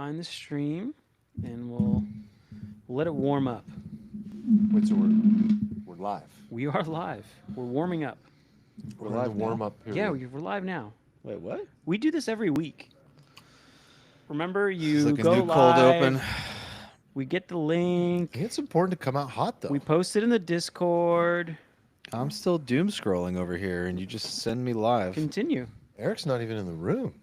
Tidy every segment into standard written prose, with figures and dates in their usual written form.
rewind the stream, and we'll let it warm up. Wait, so we're live. We are live. We're warming up. We're live warm up period. Yeah, we're live now. Wait, what? We do this every week. Remember, It's you like a go new live. cold open. We get the I link. think it's important to come out hot though. We post it in the Discord. I'm still doom scrolling over here, and you just send me live. Continue. Eric's not even in the room.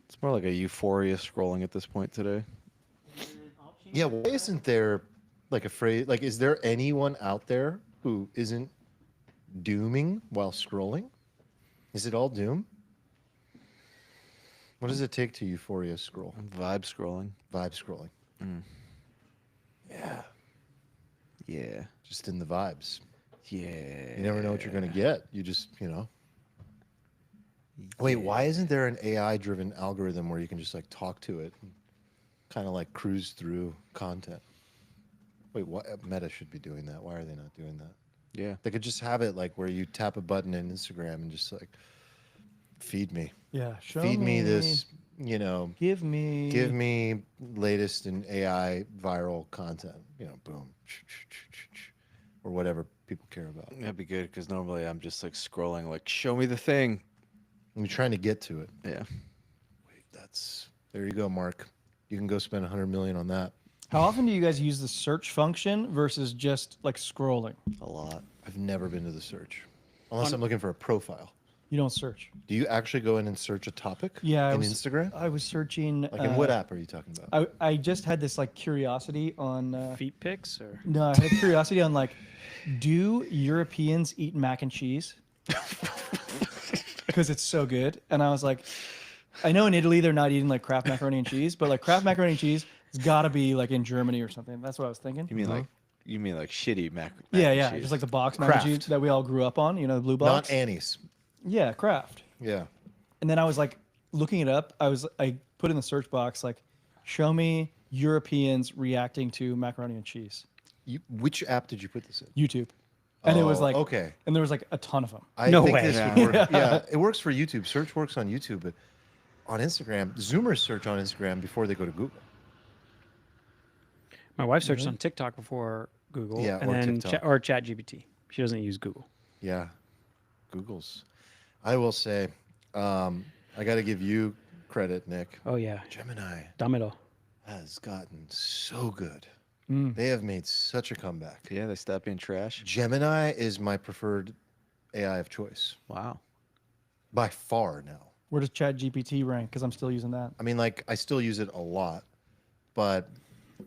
It's more like a euphoria scrolling at this point today. Yeah, why isn't there like a phrase? Like, is there anyone out there who isn't dooming while scrolling? Is it all doom? What does it take to euphoria scroll? Vibe scrolling. Vibe scrolling. Yeah, Yeah. just in the vibes. Yeah. You never know what you're gonna get. You just, Wait, why isn't there an AI-driven algorithm where you can just like talk to it, and kind of like cruise through content? Wait, what? Meta should be doing that. Why are they not doing that? Yeah. They could just have it like where you tap a button in Instagram and just like feed me, Yeah, show feed me this, Give me. give me latest in AI viral content, boom, or whatever people care about. That'd be good, because normally I'm just like scrolling, like, show me the thing. I'm trying to get to it. Yeah. There you go, Mark. You can go spend 100 million on that. How often do you guys use the search function versus just like scrolling? A lot. I've never been to the search, unless I'm looking for a profile. You don't search. Do you actually go in and search a topic? Yeah, in Instagram. I was searching. Like, in what app are you talking about? I just had this like curiosity on. Feet pics or No, I had curiosity on like, do Europeans eat mac and cheese? Because it's so good, and I was like, I know in Italy they're not eating like Kraft macaroni and cheese, but like Kraft macaroni and cheese, it's got to be like in Germany or something. That's what I was thinking. You mean like shitty mac? Yeah, and yeah, cheese. just like the box mac and Kraft. cheese that we all grew up on. The blue box. Not Annie's. Yeah, Kraft. Yeah. And then I was like looking it up. I put in the search box like, show me Europeans reacting to macaroni and cheese. Which app did you put this in? YouTube. And it was Oh, like okay. And there was like a ton of them. I No think way. this would work. Yeah, it works for YouTube. Search works on YouTube, but on Instagram, Zoomers search on Instagram before they go to Google. my wife searched on TikTok before Google, Yeah, and or then TikTok. or ChatGPT. She doesn't use Google. Yeah, Google's. I will say, I got to give you credit, Nick. Oh yeah, Gemini Damelo. has gotten so good. Mm. They have made such a comeback. Yeah, they stopped being trash. Gemini is my preferred AI of choice Wow. by far now. Where does ChatGPT rank? Because I'm still using that. I mean, like, I still use it a lot, but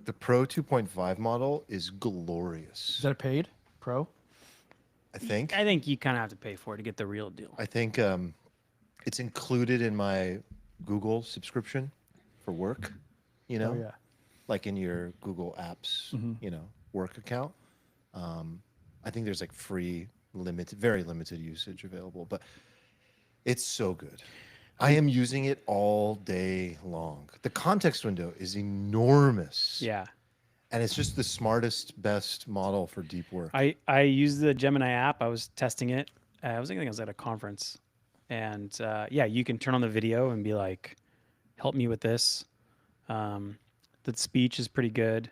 the Pro 2.5 model is glorious. Is that a paid pro? I think. I think you kind of have to pay for it to get the real deal. I think it's included in my Google subscription for work, Oh yeah. like in your Google Apps, work account. I think there's like free, very limited usage available, but it's so good. I am using it all day long. The context window is enormous. Yeah. And it's just the smartest, best model for deep work. I used the Gemini app. I was testing it. I think I was at a conference, and yeah, you can turn on the video and be like, "Help me with this." The speech is pretty good.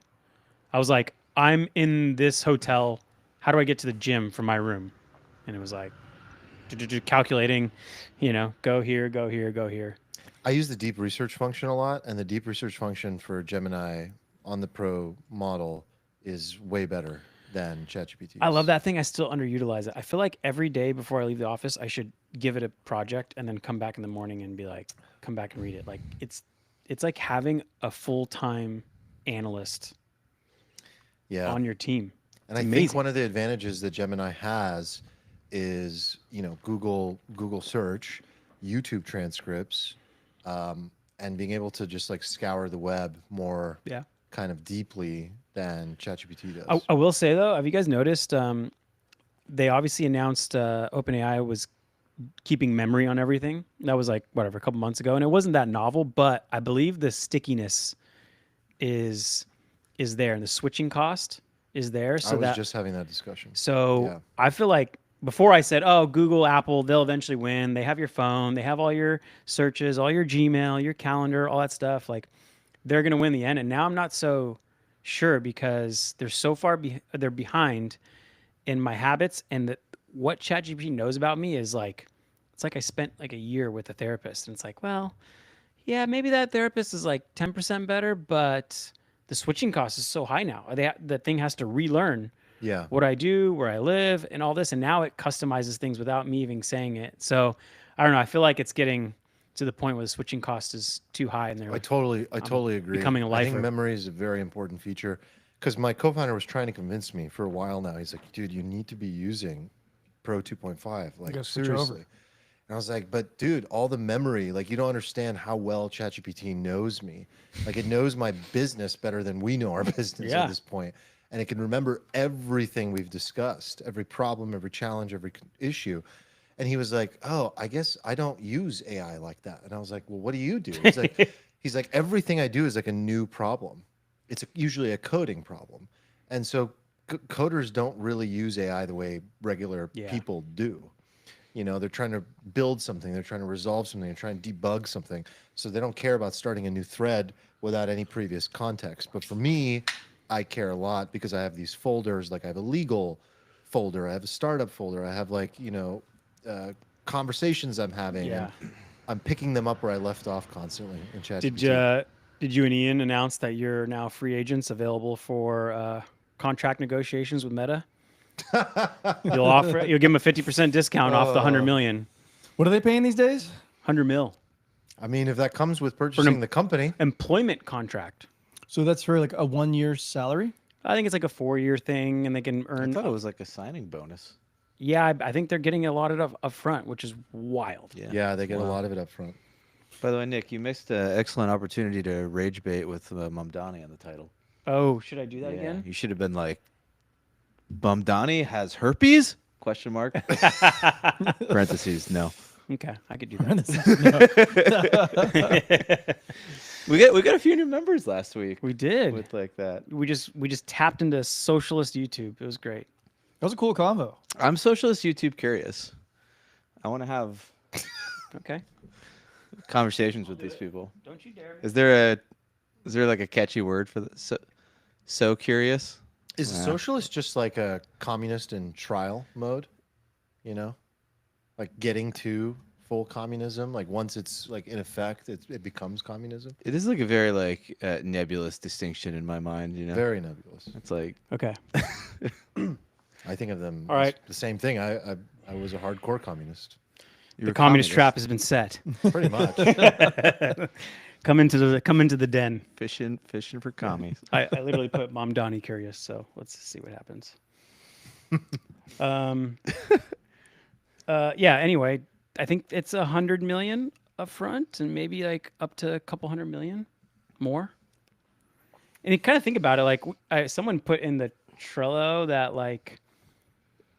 I was like, "I'm in this hotel. How do I get to the gym from my room?" And it was like, calculating, go here, go here, go here. I use the deep research function a lot, and the deep research function for Gemini on the Pro model is way better than ChatGPT. I love that thing. I still underutilize it. I feel like every day before I leave the office, I should give it a project and then come back in the morning and be like, come back and read it. Like it's like having a full-time analyst on your team. And I think one of the advantages that Gemini has is, Google search, YouTube transcripts, and being able to just like scour the web more kind of deeply than ChatGPT does. I will say though, have you guys noticed? They obviously announced OpenAI was keeping memory on everything. That was like a couple months ago, and it wasn't that novel. But I believe the stickiness is there, and the switching cost is there. So I was just having that discussion. So I feel like before I said, oh, Google, Apple, they'll eventually win. They have your phone, they have all your searches, all your Gmail, your calendar, all that stuff. Like they're going to win the end. And now I'm not so sure because they're so far they're behind in my habits, and what ChatGPT knows about me is like, it's like I spent like a year with a therapist, and it's like, well, yeah, maybe that therapist is like 10% better, but the switching cost is so high now. The thing has to relearn Yeah. what I do, where I live, and all this, and now it customizes things without me even saying it. So I don't know. I feel like it's getting to the point where the switching cost is too high, and they're I totally agree. becoming a I think lifer. memory is a very important feature because my co-founder was trying to convince me for a while now. He's like, dude, you need to be using Pro 2.5. Like, gotta switch over. seriously. And I was like, but dude, all the memory, like, you don't understand how well ChatGPT knows me. Like, it knows my business better than we know our business Yeah. at this point. And it can remember everything we've discussed, every problem, every challenge, every issue. And he was like, oh, I guess I don't use AI like that. And I was like, well, what do you do? He's like, everything I do is like a new problem. It's usually a coding problem. And so coders don't really use AI the way regular Yeah. people do. You know, they're trying to build something, they're trying to resolve something, they're trying to debug something. So they don't care about starting a new thread without any previous context. But for me, I care a lot because I have these folders. Like I have a legal folder, I have a startup folder, I have like, you know, conversations I'm having. Yeah. And I'm picking them up where I left off constantly in ChatGPT. Did you and Ian announce that you're now free agents available for contract negotiations with Meta? You'll give them a 50% discount off the 100 million. What are they paying these days? 100 mil I mean, if that comes with purchasing the company, employment contract. So that's for like a 1 year salary? I think it's like a 4-year thing, and they can I earn. thought it was like a signing bonus. Yeah, I think they're getting a lot of it up front, which is wild. yeah, they get a lot of it up front. By the way, Nick, you missed an excellent opportunity to rage bait with Mumdani on the title. Oh, should I do that Yeah, again? you should have been like, Mumdani has herpes? Question mark. Parentheses, no. Okay, I could do that. We got a few new members last week We did. with like that. We just tapped into socialist YouTube. It was great. That was a cool convo. I'm socialist YouTube curious. I want to have Okay. conversations with these people. Don't you dare. Is there like a catchy word for this? So curious? Is a socialist just like a communist in trial mode? You know, like getting to full communism. Like once it's like in effect, it becomes communism. It is like a very like nebulous distinction in my mind. You know, Very nebulous. it's like Okay. I think of them. All as right. the same thing. I was a hardcore communist. you're The a communist trap has been set. Pretty much. Come into the den. fishing for commies. I literally put Mom Donnie curious, so let's see what happens. Yeah. Anyway, I think it's 100 million up front, and maybe like up to a couple hundred million more. And you kind of think about it, like someone put in the Trello that like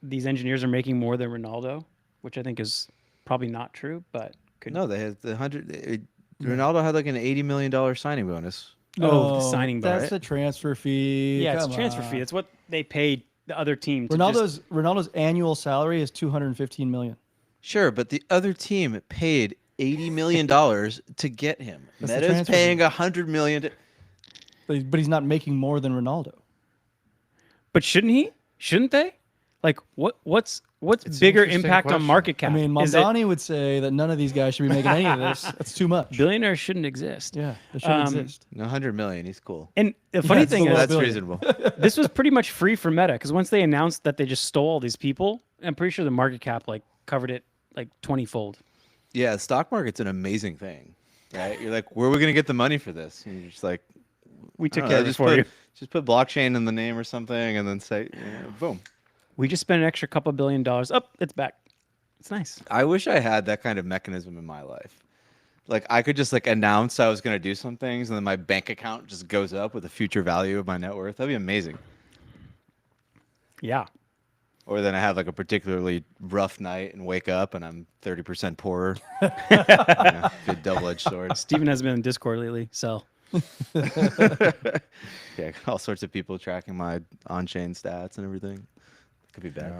these engineers are making more than Ronaldo, which I think is probably not true, but could. No, they had the 100. Ronaldo had like an $80 million signing bonus. Oh, the signing That's bonus. the transfer fee. Yeah, it's Come a transfer on. fee. It's what they paid the other team. To just- Ronaldo's annual salary is 215 million. Sure, but the other team paid $80 million to get him. That's the Meta's transfer paying fee. $100 million. But he's not making more than Ronaldo. But shouldn't he? Shouldn't they? Like, what's It's an bigger interesting impact on question. market cap? I mean, Is it Mamdani would say that none of these guys should be making any of this. That's too much. billionaires shouldn't exist. Yeah, it shouldn't exist. No, $100 million. He's cool. And the funny it's thing the is, last That's billion. reasonable. this was pretty much free for Meta because once they announced that they just stole all these people, I'm pretty sure the market cap like covered it like 20-fold. Yeah, the stock market's an amazing thing, right? You're like, where are we going to get the money for this? And you're just like, We took I don't care know, of it just for you. Just put blockchain in the name or something, and then say, boom. We just spent an extra couple $1 billion. Oh, it's back. It's nice. I wish I had that kind of mechanism in my life. Like I could just like announce I was going to do some things, and then my bank account just goes up with the future value of my net worth. That'd be amazing. Yeah. Or then I have like a particularly rough night and wake up and I'm 30% poorer. Good double-edged sword. Steven hasn't been in Discord lately, so Yeah, all sorts of people tracking my on-chain stats and everything. Could be bad.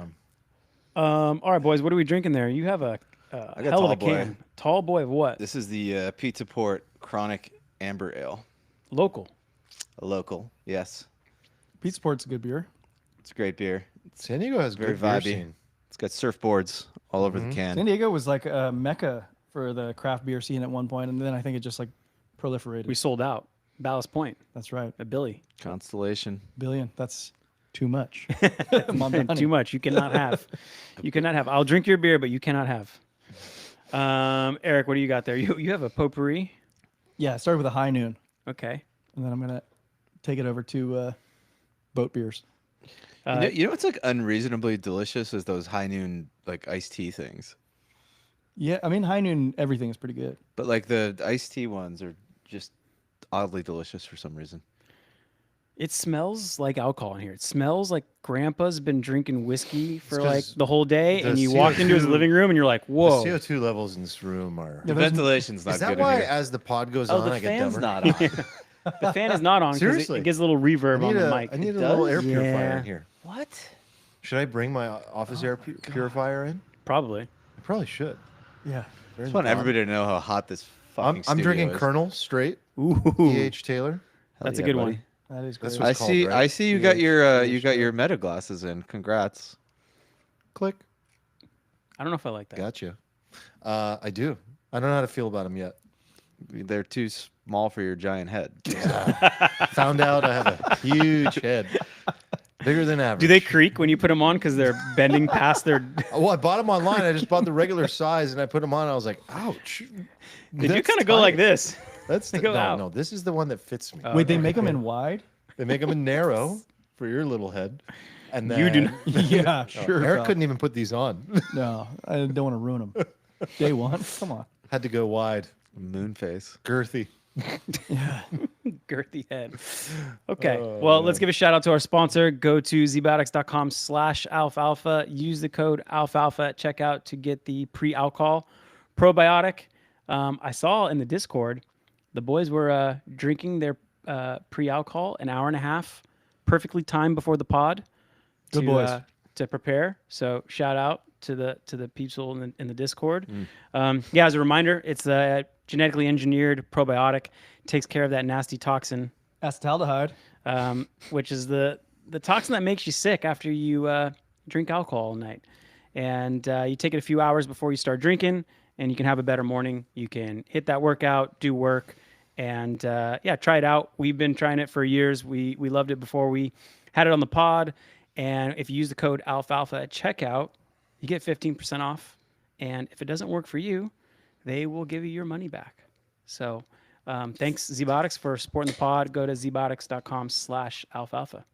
All right, boys. What are we drinking there? You have a I got hell of Tall a Boy. can. Tall boy of what? This is the Pizza Port Chronic Amber Ale. Local. A local, yes. Pizza Port's a good beer. It's a great beer. San Diego has Very good beer vibey. scene. It's got surfboards all over the can. San Diego was like a mecca for the craft beer scene at one point, and then I think it just like proliferated. We sold out. Ballast Point. That's right. A Billy. Constellation. Billion. That's too much. Too much. You cannot have. You cannot have. I'll drink your beer, but you cannot have. Eric, what do you got there? You have a potpourri. Yeah, it started with a high noon, Okay. and then I'm gonna take it over to boat beers. You know what's like unreasonably delicious is those high noon like iced tea things. Yeah, I mean high noon everything is pretty good. But like the iced tea ones are just oddly delicious for some reason. It smells like alcohol in here. It smells like Grandpa's been drinking whiskey for 'cause like the whole day, the and you walked into his CO2 living room and you're like, "Whoa!" The CO2 levels in this room are. The there's- ventilation's not Is that good why, in here. as the pod goes Oh, on, the I get fan's dumber? not on. The fan is not on because Seriously. it gives a little reverb on the mic. I need It a little does? air purifier Yeah. in here. What? Should I bring my office air purifier in? Probably. I probably should. Yeah. I just want everybody to know how hot this fucking I'm studio drinking is. Colonel straight. Ooh, E.H. Taylor. Hell that's a yeah, good buddy. one. That is That's great. what- I it's called, see. right? I see. You got your meta glasses in. Congrats. Click. I don't know if I like that. Gotcha. I do. I don't know how to feel about them yet. They're too small for your giant head. Found out I have a huge head, bigger than average. Do they creak when you put them on because they're bending past their? Well, I bought them online. I just bought the regular size and I put them on. I was like, ouch. Did you kind of go like this? That's They go out. no. This is the one that fits me. Wait, they make them in wide? They make them in narrow for your little head. And then, You do not. Yeah, Oh, sure. Eric Kyle. couldn't even put these on. No, I don't want to ruin them. Day one, come on. Had to go wide, Moon face. girthy. Yeah. Girthy head. Okay. Well, let's give a shout out to our sponsor. Go to ZBiotics.com/alfalfa. Use the code alfalfa at checkout to get the pre-alcohol probiotic. I saw in the Discord, the boys were drinking their pre-alcohol an hour and a half, perfectly timed before the pod. Good boys. To prepare. So shout out to the people in the Discord. Yeah, as a reminder, it's a genetically engineered probiotic. Takes care of that nasty toxin, Acetaldehyde. which is the toxin that makes you sick after you drink alcohol all night. And you take it a few hours before you start drinking, and you can have a better morning. You can hit that workout, do work, and yeah, try it out. We've been trying it for years. We loved it before we had it on the pod. And if you use the code alfalfa at checkout, you get 15% off. And if it doesn't work for you, they will give you your money back. So thanks, ZBiotics, for supporting the pod. Go to zbiotics.com/alfalfa.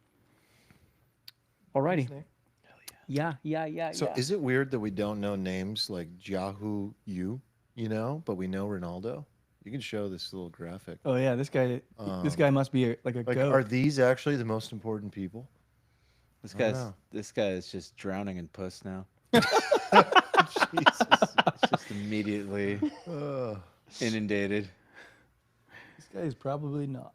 Alrighty. Yeah. So is it weird that we don't know names like Yahoo you know, but we know Ronaldo? You can show this little graphic. Oh yeah, this guy must be like a Like, goat. are these actually the most important people? This guy is just drowning in puss now. Jesus. It's just immediately inundated. This guy is probably not.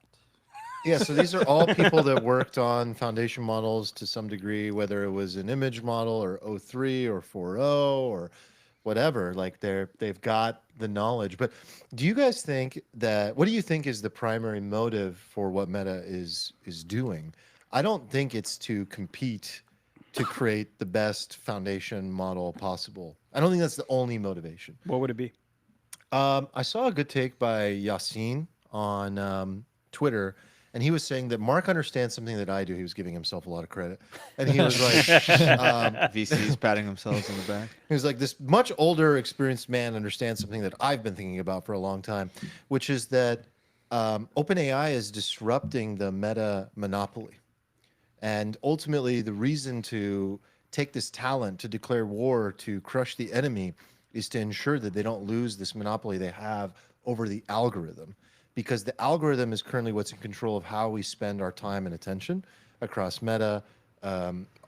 Yeah, so these are all people that worked on foundation models to some degree, whether it was an image model or O3 or 4.0 or whatever. Like they've got the knowledge. But do you guys think that what do you think is the primary motive for what Meta is doing? I don't think it's to compete to create the best foundation model possible. I don't think that's the only motivation. What would it be? I saw a good take by Yassine on Twitter, and he was saying that Mark understands something that I do. He was giving himself a lot of credit, and he was like, VCs patting themselves on the back. he was like, this much older, experienced man understands something that I've been thinking about for a long time, which is that OpenAI is disrupting the meta monopoly. And ultimately, the reason to take this talent to declare war, to crush the enemy, is to ensure that they don't lose this monopoly they have over the algorithm. Because the algorithm is currently what's in control of how we spend our time and attention across Meta,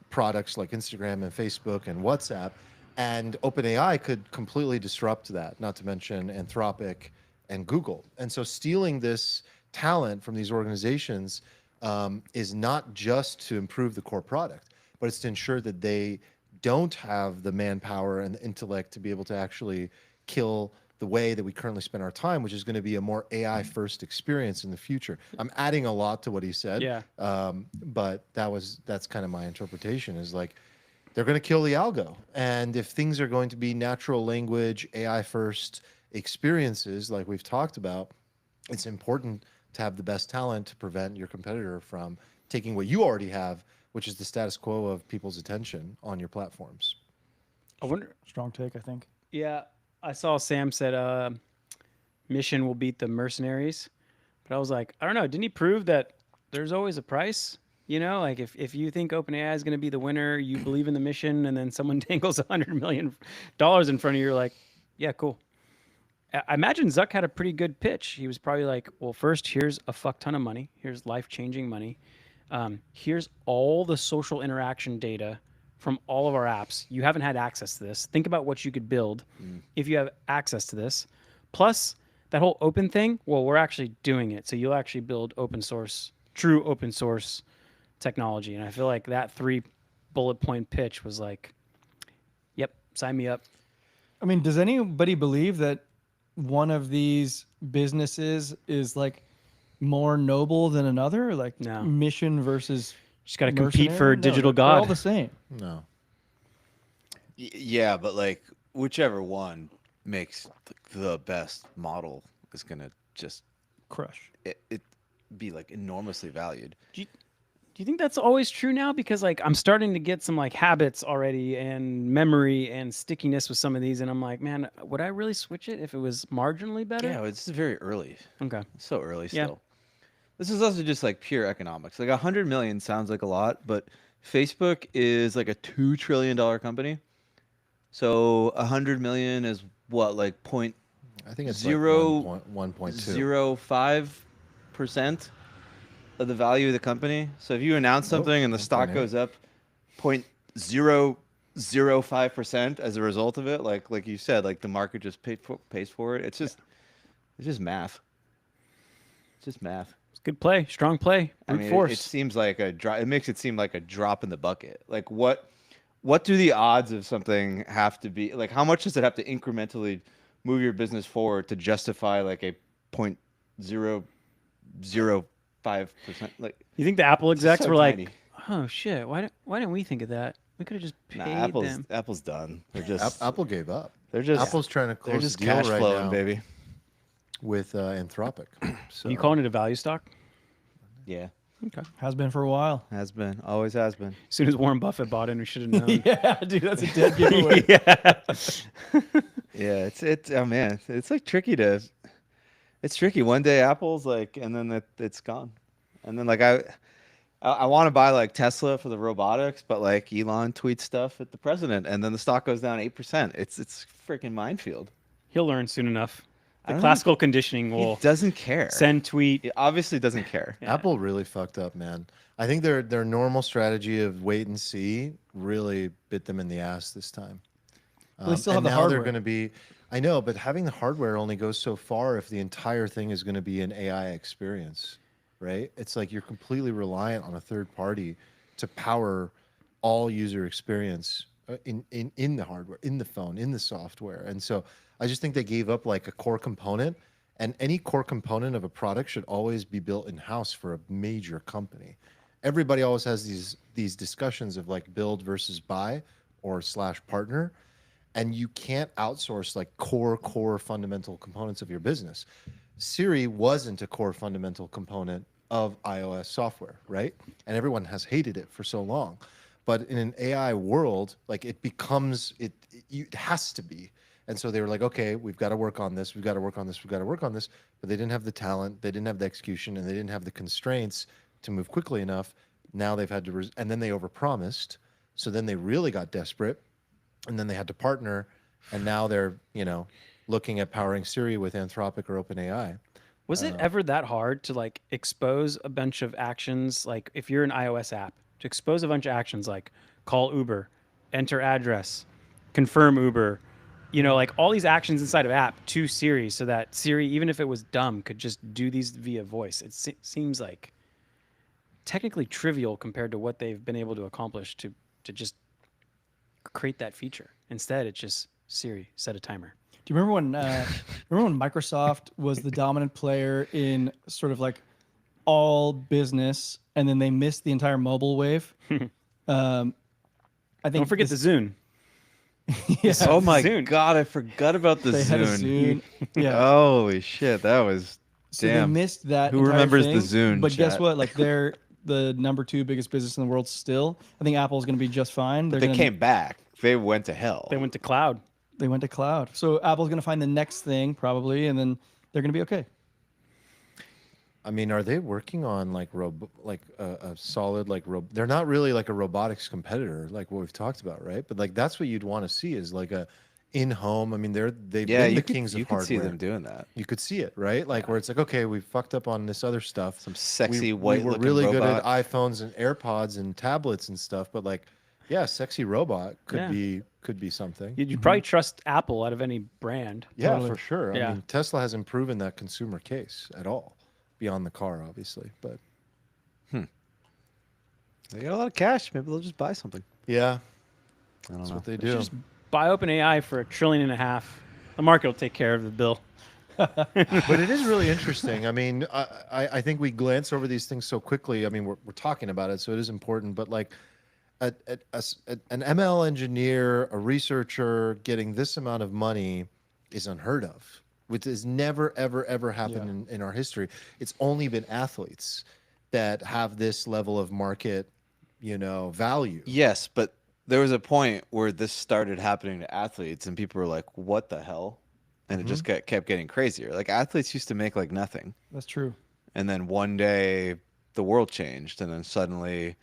products like Instagram and Facebook and WhatsApp. And OpenAI could completely disrupt that, not to mention Anthropic and Google. And so stealing this talent from these organizations is not just to improve the core product, but it's to ensure that they don't have the manpower and the intellect to be able to actually kill the way that we currently spend our time, which is going to be a more AI first experience in the future. I'm adding a lot to what he said, Yeah. but that's kind of my interpretation. Is like they're going to kill the algo, and if things are going to be natural language, AI first experiences, like we've talked about, it's important to have the best talent to prevent your competitor from taking what you already have, which is the status quo of people's attention on your platforms. I wonder. Strong take, I think. Yeah, I saw Sam said mission will beat the mercenaries, but I was like, I don't know. Didn't he prove that there's always a price? You know, like if you think OpenAI is going to be the winner, you believe in the mission, and then someone dangles $100 million in front of you, you're like, yeah, cool. I imagine Zuck had a pretty good pitch. He was probably like, well, first, here's a fuck ton of money. Here's life-changing money. Here's all the social interaction data from all of our apps. You haven't had access to this. Think about what you could build if you have access to this. Plus, that whole open thing, well, we're actually doing it. So you'll actually build open source, true open source technology. And I feel like that 3 bullet point pitch was like, yep, sign me up. I mean, does anybody believe that one of these businesses is like more noble than another? Like No. mission versus Just got to compete for mercenary? No, digital they're all god. the same. No. Yeah, but like whichever one makes the best model is gonna just Crush. it be like enormously valued. Do you think that's always true now? Because like I'm starting to get some like habits already and memory and stickiness with some of these, and I'm like, man, would I really switch it if it was marginally better? Yeah, it's very early. Okay. It's so early Yeah. still. This is also just like pure economics. Like 100 million sounds like a lot, but Facebook is like a $2 trillion company. So 100 million is what, like point I think it's Zero- like 1.2. 0.05% of the value of the company. So if you announce something and the stock 1.8. goes up 0.005% as a result of it, like you said, like the market just pays for it. It's just math. It's just math. It's good play, strong play, I brute mean, force. it seems like it makes it seem like a drop in the bucket. Like what do the odds of something have to be? Like how much does it have to incrementally move your business forward to justify like a 0.005%? Like You think the Apple it's execs so were tiny. like, oh shit, why didn't we think of that? We could have just paid Nah, them. Apple's done. They're just Apple gave up. they're just Apple's trying to they're close just the deal cash right flowing, now baby. with Anthropic. So You calling it a value stock? Yeah, Okay. Has been for a while. has been, always has been. As soon as Warren Buffett bought in, we should have known. Yeah, dude, that's a dead giveaway. Yeah. Yeah, it's oh man, it's like tricky to. It's tricky. One day Apple's like, and then it's gone, and then like I want to buy like Tesla for the robotics, but like Elon tweets stuff at the president, and then the stock goes down 8%. It's freaking minefield. He'll learn soon enough. I The don't classical conditioning will He doesn't care. send tweet. He obviously doesn't care. Yeah. Apple really fucked up, man. I think their normal strategy of wait and see really bit them in the ass this time. They still have and the now hardware. they're going to be. I know, but having the hardware only goes so far if the entire thing is going to be an AI experience, right? It's like you're completely reliant on a third party to power all user experience in the hardware, in the phone, in the software. And so I just think they gave up like a core component, and any core component of a product should always be built in house for a major company. Everybody always has these discussions of like build versus buy or / partner, and you can't outsource like core fundamental components of your business. Siri wasn't a core fundamental component of iOS software, right? And everyone has hated it for so long. But in an AI world, like it becomes, it has to be. And so they were like, okay, we've got to work on this. We've got to work on this. We've got to work on this. But they didn't have the talent. They didn't have the execution, and they didn't have the constraints to move quickly enough. Now they've had to, and then they overpromised. So then they really got desperate, and then they had to partner. And now they're, looking at powering Siri with Anthropic or OpenAI. Was it ever that hard to like expose a bunch of actions? Like if you're an iOS app, to expose a bunch of actions like call Uber, enter address, confirm Uber, like all these actions inside of app to Siri, so that Siri, even if it was dumb, could just do these via voice. It seems like technically trivial compared to what they've been able to accomplish to just create that feature. Instead, it's just Siri, set a timer. Do you remember when Microsoft was the dominant player in sort of like all business, and then they missed the entire mobile wave? I think Don't forget the Zune. Yeah, Oh my Zune. God, I forgot about the they had a Zune. Yeah. Holy shit, that was So they damn. missed that. Who entire remembers the thing, Zune, But guess chat? what? Like they're the number 2 biggest business in the world still. I think Apple's going to be just fine. But they gonna, came back. They went to hell. They went to cloud. They went to cloud. So Apple's going to find the next thing probably, and then they're going to be okay. I mean, are they working on like a solid they're not really like a robotics competitor like what we've talked about, right? But like that's what you'd want to see is like a in-home. I mean, they've been the kings of you could hardware. see them doing that. You could see it, right? Like where it's like, okay, we fucked up on this other stuff. Some sexy we white were looking really robot. good at iPhones and AirPods and tablets and stuff, but like, yeah, sexy robot could be something. You'd probably trust Apple out of any brand. Yeah, Totally. for sure. Yeah. I mean, Tesla hasn't proven that consumer case at all, beyond the car, obviously. But They got a lot of cash. Maybe they'll just buy something. yeah, I don't that's know. what they They should do. just buy OpenAI for $1.5 trillion. The market will take care of the bill. But it is really interesting. I mean, I think we glance over these things so quickly. I mean, we're talking about it, so it is important. But like, an ML engineer, a researcher getting this amount of money is unheard of, which has never, ever, ever happened in our history. It's only been athletes that have this level of market, value. Yes, but there was a point where this started happening to athletes, and people were like, "What the hell?" And it just kept getting crazier. Like athletes used to make like nothing, That's true. and then one day the world changed, and then suddenly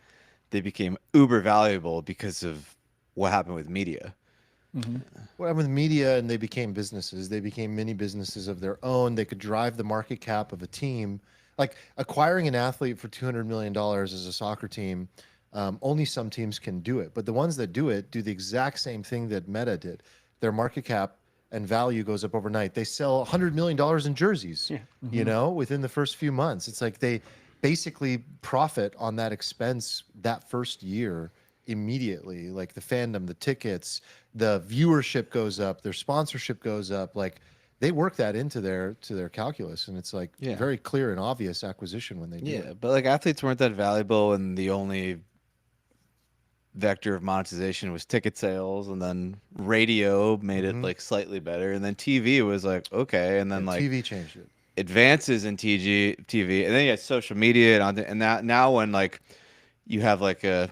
they became uber valuable because of what happened with media. Well, with media, and they became businesses. They became mini businesses of their own. They could drive the market cap of a team. Like acquiring an athlete for $200 million as a soccer team, only some teams can do it. But the ones that do it do the exact same thing that Meta did. Their market cap and value goes up overnight. They sell $100 million in jerseys, within the first few months. It's like they basically profit on that expense that first year immediately. Like the fandom, the tickets, the viewership goes up, their sponsorship goes up. Like they work that into their calculus, and it's like very clear and obvious acquisition when they do Yeah, it. but like athletes weren't that valuable, and the only vector of monetization was ticket sales, and then radio made it like slightly better, and then TV was like okay, and then like TV changed it. advances in TV, and then you had social media, and now when like you have like a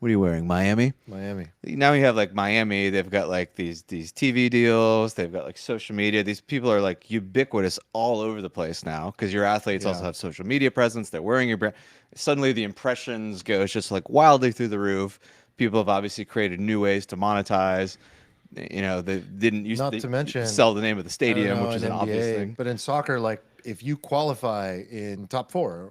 what are you wearing, Miami? Now you have like Miami, they've got like these TV deals, they've got like social media. These people are like ubiquitous all over the place now because your athletes also have social media presence. They're wearing your brand. Suddenly the impressions goes just like wildly through the roof. People have obviously created new ways to monetize. They didn't used to mention sell the name of the stadium, which is in an obvious NBA, thing. But in soccer, like if you qualify in top 4,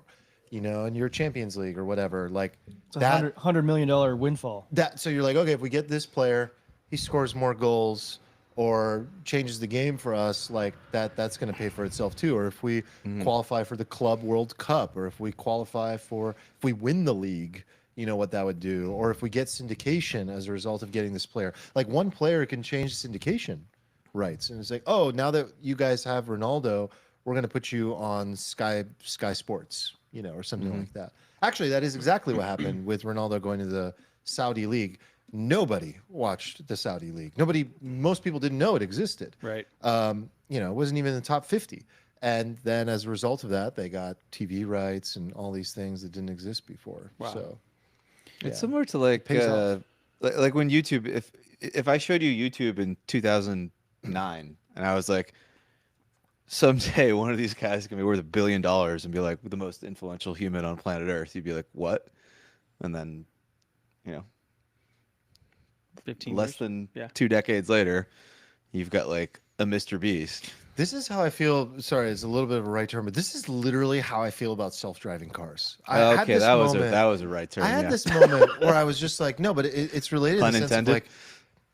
in your Champions League or whatever, like It's a $100 million windfall. so you're like, okay, if we get this player, he scores more goals or changes the game for us, like that's going to pay for itself too. Or if we qualify for the Club World Cup, or if we win the league, what that would do. Or if we get syndication as a result of getting this player, like one player can change syndication rights. And it's like, oh, now that you guys have Ronaldo, we're going to put you on Sky Sports, or something like that. Actually, that is exactly what happened with Ronaldo going to the Saudi League. Nobody watched the Saudi League. Most people didn't know it existed. Right. It wasn't even in the top 50. And then as a result of that, they got TV rights and all these things that didn't exist before. Wow. So It's similar to like pays off. like when YouTube, if I showed you YouTube in 2009 and I was like, someday one of these guys is gonna be worth $1 billion and be like the most influential human on planet Earth, you'd be like, what? And then 15 less years. than Yeah. 2 decades later, you've got like a Mr. Beast. this is how I feel. Sorry, it's a little bit of a right turn, but this is literally how I feel about self-driving cars. I had Okay, this that was moment- a right turn. I had yeah. this moment where I was just like, no, but it's related Pun in the sense of intended. like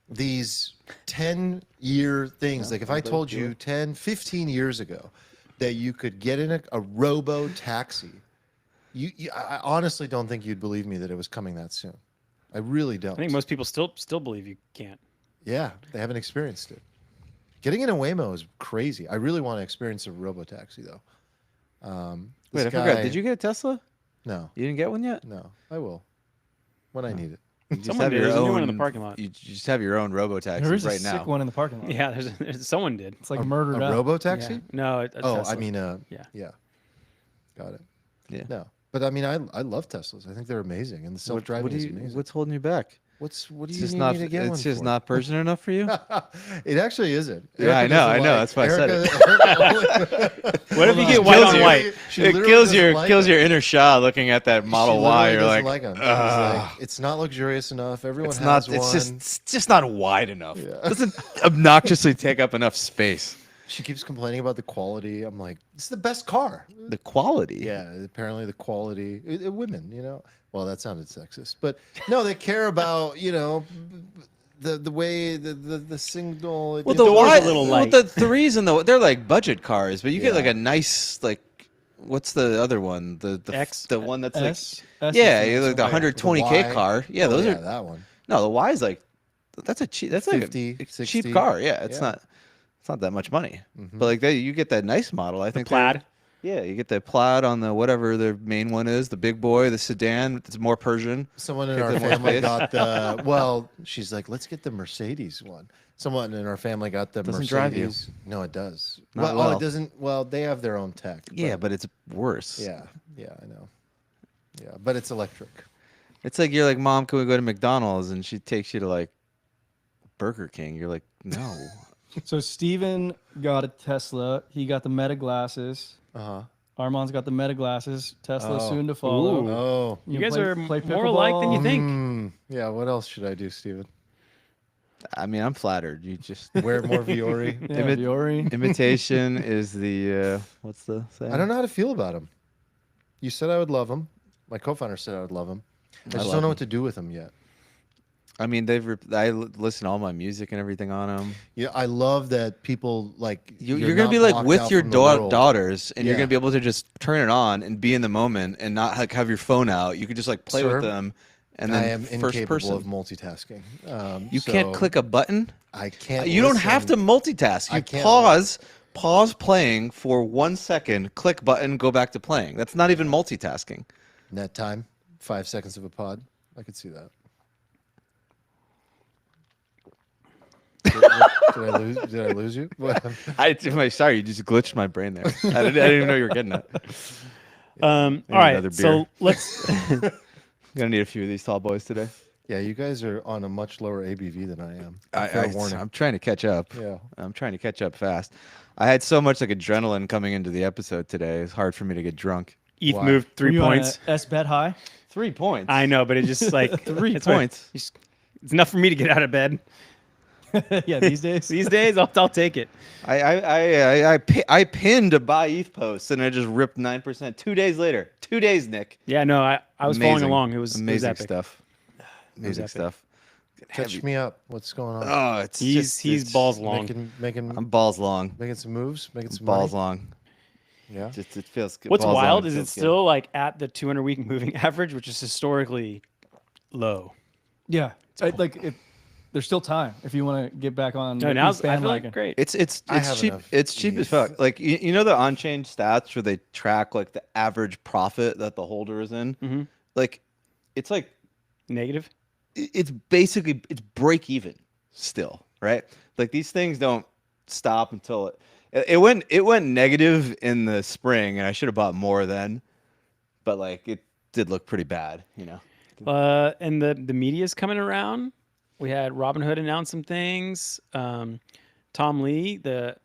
these 10-year things. Like if I told you 10, 15 years ago that you could get in a robo taxi, I honestly don't think you'd believe me that it was coming that soon. I really don't. I think most people still believe you can't. Yeah, they haven't experienced it. Getting in a Waymo is crazy. I really want to experience a robotaxi though. Wait, I forgot. Did you get a Tesla? No, You didn't get one yet? no. I will when I need it. You just Someone have did. your There's a new own. one in the parking lot. You just have your own robo taxi There is a right sick now. one in the parking lot. Yeah, there's someone did. It's like A murdered out. robotaxi? Yeah. No, a Oh, Tesla. I mean, Yeah. Got it. Yeah. No, but I mean, I love Teslas. I think they're amazing, and the self-driving is amazing. What's holding you back? What do It's you just need not. me to get one It's just for? not Persian enough for you. It actually isn't. Yeah, I Erica know, doesn't That's why I said it. What if you get Kills white on you. white? She It literally kills doesn't your like kills them. your inner Shah looking at that Model She Y. literally You're doesn't like, them. "Ugh." It's not luxurious enough. Everyone It's has not. one. It's just not wide enough. Yeah. It doesn't obnoxiously take up enough space. She keeps complaining about the quality. I'm like, it's the best car. The quality. Yeah, apparently the quality. Women, Well, that sounded sexist, but no, they care about the way the signal. Well, The the door's a Y, little well, light. the threes and they're like budget cars, but you get like Yeah. a nice what's the other one? The X? the one that's like S yeah, is like the Oh, yeah. 120K Y. car. Yeah, Oh, those yeah, are that one. no. The Y is like that's a cheap. That's like 50, a 60. cheap car. Yeah, it's Yeah. not. It's not that much money. Mhm. But like you get that nice model. I think they're- Plaid. Yeah, you get the Plaid on the whatever the main one is, the big boy, the sedan. It's more Persian. Someone in Take our up more family space. got the. Well, she's like, let's get the Mercedes one. Someone in our family got the Doesn't Mercedes. drive you. No, it does. Not well, well. it doesn't. Well, they have their own tech. Yeah, but it's worse. yeah, I know. Yeah, but it's electric. It's like you're like, Mom, can we go to McDonald's? And she takes you to like Burger King. You're like, no. So Steven got a Tesla. He got the Meta glasses. Uh huh. Armand's got the Meta glasses. Tesla Oh. soon to follow. Oh. You can guys play- are play more alike than you pickleball. think. Yeah. What else should I do, Steven? I mean, I'm flattered. You just Wear more Viore? Yeah, Imit- Viore. imitation is the what's the saying? I don't know how to feel about him. You said I would love him. My co-founder said I would love him. I just love don't know him. what to do with him yet. I mean, listen to all my music and everything on them. Yeah, I love that people like You're not gonna be like blocked with out your from the world. daughters, and you're Yeah. gonna be able to just turn it on and be in the moment and not like have your phone out. You could just like play Sir, with them, and I then am first incapable person. of multitasking. You can't so click a button. I can't. You don't have to listen. multitask. I You can't pause playing for 1 second, click button, go back to playing. That's not even multitasking. Net time, 5 seconds of a pod. I could see that. Did I lose you? What? Sorry, you just glitched my brain there. I didn't even know you were getting it. All Maybe right, another so beer. let's. Gonna need a few of these tall boys today. Yeah, you guys are on a much lower ABV than I am. Fair warning. I'm trying to catch up. Yeah. I'm trying to catch up fast. I had so much like adrenaline coming into the episode today. It's hard for me to get drunk. ETH Why? moved Were 3 you on a points. S bet high. 3 points. I know, but it just like 3 it's what- points. it's enough for me to get out of bed. Yeah, these days. These days, I'll take it. I pinned a buy ETH post and I just ripped 9%. 2 days later. 2 days, Nick. Yeah, no, I was following Amazing. along. It was amazing epic. stuff. Amazing epic. stuff. Catch me up. What's going on? Oh, it's He's it's balls long. Making I'm balls long. making some moves, making some Balls money. long. Yeah. Just it feels good. What's Balls long, wild is feels it's good. still like at the 200-week moving average, which is historically low. Yeah, there's still time if you want to get back on. No, the now ETH I feel like bandwagon. great. It's I have cheap. enough It's cheap as ETH. fuck. Like you know the on-chain stats where they track like the average profit that the holder is in. Mhm. Like it's like Negative. it's basically it's break even still, right? Like these things don't stop until it went negative in the spring, and I should have bought more then, but like it did look pretty bad, you know. And the media's coming around. We had Robinhood announce some things. Tom Lee, the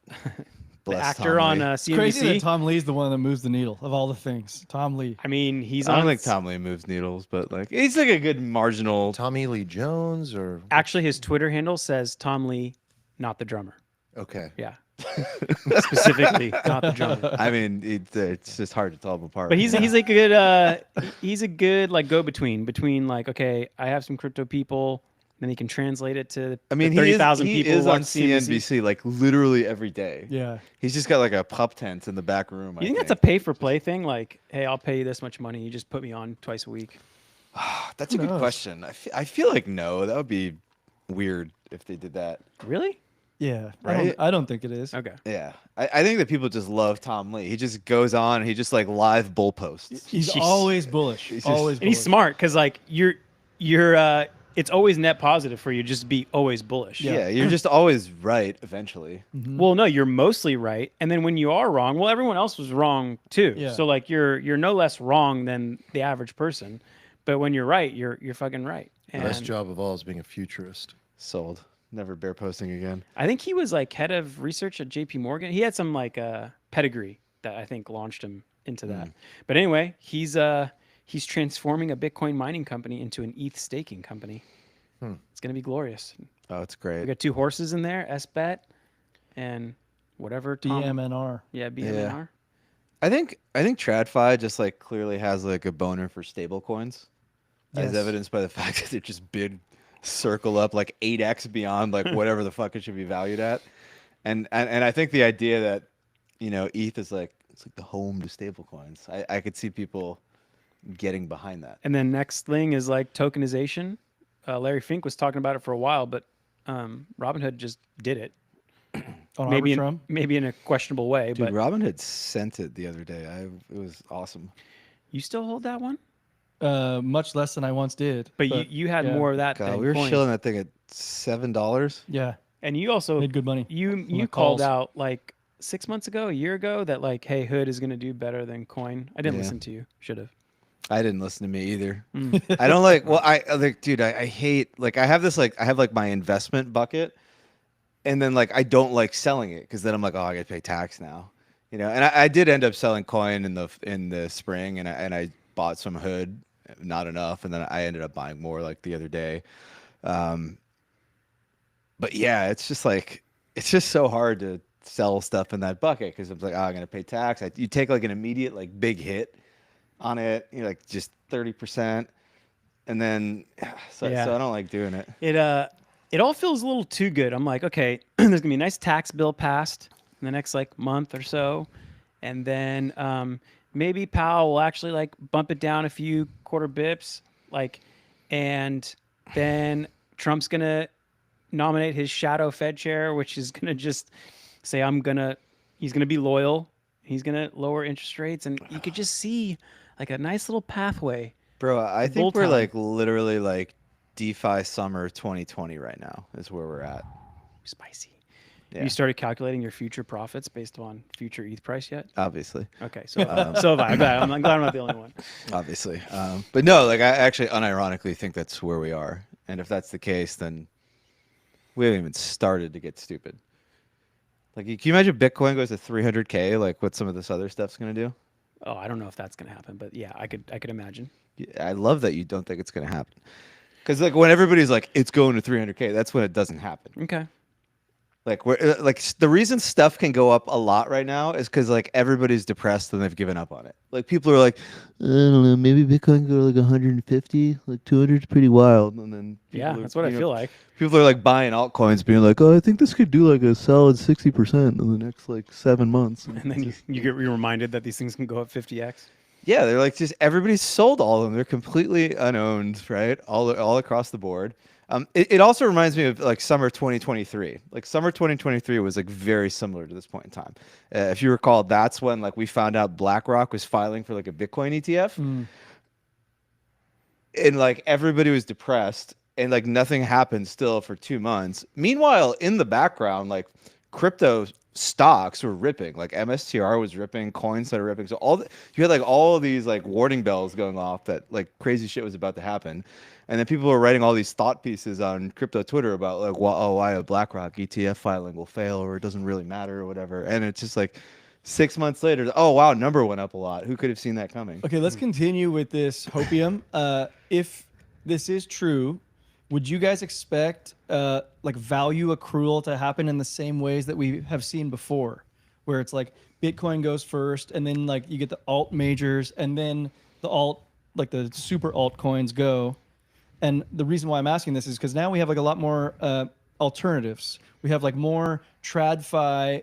Bless actor Tom on Lee. It's crazy that CNBC. Tom Lee's the one that moves the needle of all the things. Tom Lee. I mean, he's I on. don't think Tom Lee moves needles, but like he's like a good marginal. Tommy Lee Jones or Actually, his Twitter handle says Tom Lee, not the drummer. okay. Yeah, specifically not the drummer. I mean, it's just hard to tell them apart. But he's like a good he's a good like go between like, okay, I have some crypto people, then he can translate it to I mean, the 30,000 he people is who on watch CNBC. CNBC like literally every day. Yeah. He's just got like a pup tent in the back room. You think that's a pay for play thing? Like, hey, I'll pay you this much money. You just put me on twice a week. That's a Who good knows? question. I feel like no. That would be weird if they did that. Really? Yeah, Right? I don't think it is. Okay. Yeah. I think that people just love Tom Lee. He just goes on and he just like live bull posts. He's Jeez. always bullish. He's just- Always And he's bullish. smart because like you're it's always net positive for you just to be always bullish. Yeah, you're just always right eventually. Well, no, you're mostly right, and then when you are wrong, well, everyone else was wrong too. Yeah. So like you're no less wrong than the average person, but when you're right, you're fucking right. The best And job of all is being a futurist. Sold. Never bear posting again. I think he was like head of research at JP Morgan. He had some like pedigree that I think launched him into that. But anyway, he's transforming a Bitcoin mining company into an ETH staking company. It's gonna be glorious. Oh, it's We great. got 2 horses in there, SBET and whatever. Tom- BMNR. Yeah, BMNR. I think TradFi just like clearly has like a boner for stable coins, as Yes. evidenced by the fact that it just bid circle up like 8x beyond like whatever the fuck it should be valued at. And I think the idea that, you know, ETH is like it's like the home to stable coins. I could see people getting behind that. And then next thing is like tokenization. Larry Fink was talking about it for a while, but Robinhood just did it. On Maybe Arbitrum. in a questionable way, Dude, but Robinhood sent it the other day. It was awesome. you still hold that one? Much less than I once did. But you had yeah. more of that God, than we were coins. shilling that thing at $7. Yeah, And you also made good money. you my called calls. out like 6 months ago, a year ago, that like, hey, Hood is gonna do better than coin. I didn't Yeah. listen to you. Should have. I didn't listen to me either. I don't like. Well, I like, dude. I hate like I have this like I have like my investment bucket, and then like I don't like selling it because then I'm like, oh, I got to pay tax now, you know. And I did end up selling coin in the spring, and I bought some Hood, not enough, and then I ended up buying more like the other day. But yeah, it's just like it's just so hard to sell stuff in that bucket because I'm like, oh, I'm gonna pay tax. You take like an immediate like big hit on it, you know, like just 30%, and then so I don't like doing it. It all feels a little too good. I'm like, okay, there's gonna be a nice tax bill passed in the next like month or so, and then maybe Powell will actually like bump it down a few quarter bips, like, and then Trump's gonna nominate his shadow Fed chair, which is gonna just say he's gonna be loyal, he's gonna lower interest rates, and you could just see like a nice little pathway. Bro, I Bull think we're time. like literally like DeFi Summer 2020 right now is where we're at. Spicy. Yeah. You started calculating your future profits based on future ETH price yet? Obviously, Okay, so so have I. I'm glad I'm not the only one. obviously. But no, like I actually unironically think that's where we are. And if that's the case, then we haven't even started to get stupid. Like, can you imagine Bitcoin goes to 300K? Like, what some of this other stuff's gonna do? Oh, I don't know if that's gonna happen, but yeah, I could imagine. I love that you don't think it's gonna happen. Because like when everybody's like, it's going to 300K, that's when it doesn't happen. Okay. Like the reason stuff can go up a lot right now is because like everybody's depressed and they've given up on it. Like people are like, I don't know, maybe Bitcoin can go to like 150, like 200 is pretty wild. And then Yeah, people are, that's what I you know, feel like. People are like buying altcoins, being like, oh, I think this could do like a solid 60% in the next like 7 months. And then you get reminded that these things can go up 50x. Yeah, they're like just everybody's sold all of them. They're completely unowned, right? All across the board. It also reminds me of like summer 2023. Like summer 2023 was like very similar to this point in time. If you recall, that's when like we found out BlackRock was filing for like a Bitcoin ETF, and like everybody was depressed, and like nothing happened still for 2 months. Meanwhile, in the background, like crypto stocks were ripping, like MSTR was ripping, coins started ripping. So you had like all of these like warning bells going off that like crazy shit was about to happen. And then people were writing all these thought pieces on crypto Twitter about like, why a BlackRock ETF filing will fail or it doesn't really matter or whatever. And it's just like 6 months later, oh wow, number went up a lot. Who could have seen that coming? Okay, let's continue with this hopium. If this is true, would you guys expect like value accrual to happen in the same ways that we have seen before, where it's like Bitcoin goes first, and then like you get the alt majors, and then the super altcoins go. And the reason why I'm asking this is because now we have like a lot more alternatives. We have like more TradFi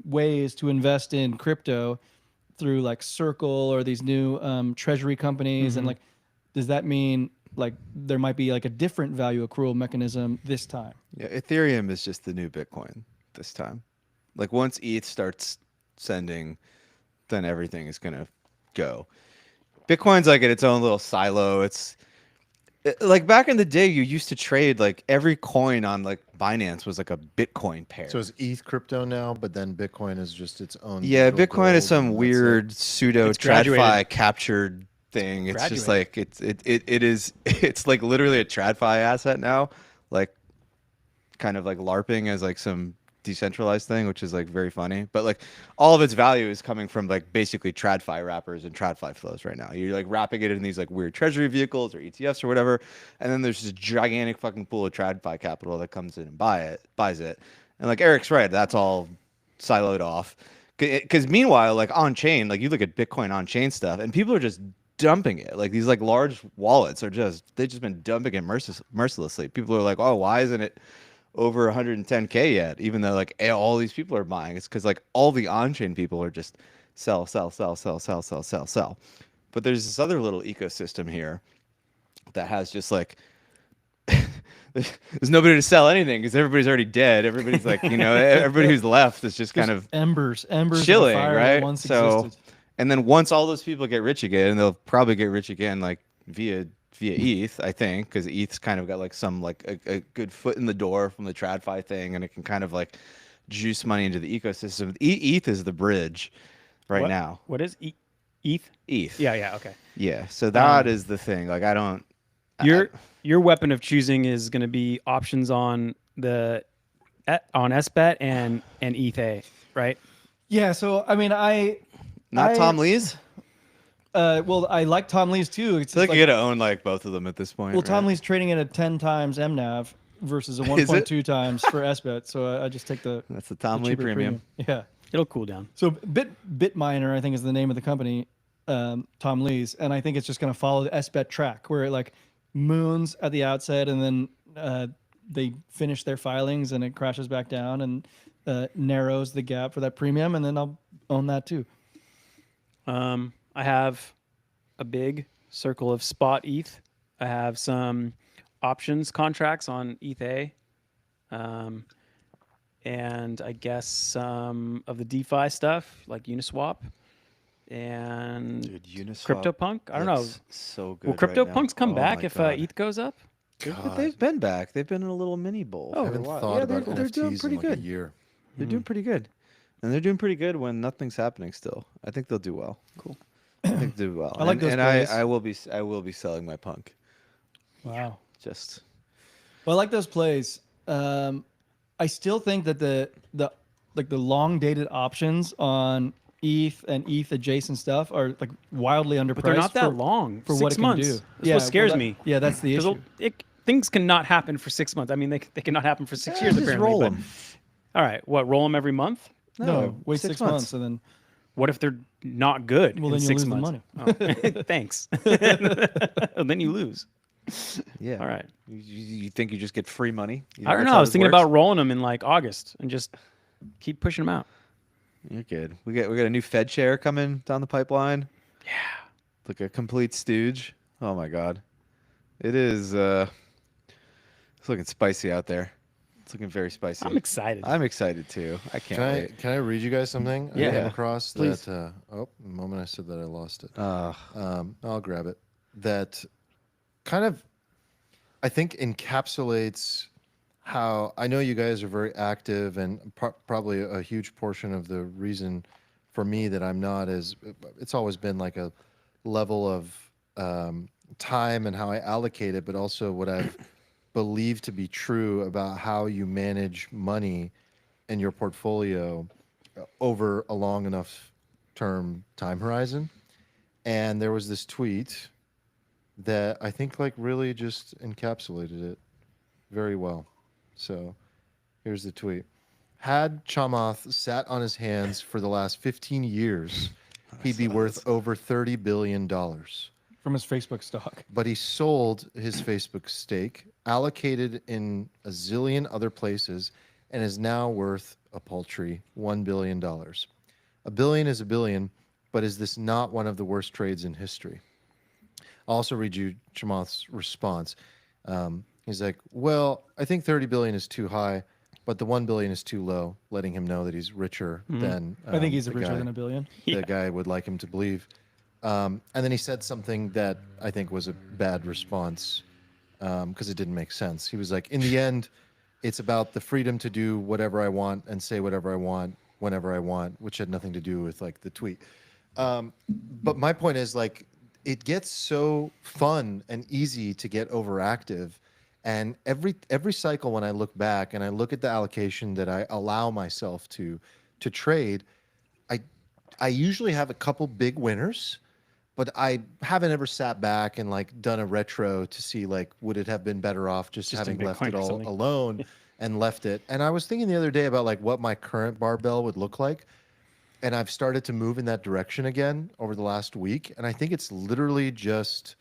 ways to invest in crypto through like Circle or these new treasury companies, and like, does that mean like there might be like a different value accrual mechanism this time? Yeah, Ethereum is just the new Bitcoin this time. Like once ETH starts sending, then everything is gonna go. Bitcoin's like in its own little silo. Like back in the day, you used to trade like every coin on like Binance was like a Bitcoin pair. So it's ETH crypto now, but then Bitcoin is just its own. Yeah, digital Bitcoin is gold, some and that's weird it. pseudo It's graduated. TradFi captured thing. It's just like it is it's like literally a TradFi asset now, like kind of like LARPing as like some decentralized thing, which is like very funny. But like all of its value is coming from like basically TradFi wrappers and TradFi flows right now. You're like wrapping it in these like weird treasury vehicles or ETFs or whatever, and then there's this gigantic fucking pool of TradFi capital that comes in and buys it. And like Eric's right, that's all siloed off. Because meanwhile, like on chain, like you look at Bitcoin on chain stuff, and people are just dumping it. Like these like large wallets are they've just been dumping it mercilessly. People are like, oh, why isn't it over 110K yet? Even though like all these people are buying, it's because like all the on-chain people are just sell. But there's this other little ecosystem here that has just like there's nobody to sell anything because everybody's already dead. Everybody's like, everybody who's left is just kind of embers of a chilling, fire that right? once So, existed. and then once all those people get rich again, they'll probably get rich again like via ETH, I think, because ETH's kind of got like some like a good foot in the door from the TradFi thing, and it can kind of like juice money into the ecosystem. ETH is the bridge right now. What is ETH? ETH. Yeah. Okay. Yeah. So that is the thing. Like I don't. Your weapon of choosing is going to be options on SBET and ETH, right? Yeah. So I mean, Not Tom Lee's. Well, I like Tom Lee's too. It's I feel like like, you gotta own like both of them at this point. well, right? Tom Lee's trading at a 10 times MNAV versus a Is it? 1.2 times for SBET. So I just take the That's the Tom Lee cheaper premium. Yeah. It'll cool down. So Bitminer, I think, is the name of the company, Tom Lee's, and I think it's just going to follow the SBET track where it like moons at the outset, and then they finish their filings, and it crashes back down and narrows the gap for that premium, and then I'll own that too. I have a big circle of spot ETH. I have some options contracts on ETH, and I guess some of the DeFi stuff like Uniswap and Dude, Uniswap CryptoPunk. I don't know. looks so good. Will right now. CryptoPunks come Oh back my if God. ETH goes up? They've been back. They've been in a little mini bowl. I for a haven't while. thought Yeah, about they're doing NFTs pretty in like good. a year. They're doing pretty good, and they're doing pretty good when nothing's happening. Still, I think they'll do well. Cool. I think they'll do well. I like those and plays. I will be selling my punk. Wow. Just Well, I like those plays. I still think that the long dated options on ETH and ETH adjacent stuff are like wildly underpriced. But they're not that long. for 6 what it can months. do. That's what scares me. Yeah, that's the 'Cause issue. things cannot happen for 6 months. I mean, they cannot happen for 6 years. just Apparently, roll but- 'em. All right, what? Roll them every month? No, wait 6 months and then What if they're not good? Well, in then you 6 lose the months? money. Oh, thanks. Then you lose. yeah. All right. You think you just get free money? You I don't that's know. how I was this thinking works? about rolling them in like August and just keep pushing them out. You're good. We got a new Fed chair coming down the pipeline. Yeah. Like a complete stooge. Oh my God. It is it's looking spicy out there. It's looking very spicy. I'm excited. I'm excited too. I can't wait. Can I read you guys something? Yeah. I came across Please. that. The moment I said that, I lost it. Uh, I'll grab it. That kind of, I think, encapsulates how I know you guys are very active, and probably a huge portion of the reason for me that I'm not is it's always been like a level of time and how I allocate it, but also what I've believed to be true about how you manage money in your portfolio over a long enough term time horizon. And there was this tweet that I think like really just encapsulated it very well. So here's the tweet. Had Chamath sat on his hands for the last 15 years, he'd be worth over $30 billion. from his Facebook stock. But he sold his Facebook stake, allocated in a zillion other places, and is now worth a paltry $1 billion. A billion is a billion, but is this not one of the worst trades in history? I'll also read you Chamath's response. He's like, well, I think 30 billion is too high, but the 1 billion is too low, letting him know that he's richer than I think he's the richer guy, than $1 billion. the guy would like him to believe. And then he said something that I think was a bad response because it didn't make sense. He was like, in the end, it's about the freedom to do whatever I want and say whatever I want whenever I want, which had nothing to do with like the tweet. But my point is like, it gets so fun and easy to get overactive. And every cycle when I look back and I look at the allocation that I allow myself to trade, I usually have a couple big winners, but I haven't ever sat back and like done a retro to see like would it have been better off just in having left Bitcoin it or all something. alone and left it. And I was thinking the other day about like what my current barbell would look like. And I've started to move in that direction again over the last week. And I think it's literally just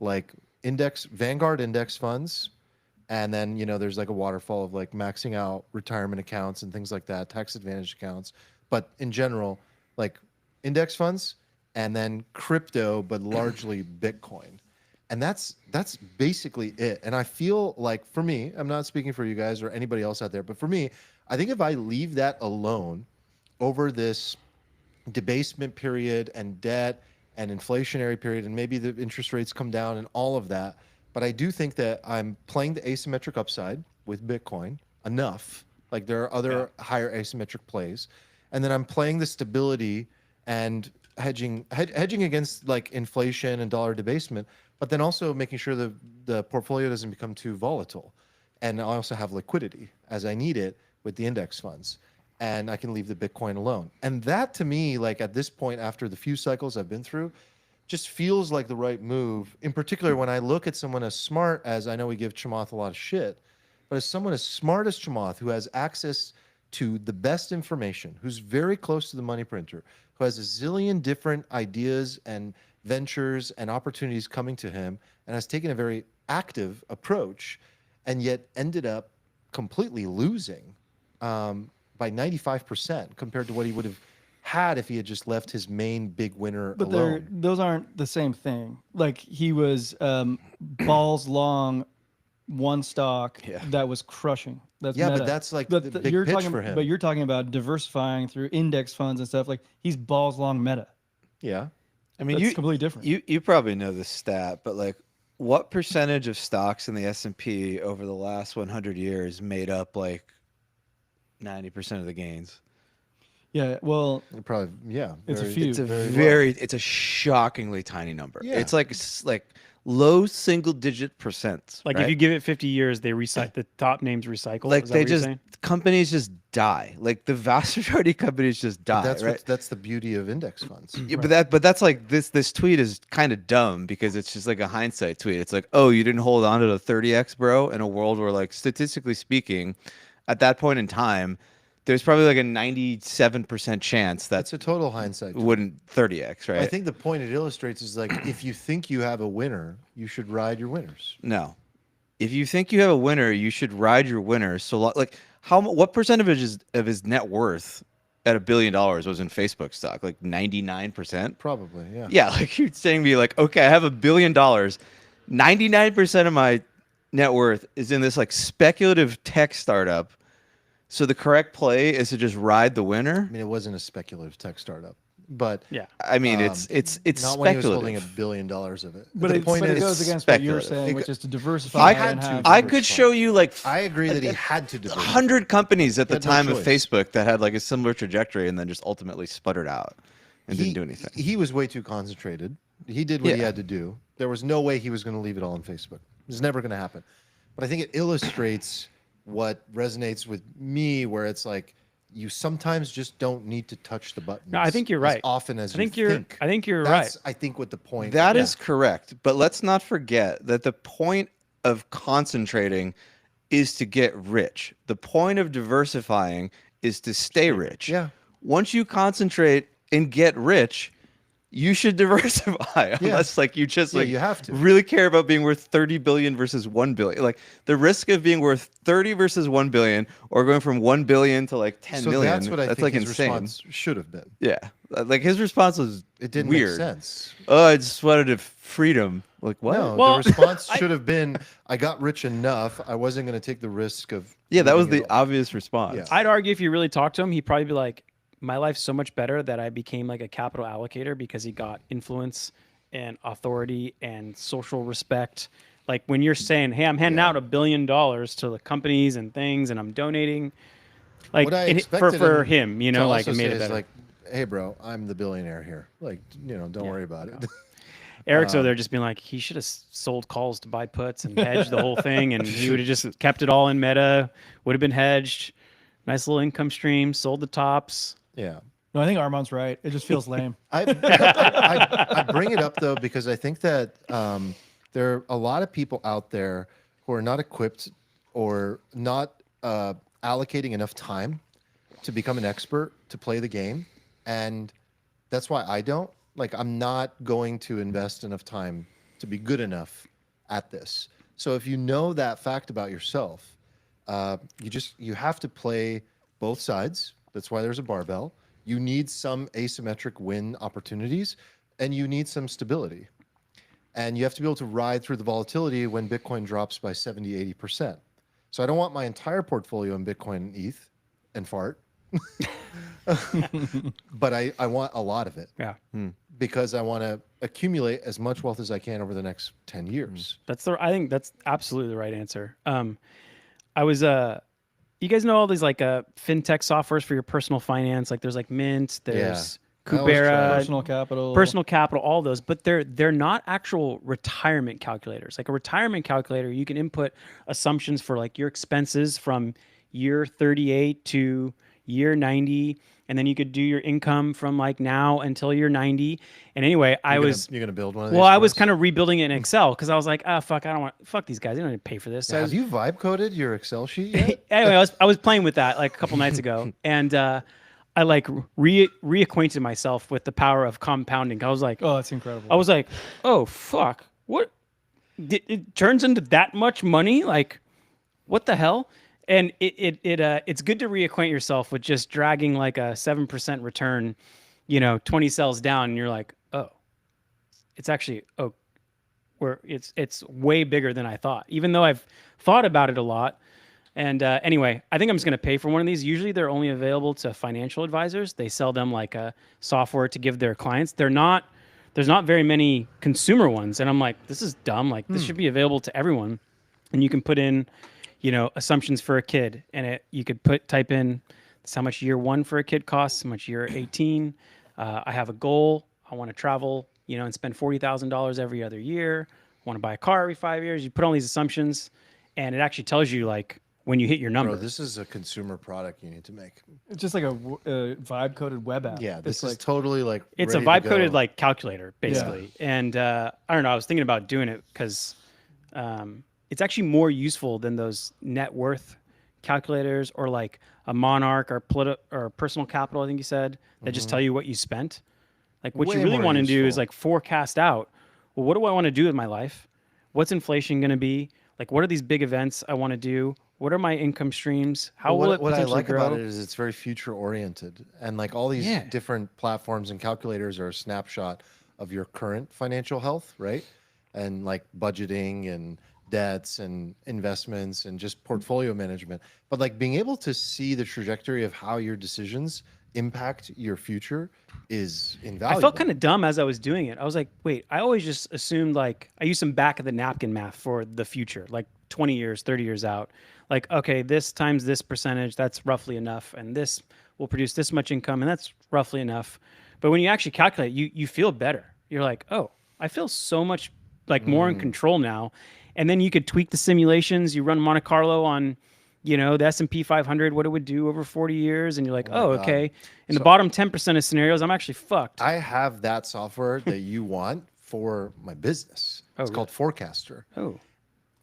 like Vanguard index funds. And then, there's like a waterfall of like maxing out retirement accounts and things like that, tax advantage accounts. But in general, like index funds and then crypto, but largely Bitcoin. And that's basically it. And I feel like for me, I'm not speaking for you guys or anybody else out there, but for me, I think if I leave that alone over this debasement period and debt and inflationary period, and maybe the interest rates come down and all of that. But I do think that I'm playing the asymmetric upside with Bitcoin enough. Like there are other higher asymmetric plays. And then I'm playing the stability and hedging against like inflation and dollar debasement, but then also making sure the portfolio doesn't become too volatile. And I also have liquidity as I need it with the index funds. And I can leave the Bitcoin alone. And that to me, like at this point, after the few cycles I've been through, just feels like the right move. In particular, when I look at someone as smart as, I know we give Chamath a lot of shit, but as someone as smart as Chamath, who has access to the best information, who's very close to the money printer, who has a zillion different ideas and ventures and opportunities coming to him, and has taken a very active approach, and yet ended up completely losing. By 95% compared to what he would have had if he had just left his main big winner But alone. those aren't the same thing. Like he was balls long, one stock that was crushing. That's Yeah, meta. but that's like the big you're pitch talking, for him. But you're talking about diversifying through index funds and stuff. Like he's balls long meta. Yeah. I mean, That's completely different. You probably know this stat, but like, what percentage of stocks in the S&P over the last 100 years made up like 90% of the gains? Yeah, well, Probably, yeah. It's a few. It's a very it's a shockingly tiny number. Yeah. It's like low single digit percent. Like right? if you give it 50 years, they recycle the top names recycle. like Is that they what you're just saying? companies just die. Like the vast majority of companies just die. Right? That's the beauty of index funds. Yeah, but that's like this tweet is kind of dumb because it's just like a hindsight tweet. It's like, oh, you didn't hold on to the 30x, bro, in a world where like statistically speaking, at that point in time, there's probably like a 97% chance That's that a total hindsight. wouldn't 30x, right? I think the point it illustrates is like if you think you have a winner, you should ride your winners. No. If you think you have a winner, you should ride your winners. So like what percentage of his net worth at $1 billion was in Facebook stock? Like 99%? Probably, yeah. Yeah, like you're saying to me like, okay, I have $1 billion. 99% of my net worth is in this like speculative tech startup. So the correct play is to just ride the winner. I mean, it wasn't a speculative tech startup, but Yeah. I mean, it's not when he was holding speculative. $1 billion of it. but the it point is, goes against what you're speculative. saying, which is to diversify. I and have, I could show you like I agree that he had to do it. 100 companies at the He had no time of choice. Facebook that had like a similar trajectory and then just ultimately sputtered out and didn't do anything. He was way too concentrated. He did what he Yeah. had to do. There was no way he was going to leave it all on Facebook. It was never going to happen. But I think it illustrates what resonates with me, where it's like you sometimes just don't need to touch the buttons. No, I think you're right. As often as I think you you're. think. I think you're That's, right. I think what the point. That is correct. But let's not forget that the point of concentrating is to get rich. The point of diversifying is to stay rich. Yeah. Once you concentrate and get rich, you should diversify unless like you just like you have to. really care about being worth 30 billion versus 1 billion. Like the risk of being worth 30 versus 1 billion or going from 1 billion to like 10 million. That's what I think like his insane. response should have been. Yeah. Like his response was It didn't weird. make sense. Oh, I just wanted freedom. Like what? No, Well, the response should have been, I got rich enough. I wasn't going to take the risk of. Yeah, that was losing the it all." obvious response. Yeah. I'd argue if you really talk to him, he'd probably be like, my life's so much better that I became like a capital allocator because he got influence and authority and social respect. Like when you're saying, hey, I'm handing out $1 billion to the companies and things and I'm donating, like What I for expected him, you to know, like also it made say it is better. like, hey, bro, I'm the billionaire here. Like, don't worry about it. Eric's over there just being like, he should have sold calls to buy puts and hedged the whole thing, and he would have just kept it all in meta, would have been hedged, nice little income stream, sold the tops. Yeah. No, I think Armand's right. It just feels lame. I bring it up though because I think that there are a lot of people out there who are not equipped or not allocating enough time to become an expert to play the game, and that's why I don't. Like, I'm not going to invest enough time to be good enough at this. So if you know that fact about yourself, you have to play both sides. That's why there's a barbell. You need some asymmetric win opportunities, and you need some stability. And you have to be able to ride through the volatility when Bitcoin drops by 70, 80%. So I don't want my entire portfolio in Bitcoin and ETH and fart. But I want a lot of it. Yeah. Because I want to accumulate as much wealth as I can over the next 10 years. I think that's absolutely the right answer. I was you guys know all these like fintech softwares for your personal finance, like there's like Mint, there's Kubera, personal capital, all those, but they're not actual retirement calculators. Like a retirement calculator, you can input assumptions for like your expenses from year 38 to year 90, and then you could do your income from like now until you're 90. And anyway, You're gonna build one of these. Well, I was kind of rebuilding it in Excel because I was like, fuck these guys, they don't need to pay for this. So Have you vibe coded your Excel sheet yet? Anyway, I was playing with that like a couple nights ago, and I like reacquainted myself with the power of compounding. I was like, Oh, that's incredible. I was like, oh fuck, what? It turns into that much money? Like, what the hell? And it's good to reacquaint yourself with just dragging like a 7% return, 20 cells down, and you're like, oh, it's actually it's way bigger than I thought, even though I've thought about it a lot. And anyway, I think I'm just going to pay for one of these. Usually they're only available to financial advisors. They sell them like a software to give their clients. There's not very many consumer ones. And I'm like, this is dumb. Like this should be available to everyone. And you can put in, assumptions for a kid, and you could type in this how much year 1 for a kid costs, how much year 18. I have a goal. I want to travel, and spend $40,000 every other year. I want to buy a car every 5 years. You put all these assumptions, and it actually tells you like when you hit your number. Bro, this is a consumer product you need to make. It's just like a vibe coded web app. Yeah, this It's is totally like It's a ready to vibe coded go. like calculator basically. And I don't know, I was thinking about doing it because it's actually more useful than those net worth calculators or like a Monarch or personal capital, I think you said, that just tell you what you spent. Like what Way you really more want to do is useful. like forecast out, well, what do I want to do with my life? What's inflation going to be? Like what are these big events I want to do? What are my income streams? How will it what I potentially like grow? about it is it's very future oriented, and like all these different platforms and calculators are a snapshot of your current financial health, right? And like budgeting and debts and investments and just portfolio management. But like being able to see the trajectory of how your decisions impact your future is invaluable. I felt kind of dumb as I was doing it. I was like, wait, I always just assumed like I used some back of the napkin math for the future, like 20 years, 30 years out. Like, okay, this times this percentage, that's roughly enough. And this will produce this much income, and that's roughly enough. But when you actually calculate, you feel better. You're like, oh, I feel so much like more in control now. And then you could tweak the simulations. You run Monte Carlo on, the S&P 500, what it would do over 40 years. And you're like, oh, okay. In the bottom 10% of scenarios, I'm actually fucked. I have that software that you want for my business. It's called Forecaster. Oh,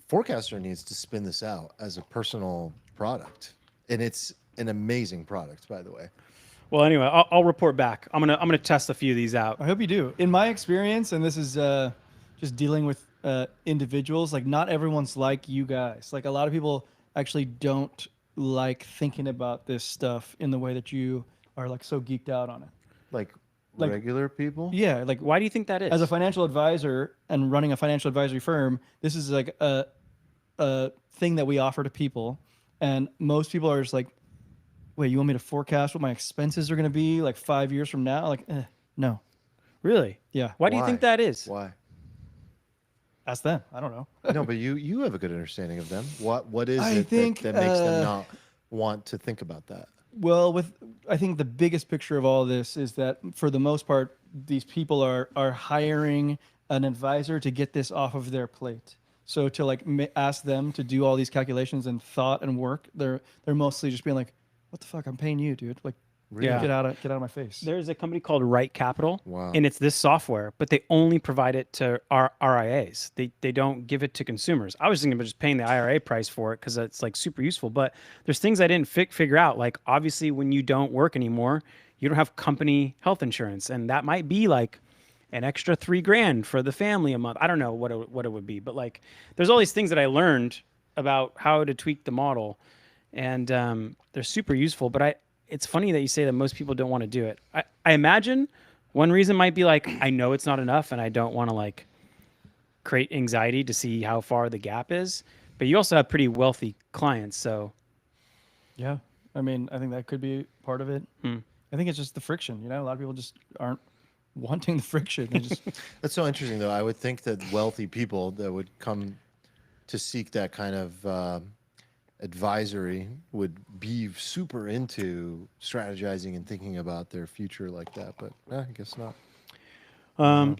Forecaster needs to spin this out as a personal product. And it's an amazing product, by the way. Well, anyway, I'll report back. I'm gonna test a few of these out. I hope you do. In my experience, and this is just dealing with individuals, like not everyone's like you guys. Like a lot of people actually don't like thinking about this stuff in the way that you are like so geeked out on it. Like Like- regular people. Yeah, like Why do you think that is? as a financial advisor and running a financial advisory firm, this is like a thing that we offer to people, and most people are just like, "Wait, you want me to forecast what my expenses are going to be like 5 years from now?" Like, no, Really? yeah, Why do you think that is? Why? ask them. I don't know. No, but you have a good understanding of them. What is I it think, that makes them not want to think about that? Well, I think the biggest picture of all this is that for the most part, these people are hiring an advisor to get this off of their plate. So to like ask them to do all these calculations and thought and work, they're mostly just being like, "What the fuck? I'm paying you, dude. Like, Yeah. get out of my face." There's a company called Right Capital, Wow. and it's this software, but they only provide it to RIAs. They don't give it to consumers. I was thinking about just paying the IRA price for it because it's like super useful. But there's things I didn't figure out. Like obviously, when you don't work anymore, you don't have company health insurance, and that might be like an extra $3,000 for the family a month. I don't know what it would be, but like there's all these things that I learned about how to tweak the model, and they're super useful. But it's funny that you say that most people don't want to do it. I imagine one reason might be like, I know it's not enough and I don't want to like create anxiety to see how far the gap is. But you also have pretty wealthy clients. So Yeah, I mean, I think that could be part of it. Hmm. I think it's just the friction. You know, a lot of people just aren't wanting the friction. They just That's so interesting, though. I would think that wealthy people that would come to seek that kind of advisory would be super into strategizing and thinking about their future like that. But I guess not.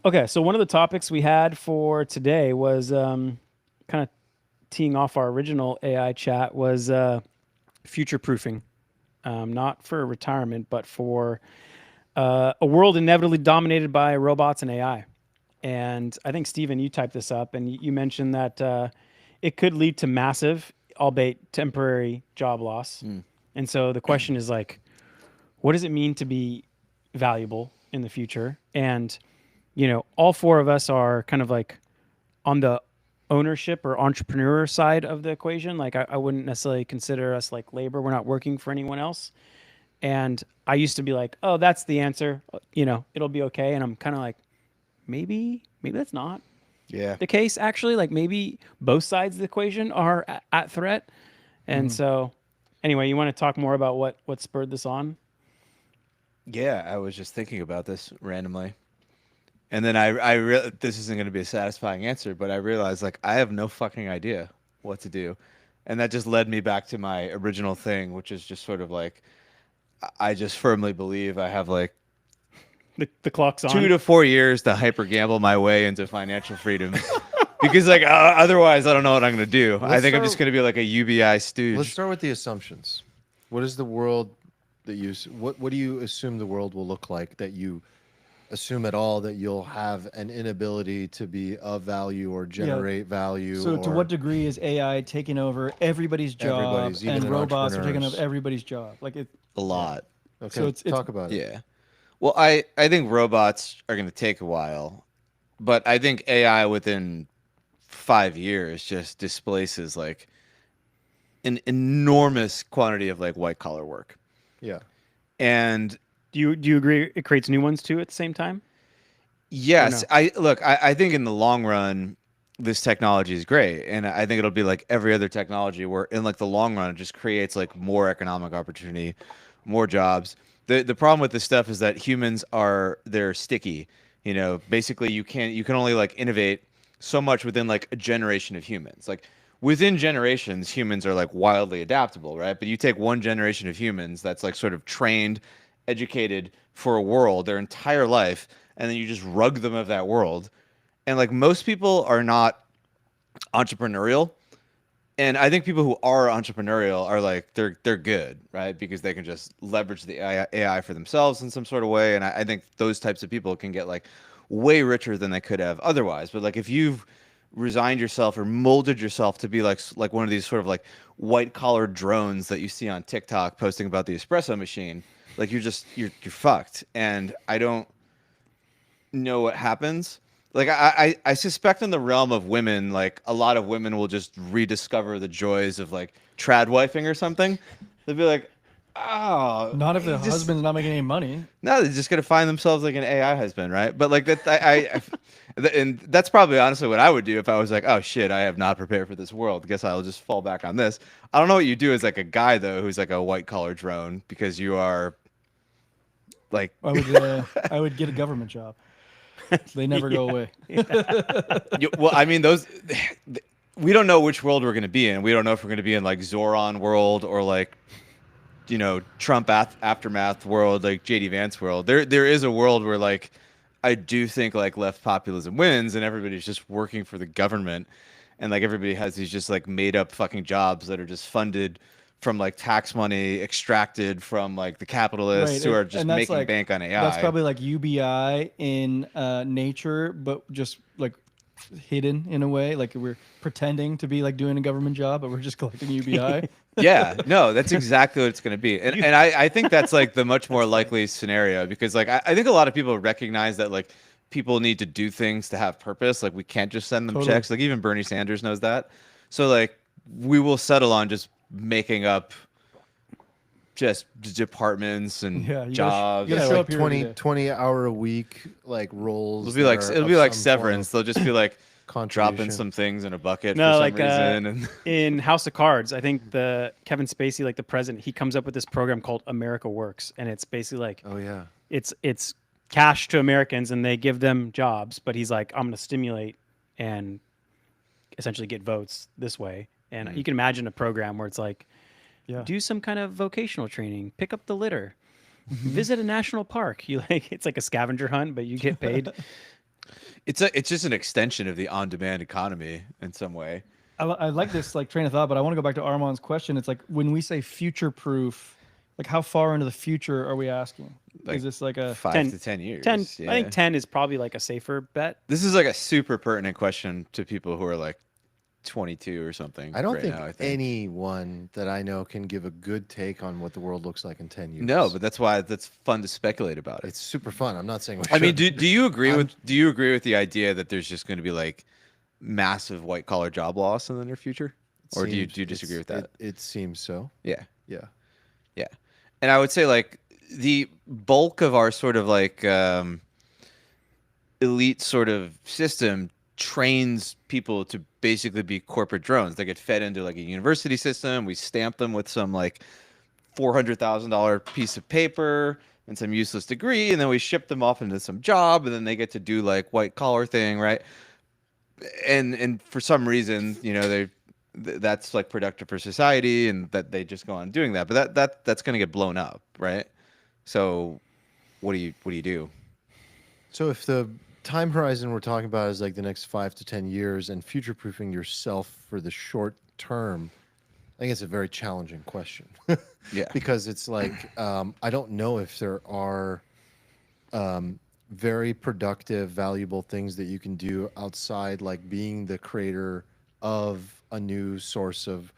okay, so one of the topics we had for today was kind of teeing off our original AI chat was future proofing, not for retirement, but for a world inevitably dominated by robots and AI. And I think, Stephen, you typed this up and you mentioned that it could lead to massive, albeit temporary, job loss. And so the question is like, what does it mean to be valuable in the future? And, you know, all four of us are kind of like on the ownership or entrepreneur side of the equation. Like I wouldn't necessarily consider us like labor. We're not working for anyone else. And I used to be like, oh, that's the answer. You know, it'll be okay. And I'm kind of like, maybe that's not Yeah. the case, actually. Like maybe both sides of the equation are at threat. And so anyway, you want to talk more about what spurred this on? Yeah, I was just thinking about this randomly. And then this isn't going to be a satisfying answer, but I realized like I have no fucking idea what to do. And that just led me back to my original thing, which is just sort of like I just firmly believe I have like The clock's on. 2 to 4 years to hyper gamble my way into financial freedom. Because like otherwise I don't know what I'm going to do. I think I'm just going to be like a UBI stooge. Let's start with the assumptions. What is the world that what do you assume the world will look like, that you assume at all that you'll have an inability to be of value or generate value? So to or what degree is AI taking over everybody's job Everybody's, even and in robots are taking over entrepreneurs. everybody's job? Like it. A lot. Okay, So it's- talk about it. Yeah. Well, I think robots are going to take a while, but I think AI within 5 years just displaces like an enormous quantity of like white collar work. Yeah. And Do you agree it creates new ones too at the same time? yes, no? I think in the long run, this technology is great. And I think it'll be like every other technology where in like the long run, it just creates like more economic opportunity, more jobs. The problem with this stuff is that humans they're sticky. You know, basically you can only like innovate so much within like a generation of humans. Like within generations, humans are like wildly adaptable, right? But you take one generation of humans that's like sort of trained, educated for a world their entire life, and then you just rug them of that world. And like most people are not entrepreneurial. And I think people who are entrepreneurial are like they're good, right? Because they can just leverage the AI for themselves in some sort of way. And I think those types of people can get like way richer than they could have otherwise. But like if you've resigned yourself or molded yourself to be like one of these sort of like white collar drones that you see on TikTok posting about the espresso machine, like you're fucked. And I don't know what happens. Like I suspect in the realm of women, like a lot of women will just rediscover the joys of like trad wifing or something. They'll be like, oh, Not if the just husband's not making any money. no, they're just gonna find themselves like an AI husband, right? But like that, and that's probably honestly what I would do if I was like, oh shit, I have not prepared for this world. Guess I'll just fall back on this. I don't know what you do as like a guy though, who's like a white collar drone, because you are like, I would get a government job. They never go away. well, I mean those. We don't know which world we're gonna be in. We don't know if we're gonna be in like Zoran world or like, you know, Trump aftermath world, like JD Vance world. There is a world where like I do think like left populism wins and everybody's just working for the government, and like everybody has these just like made up fucking jobs that are just funded from like tax money extracted from like the capitalists who are just making like, bank on AI. That's probably like UBI in nature, but just like hidden in a way. Like we're pretending to be like doing a government job, but we're just collecting UBI. Yeah, no, that's exactly what it's going to be. And I think that's like the much more likely scenario, because like I think a lot of people recognize that like people need to do things to have purpose. Like we can't just send them checks. Like even Bernie Sanders knows that. So like we will settle on just making up just departments and jobs. You gotta show up like 20 hour a week like roles. It'll be like severance. They'll just be like dropping some things in a bucket for some reason. And in House of Cards, I think the Kevin Spacey, like the president, he comes up with this program called America Works, and it's basically like, oh yeah, it's cash to Americans, and they give them jobs, but he's like, I'm going to stimulate and essentially get votes this way. And you can imagine a program where it's like, do some kind of vocational training, pick up the litter, visit a national park. You like, it's like a scavenger hunt, but you get paid. It's just an extension of the on-demand economy in some way. I like this like train of thought, but I want to go back to Armand's question. It's like when we say future-proof, like how far into the future are we asking? Like is this like a 5 to 10 years? 10. Yeah. I think 10 is probably like a safer bet. This is like a super pertinent question to people who are like 22 or something. I don't think anyone that I know can give a good take on what the world looks like in 10 years. No, but that's why that's fun to speculate about it. It's super fun. I'm not saying we I mean, shouldn't. do you agree with the idea that there's just going to be like massive white collar job loss in the near future? Or do you disagree with that? It seems so. Yeah. Yeah. Yeah. And I would say like the bulk of our sort of like elite sort of system trains people to basically be corporate drones. They get fed into like a university system. We stamp them with some like $400,000 piece of paper and some useless degree, and then we ship them off into some job, and then they get to do like white collar thing, right? And for some reason, you know, that's like productive for society, and that they just go on doing that. But that's going to get blown up, right? So what do you do? So if the time horizon we're talking about is like the next 5 to 10 years, and future proofing yourself for the short term, I think it's a very challenging question. Yeah, because it's like I don't know if there are very productive, valuable things that you can do outside like being the creator of a new source of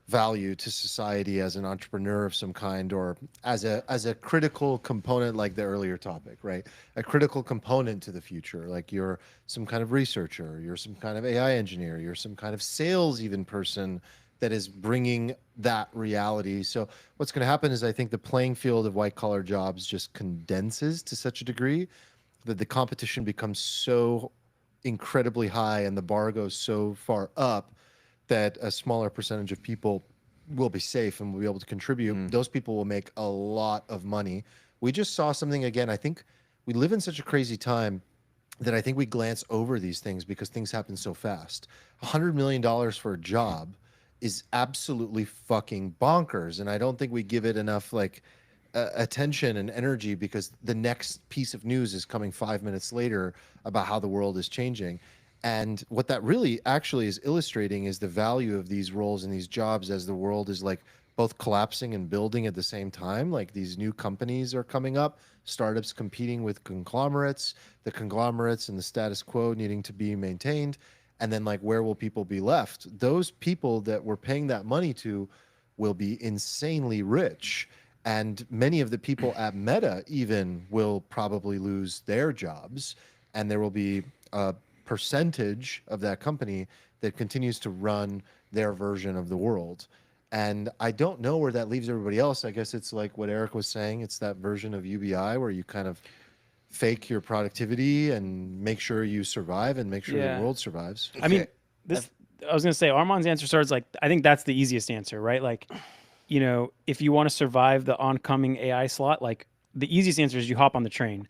value to society as an entrepreneur of some kind, or as a critical component, like the earlier topic, right? A critical component to the future. Like you're some kind of researcher, you're some kind of AI engineer, you're some kind of sales even person that is bringing that reality. So what's going to happen is I think the playing field of white collar jobs just condenses to such a degree that the competition becomes so incredibly high and the bar goes so far up that a smaller percentage of people will be safe and will be able to contribute. Those people will make a lot of money. We just saw something again. I think we live in such a crazy time that I think we glance over these things because things happen so fast. $100 million for a job is absolutely fucking bonkers. And I don't think we give it enough like attention and energy because the next piece of news is coming 5 minutes later about how the world is changing. And what that really actually is illustrating is the value of these roles and these jobs as the world is like both collapsing and building at the same time. Like these new companies are coming up, startups competing with conglomerates, the conglomerates and the status quo needing to be maintained. And then like, where will people be left? Those people that we're paying that money to will be insanely rich. And many of the people at Meta even will probably lose their jobs, and there will be a percentage of that company that continues to run their version of the world. And I don't know where that leaves everybody else. I guess it's like what Eric was saying. It's that version of UBI where you kind of fake your productivity and make sure you survive and make sure the Yeah. world survives. I mean, Okay. this. I was gonna say Armand's answer starts like I think that's the easiest answer, right? Like, you know, if you want to survive the oncoming AI slot, like the easiest answer is you hop on the train,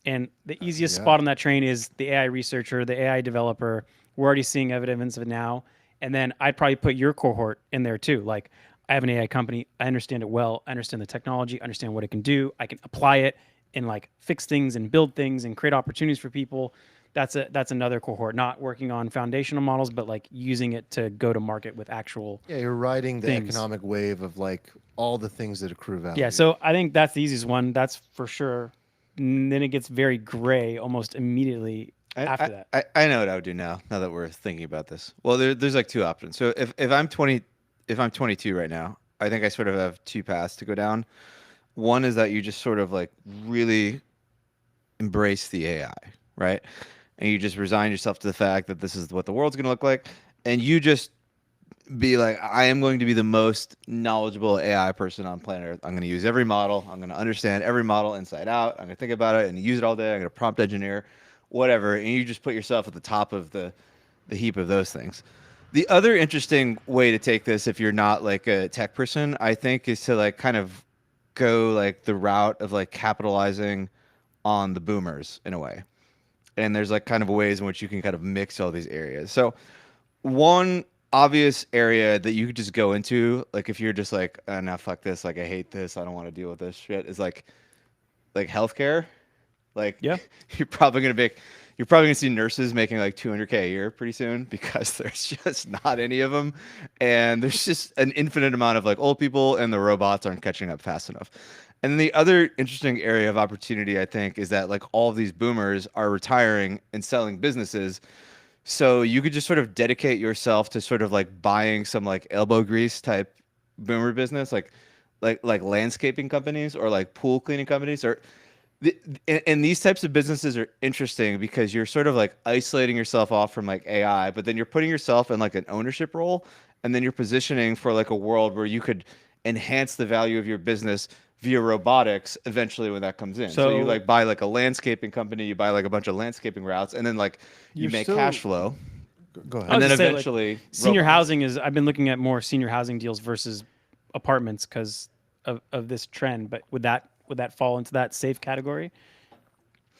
and the easiest Yeah. spot on that train is the AI researcher, the AI developer. We're already seeing evidence of it now, and then I'd probably put your cohort in there too. Like, I have an AI company, I understand it well, I understand the technology, I understand what it can do, I can apply it and like fix things and build things and create opportunities for people. That's another cohort, not working on foundational models, but like using it to go to market with actual. Yeah, you're riding the Things. economic wave of like all the things that accrue value. Yeah, so I think that's the easiest one. That's for sure. And then it gets very gray almost immediately after that. I know what I would do now that we're thinking about this. Well, there's like two options. So if I'm 20, if I'm 22 right now, I think I sort of have two paths to go down. One is that you just sort of like really embrace the AI, right? And you just resign yourself to the fact that this is what the world's going to look like. And you just be like, I am going to be the most knowledgeable AI person on planet Earth. I'm going to use every model. I'm going to understand every model inside out. I'm going to think about it and use it all day. I'm going to prompt engineer, whatever. And you just put yourself at the top of the heap of those things. The other interesting way to take this, if you're not like a tech person, I think is to like kind of go like the route of like capitalizing on the boomers in a way. And there's like kind of ways in which you can kind of mix all these areas. So one obvious area that you could just go into, like if you're just like, oh, no, fuck this, like I hate this, I don't want to deal with this shit, is like healthcare. Like Yeah. you're probably gonna see nurses making like 200K a year pretty soon because there's just not any of them, and there's just an infinite amount of like old people, and the robots aren't catching up fast enough. And then the other interesting area of opportunity, I think, is that like all of these boomers are retiring and selling businesses. So you could just sort of dedicate yourself to sort of like buying some like elbow grease type boomer business, like landscaping companies or like pool cleaning companies or and these types of businesses are interesting because you're sort of like isolating yourself off from like AI, but then you're putting yourself in like an ownership role, and then you're positioning for like a world where you could enhance the value of your business via robotics eventually when that comes in. So you So- like buy like a landscaping company, you buy like a bunch of landscaping routes, and then like you You're make still- cash flow. Go I ahead. And was then gonna say, like, eventually Senior robots. housing is. I've been looking at more senior housing deals versus apartments because of this trend. But would that fall into that safe category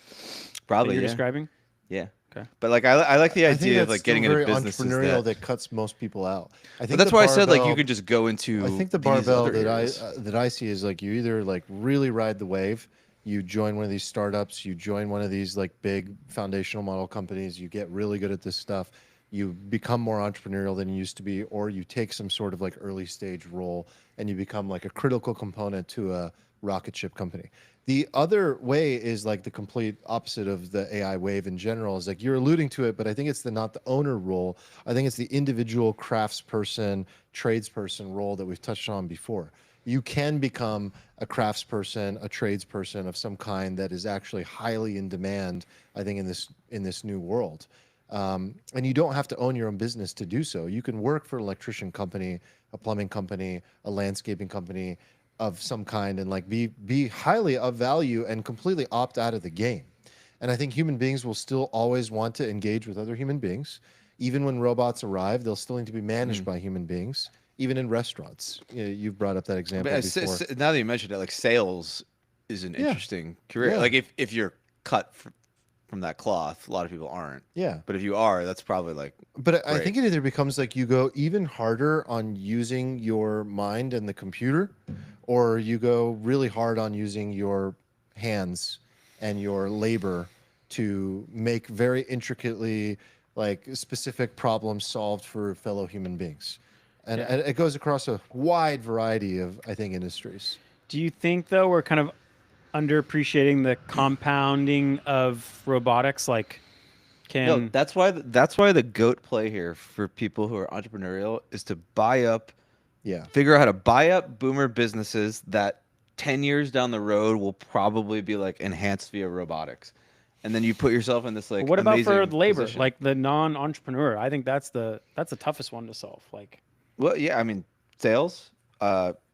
that Probably you're yeah. describing? Yeah. Okay. But like I like the I think idea of that's like still getting very into businesses entrepreneurial that, that cuts most people out. I think but that's the why I said like you barbell- could just go into I think the these barbell other that areas. that I see is like you either like really ride the wave, you join one of these startups, you join one of these like big foundational model companies, you get really good at this stuff, you become more entrepreneurial than you used to be, or you take some sort of like early stage role and you become like a critical component to a rocket ship company. The other way is like the complete opposite of the AI wave in general. Is like you're alluding to it, but I think it's not the owner role. I think it's the individual craftsperson, tradesperson role that we've touched on before. You can become a craftsperson, a tradesperson of some kind that is actually highly in demand. I think in this new world, and you don't have to own your own business to do so. You can work for an electrician company, a plumbing company, a landscaping company of some kind, and like be highly of value and completely opt out of the game. And I think human beings will still always want to engage with other human beings. Even when robots arrive, they'll still need to be managed by human beings, even in restaurants. You've brought up that example But before. now that you mentioned it, like sales is an Yeah. interesting career. Yeah. Like if you're cut from that cloth, a lot of people aren't. Yeah. But if you are, that's probably like But I Great. think it either becomes like you go even harder on using your mind and the computer, or you go really hard on using your hands and your labor to make very intricately like specific problems solved for fellow human beings. And, Yeah. and it goes across a wide variety of, I think, industries. Do you think though we're kind of underappreciating the compounding of robotics? Like, no. can That's why the goat play here for people who are entrepreneurial is to buy up, Yeah. figure out how to buy up boomer businesses that 10 years down the road will probably be like enhanced via robotics. And then you put yourself in this like What about for amazing labor, position. like the non-entrepreneur? I think that's the toughest one to solve. Like, Well, yeah, I mean, sales,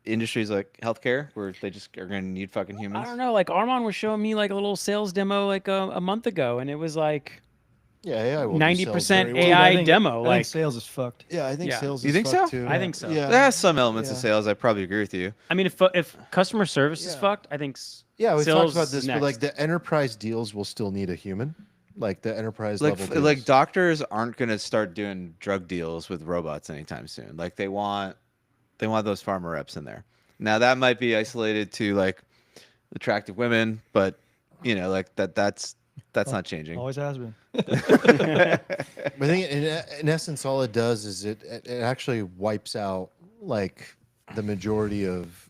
industries like healthcare, where they just are going to need fucking humans. I don't know. Like Armand was showing me like a little sales demo like a month ago, and it was like Yeah, AI will 90% very well. AI I think, demo. I like, think sales is fucked. Yeah, I think Yeah. sales You is think fucked so? too. I think so. Yeah. There has some elements of Yeah. sales. I probably agree with you. I mean, if customer service is Yeah. fucked, I think Yeah, we sales talked about is this, but next. like the enterprise deals will still need a human, like the enterprise Like level deals. like doctors aren't going to start doing drug deals with robots anytime soon. Like they want those pharma reps in there. Now that might be isolated to like attractive women, but you know, like that's not changing. Always has been. I think in essence, all it does is it actually wipes out like the majority of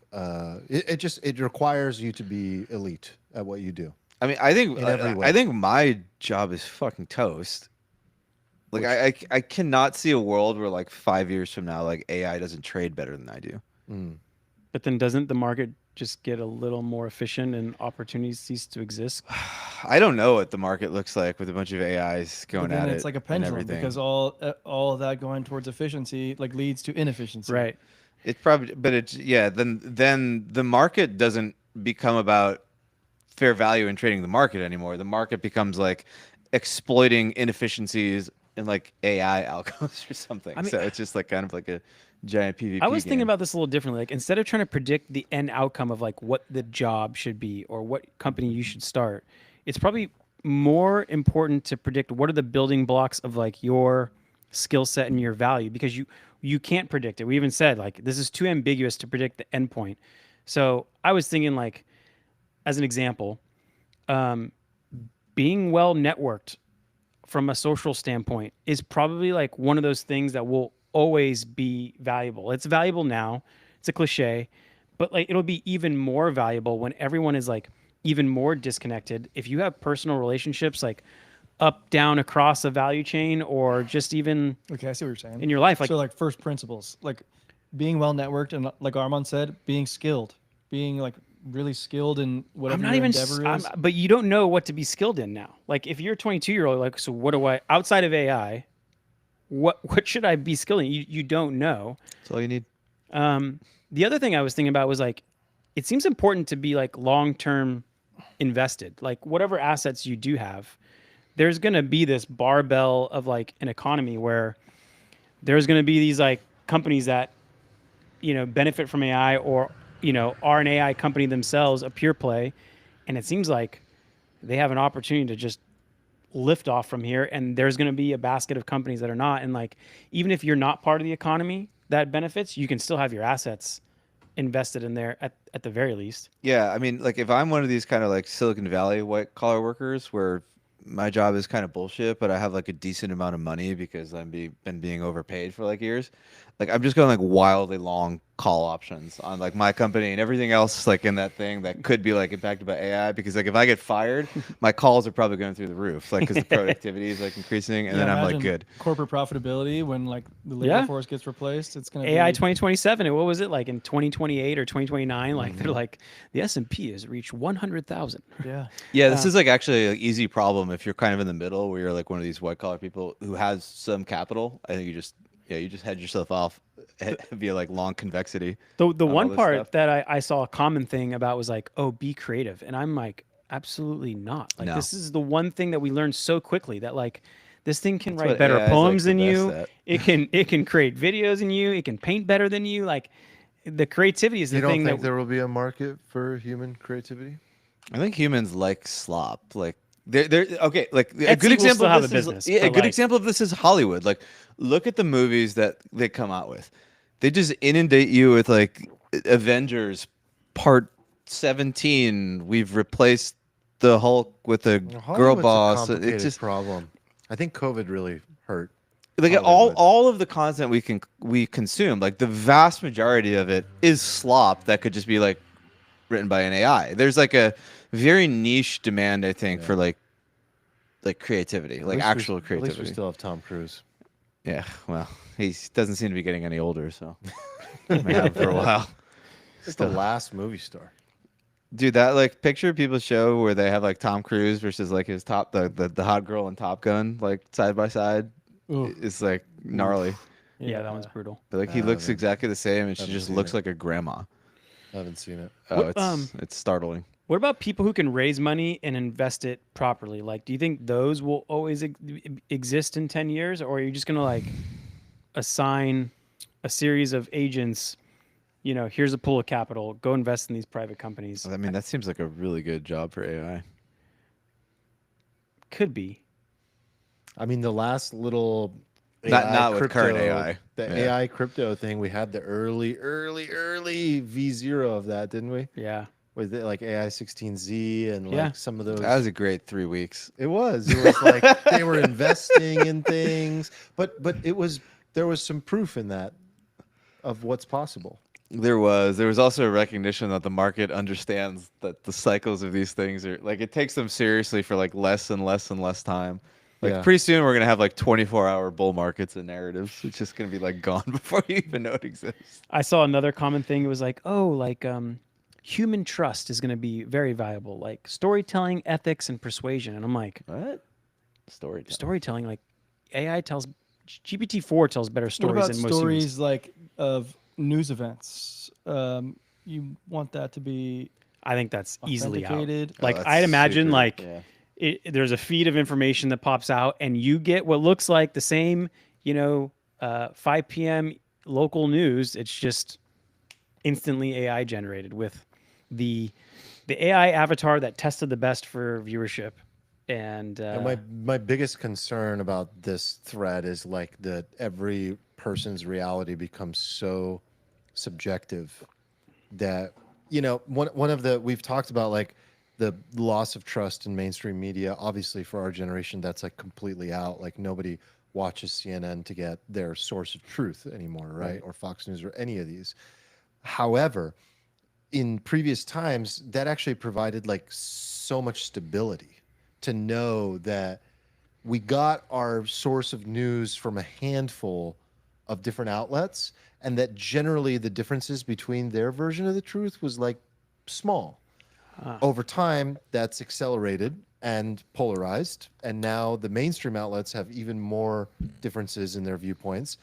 it requires you to be elite at what you do. I mean, I think In every way. I think my job is fucking toast. Like I cannot see a world where like 5 years from now, like AI doesn't trade better than I do. But then doesn't the market just get a little more efficient and opportunities cease to exist? I don't know what the market looks like with a bunch of AIs going But then at it. it's like a and pendulum everything. because all of that going towards efficiency like leads to inefficiency. Right. It's probably, but it's then the market doesn't become about fair value in trading the market anymore. The market becomes like exploiting inefficiencies in like AI algos or something. I mean- So it's just like kind of like a giant PvP. I was thinking game. about this a little differently. Like instead of trying to predict the end outcome of like what the job should be or what company you should start, it's probably more important to predict what are the building blocks of like your skill set and your value, because you can't predict it. We even said like this is too ambiguous to predict the end point. So I was thinking like, as an example, being well networked from a social standpoint is probably like one of those things that will always be valuable. It's valuable now. It's a cliche, but like it'll be even more valuable when everyone is like even more disconnected. If you have personal relationships like up, down, across a value chain, or just even Okay, I see what you're saying. in your life, like so like first principles, like being well networked and like Armand said, being skilled, being like really skilled in whatever I'm not your even, endeavor is. but you don't know what to be skilled in now. Like if you're a 22-year-old, like, so what do I, outside of AI, what should I be skilled in? You don't know. That's all you need. The other thing I was thinking about was like, it seems important to be like long-term invested. Like whatever assets you do have, there's going to be this barbell of like an economy where there's going to be these like companies that, benefit from AI or, are an AI company themselves, a pure play. And it seems like they have an opportunity to just lift off from here. And there's going to be a basket of companies that are not. And like, even if you're not part of the economy that benefits, you can still have your assets invested in there at the very least. Yeah, I mean, like if I'm one of these kind of like Silicon Valley white collar workers where my job is kind of bullshit, but I have like a decent amount of money because been being overpaid for like years. Like I'm just going like wildly long call options on like my company and everything else like in that thing that could be like impacted by AI, because like if I get fired, my calls are probably going through the roof, like because the productivity is like increasing, and Yeah, then I'm like imagine good. corporate profitability when like the labor Yeah. force gets replaced. It's gonna AI be 2027, and what was it like in 2028 or 2029? Like they're like, the S&P has reached 100,000. yeah. Yeah, this is like actually an easy problem if you're kind of in the middle where you're like one of these white collar people who has some capital. I think you just hedge yourself off via like long convexity. The all one this part stuff. that I saw a common thing about was like, oh, be creative. And I'm like, absolutely not. Like No. this is the one thing that we learned so quickly that like this thing can write what better AI is, like, poems the than best you. at. It can create videos in you. It can paint better than you. Like the creativity is the You don't thing think that there will be a market for human creativity? I think humans like slop. Like they're okay. Like a Etsy good will example still of have this a is business, a but, good like- example of this is Hollywood. Like look at the movies that they come out with. They just inundate you with like Avengers Part 17. We've replaced the Hulk with a girl Hollywood's boss. A complicated It's just problem. I think COVID really hurt. like Hollywood. all of the content we consume, like the vast majority of it is slop that could just be like written by an AI. There's like a very niche demand, I think, for like creativity, like actual At creativity. least we still have Tom Cruise. Yeah, well, he doesn't seem to be getting any older, so may have for a while. He's the last movie star. Dude, that like picture people show where they have like Tom Cruise versus like his the hot girl in Top Gun like side by side Ooh. is like gnarly. Yeah, that one's brutal. But like he I looks haven't- exactly the same, and she haven't just seen looks it. like a grandma. I haven't seen it. Oh, What, it's startling. What about people who can raise money and invest it properly? Like, do you think those will always exist in 10 years? Or are you just going to like assign a series of agents, you know, here's a pool of capital, go invest in these private companies? I mean, that seems like a really good job for AI. Could be. I mean, the last little Not with crypto, current AI. the Yeah. AI crypto thing, we had the early V0 of that, didn't we? Yeah. With it, like AI 16Z and Yeah. like some of those. That was a great 3 weeks. It was like they were investing in things, but there was some proof in that of what's possible. There was also a recognition that the market understands that the cycles of these things are like it takes them seriously for like less and less and less time. Like Yeah. pretty soon we're gonna have like 24-hour bull markets and narratives. It's just gonna be like gone before you even know it exists. I saw another common thing. It was like, oh, like human trust is going to be very valuable, like storytelling, ethics, and persuasion. And I'm like, What? storytelling, like AI tells, GPT-4 tells better What stories about than most humans. stories like of news events? You want that to be I think that's easily out. authenticated. Like that's I'd imagine, super- like yeah. there's a feed of information that pops out, and you get what looks like the same, 5 p.m. local news. It's just instantly AI generated with the AI avatar that tested the best for viewership. And And my biggest concern about this thread is like that every person's reality becomes so subjective that one of the we've talked about like the loss of trust in mainstream media. Obviously, for our generation, that's like completely out. Like nobody watches CNN to get their source of truth anymore, right? Or Fox News or any of these. However, in previous times, that actually provided like so much stability to know that we got our source of news from a handful of different outlets, and that generally the differences between their version of the truth was like small. Over time, that's accelerated and polarized, and now the mainstream outlets have even more differences in their viewpoints.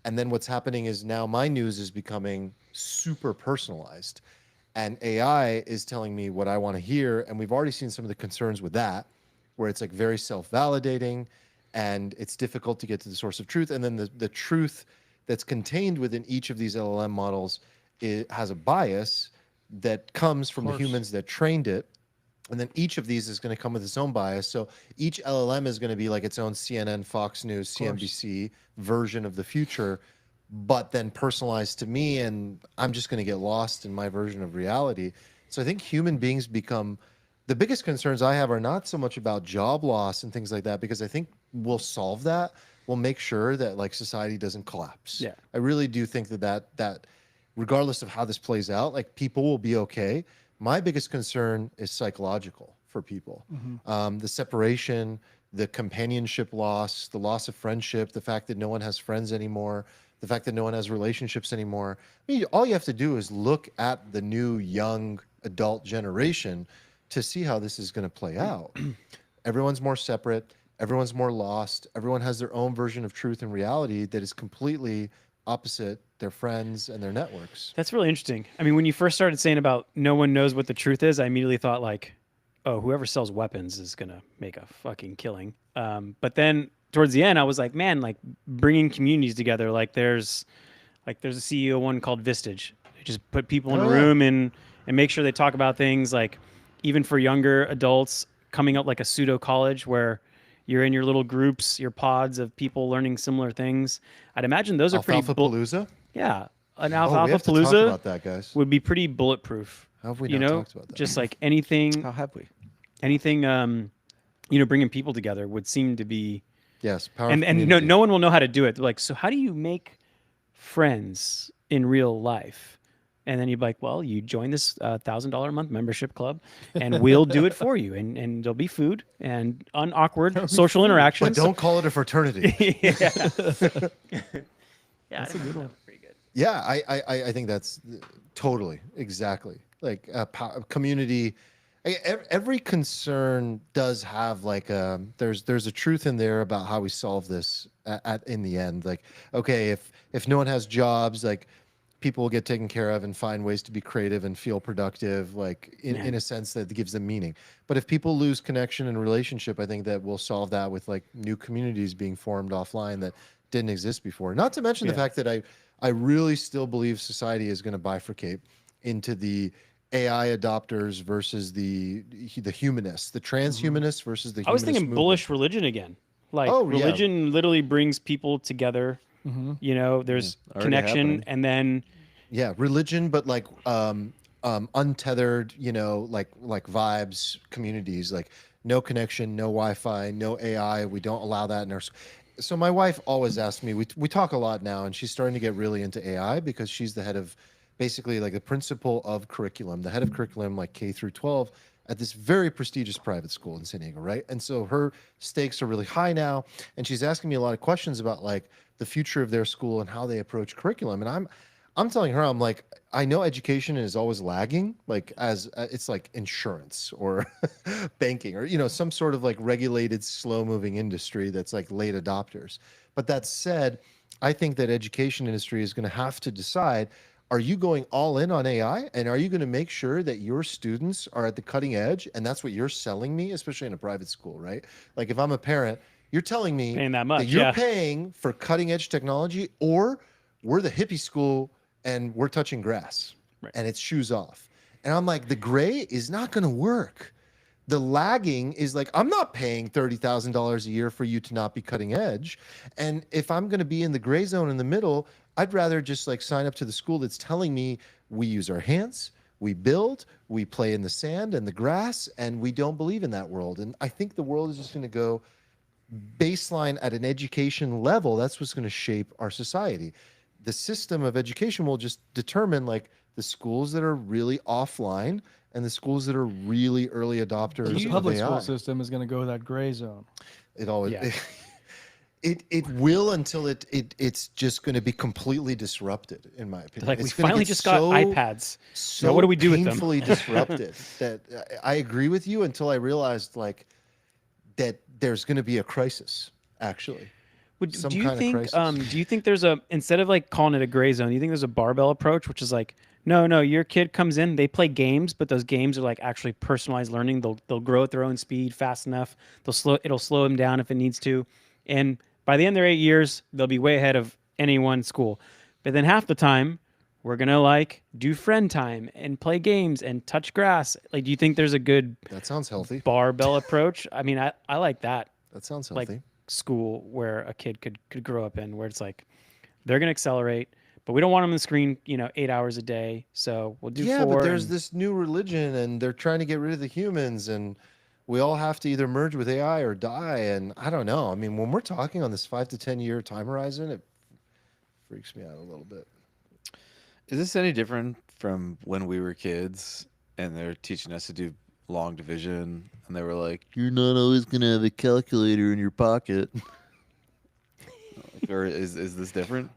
And then what's happening is now my news is becoming super personalized, and AI is telling me what I want to hear. And we've already seen some of the concerns with that, where it's like very self-validating and it's difficult to get to the source of truth. And then the truth that's contained within each of these LLM models has a bias that comes from the humans that trained it. And then each of these is going to come with its own bias. So each LLM is going to be like its own CNN, Fox News, CNBC version of the future, but then personalized to me. And I'm just going to get lost in my version of reality. So I think human beings become, the biggest concerns I have are not so much about job loss and things like that, because I think we'll solve that. We'll make sure that like society doesn't collapse. Yeah. I really do think that regardless of how this plays out, like people will be okay. My biggest concern is psychological for people. The separation, the companionship loss, the loss of friendship, the fact that no one has friends anymore, the fact that no one has relationships anymore. I mean, all you have to do is look at the new young adult generation to see how this is going to play out. Everyone's more separate. Everyone's more lost. Everyone has their own version of truth and reality that is completely opposite their friends and their networks. that's really interesting. I mean, when you first started saying about no one knows what the truth is, I immediately thought like, oh, whoever sells weapons is going to make a fucking killing. But then towards the end, I was like, man, like bringing communities together. Like there's a CEO one called Vistage. They just put people in a room and make sure they talk about things like even for younger adults, coming up like a pseudo college where you're in your little groups, your pods of people learning similar things. I'd imagine those are pretty Alfalfa-palooza? yeah, an We Alfalfa have to talk Palooza about that, guys. would be pretty bulletproof. How have we you not know, talked about that? just like anything, How have we? bringing people together would seem to be, Yes, power and no one will know how to do it. They're like, so how do you make friends in real life? And then you'd be like, well, you join this $1,000 a month membership club, and we'll do it for you. And there'll be food and unawkward social interactions. But don't call it a fraternity. yeah, that's a good one. Pretty good. Yeah, I think that's totally, exactly. like community. Every concern does have like there's a truth in there about how we solve this in the end. Like, okay, if no one has jobs, like people will get taken care of and find ways to be creative and feel productive, like in a sense that gives them meaning. But if people lose connection and relationship, I think that we'll solve that with like new communities being formed offline that didn't exist before. Not to mention the fact that I really still believe society is going to bifurcate into the AI adopters versus the humanists, the transhumanists versus the humanist I was thinking movement. bullish religion again. Like Oh, yeah. religion literally brings people together. You know, there's Already connection, happening. and then Yeah, religion, but like untethered, like vibes communities, like no connection, no Wi-Fi, no AI. We don't allow that in our. So my wife always asks me. We talk a lot now, and she's starting to get really into AI because she's the head of, basically like the principal of curriculum, the head of curriculum, like K through 12 at this very prestigious private school in San Diego, right? And so her stakes are really high now, and she's asking me a lot of questions about like the future of their school and how they approach curriculum. And I'm telling her, I'm like, I know education is always lagging, like as it's like insurance or banking or some sort of like regulated, slow moving industry that's like late adopters. But that said, I think that education industry is going to have to decide, are you going all in on AI, and are you going to make sure that your students are at the cutting edge? And that's what you're selling me, especially in a private school, right? Like if I'm a parent, you're telling me paying that much. you're paying for cutting edge technology, or we're the hippie school and we're touching grass and it's shoes off. And I'm like, the gray is not going to work. The lagging is like, I'm not paying $30,000 a year for you to not be cutting edge. And if I'm going to be in the gray zone in the middle, I'd rather just like sign up to the school that's telling me we use our hands, we build, we play in the sand and the grass, and we don't believe in that world. And I think the world is just going to go baseline at an education level. That's what's going to shape our society. The system of education will just determine like the schools that are really offline and the schools that are really early adopters The of public AI. school system is going to go that gray zone. It always Yeah. it will until it's just going to be completely disrupted, in my opinion. like we It's gonna finally get just got so- iPads. So Now what do we do with them? painfully disrupted that I agree with you until I realized like that there's going to be a crisis actually. Some Do you kind of think crisis. do you think there's a, instead of like calling it a gray zone, do you think there's a barbell approach, which is like, no, your kid comes in, they play games, but those games are like actually personalized learning. They'll grow at their own speed fast enough. It'll slow them down if it needs to. And by the end of their 8 years, they'll be way ahead of any one school. But then half the time, we're gonna like do friend time and play games and touch grass. Like, do you think there's a good That sounds healthy. barbell approach? I mean, I like that. That sounds Like healthy. school where a kid could grow up in, where it's like they're gonna accelerate, but we don't want them on the screen 8 hours a day. So we'll do Yeah, 4. but there's and- this new religion and they're trying to get rid of the humans, and we all have to either merge with AI or die. And I don't know. I mean, when we're talking on this 5 to 10 year time horizon, it freaks me out a little bit. Is this any different from when we were kids and they're teaching us to do long division and they were like, "You're not always gonna have a calculator in your pocket." Or is this different?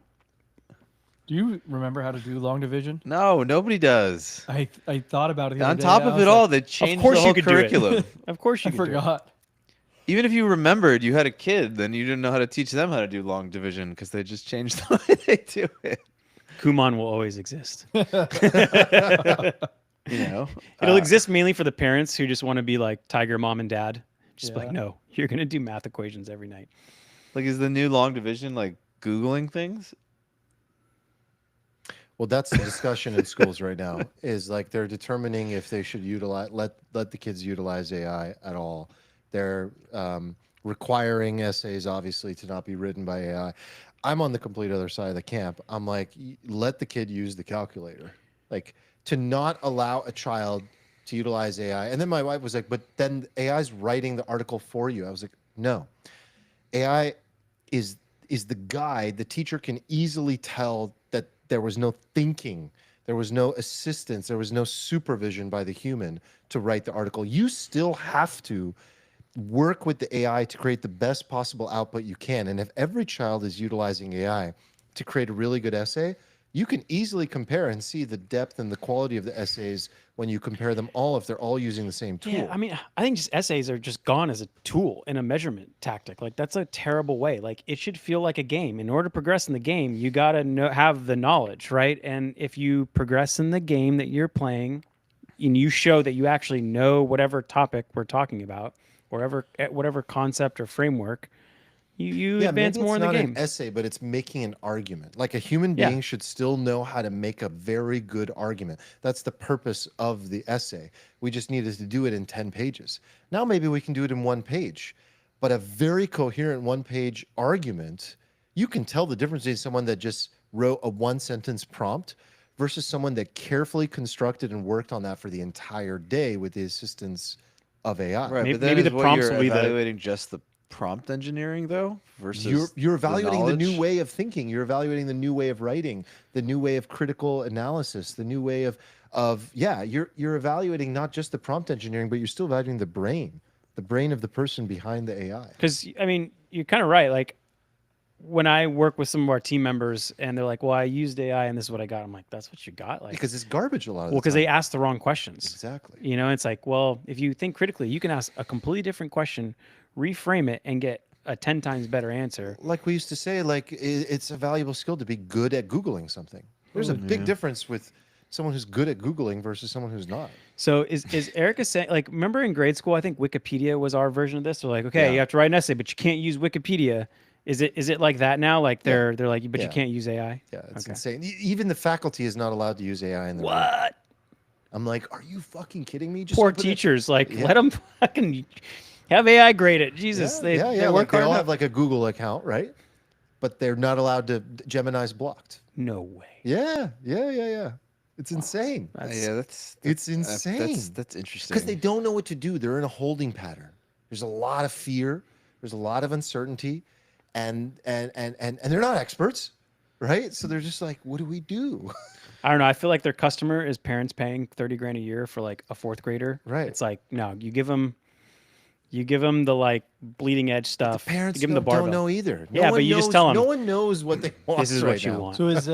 Do you remember how to do long division? No, nobody does. I thought about it. The On other day, top and I of was it all, like, they changed of course the whole you could curriculum. do it. Of course you I could do it. forgot. Even if you remembered you had a kid, then you didn't know how to teach them how to do long division because they just changed the way they do it. Kumon will always exist. You know, It'll exist mainly for the parents who just want to be like Tiger Mom and Dad. Just be Yeah. like, no, you're gonna do math equations every night. like, is the new long division like Googling things? Well, that's the discussion in schools right now. Is like they're determining if they should let the kids utilize AI at all. They're requiring essays, obviously, to not be written by AI. I'm on the complete other side of the camp. I'm like, let the kid use the calculator. Like, to not allow a child to utilize AI. And then my wife was like, but then AI's writing the article for you. I was like, no. AI is the guide. The teacher can easily tell that there was no thinking, there was no assistance, there was no supervision by the human to write the article. You still have to work with the AI to create the best possible output you can. And if every child is utilizing AI to create a really good essay, You can easily compare and see the depth and the quality of the essays when you compare them all if they're all using the same tool. Yeah, I mean, I think just essays are just gone as a tool and a measurement tactic. Like that's a terrible way. Like it should feel like a game. In order to progress in the game, you gotta have the knowledge, right? And if you progress in the game that you're playing, and you show that you actually know whatever topic we're talking about, or whatever concept or framework, you advance maybe more it's in the not game. an essay, but it's making an argument. Like a human being should still know how to make a very good argument. That's the purpose of the essay. We just needed to do it in 10 pages. Now maybe we can do it in 1 page. But a very coherent 1-page argument, you can tell the difference between someone that just wrote a 1-sentence prompt versus someone that carefully constructed and worked on that for the entire day with the assistance of AI. Right, Maybe- but then maybe is the what prompts you're will be the- evaluating just the prompt engineering though versus You're evaluating the new knowledge? way of thinking. You're evaluating the new way of writing, the new way of critical analysis, the new way of you're evaluating not just the prompt engineering, but you're still evaluating the brain of the person behind the AI. Because I mean, you're kind of right. Like when I work with some of our team members and they're like, well, I used AI and this is what I got. I'm like, that's what you got? Like, Because it's garbage a lot of well, the because time. they ask the wrong questions. Exactly. You know, it's like, well, if you think critically, you can ask a completely different question, reframe it, and get a 10 times better answer. Like we used to say, like it's a valuable skill to be good at Googling something. There's a big difference with someone who's good at Googling versus someone who's not. So is Erica saying, like, remember in grade school, I think Wikipedia was our version of this. They're like, okay, Yeah. you have to write an essay, but you can't use Wikipedia. Is it like that now? Like they're like, but you Yeah. can't use AI. Yeah, it's Okay. insane. Even the faculty is not allowed to use AI in the room. What? I'm like, are you fucking kidding me? Just Poor open it- teachers. Like, Yeah. let them fucking have AI grade it. Jesus, they Like work they hard all enough. have like a Google account, right? But they're not allowed to. Gemini's blocked. No way. Yeah. It's insane. Yeah, that's It's insane. That's interesting. Because they don't know what to do. They're in a holding pattern. There's a lot of fear. There's a lot of uncertainty, and they're not experts, right? So they're just like, what do we do? I don't know. I feel like their customer is parents paying 30 grand a year for like a 4th grader. Right. It's like, no, you give them the like bleeding edge stuff. Parents you give them the don't barbell. know either. Yeah, but you just tell 'em, No one knows what they want. This is right what you now. want. So is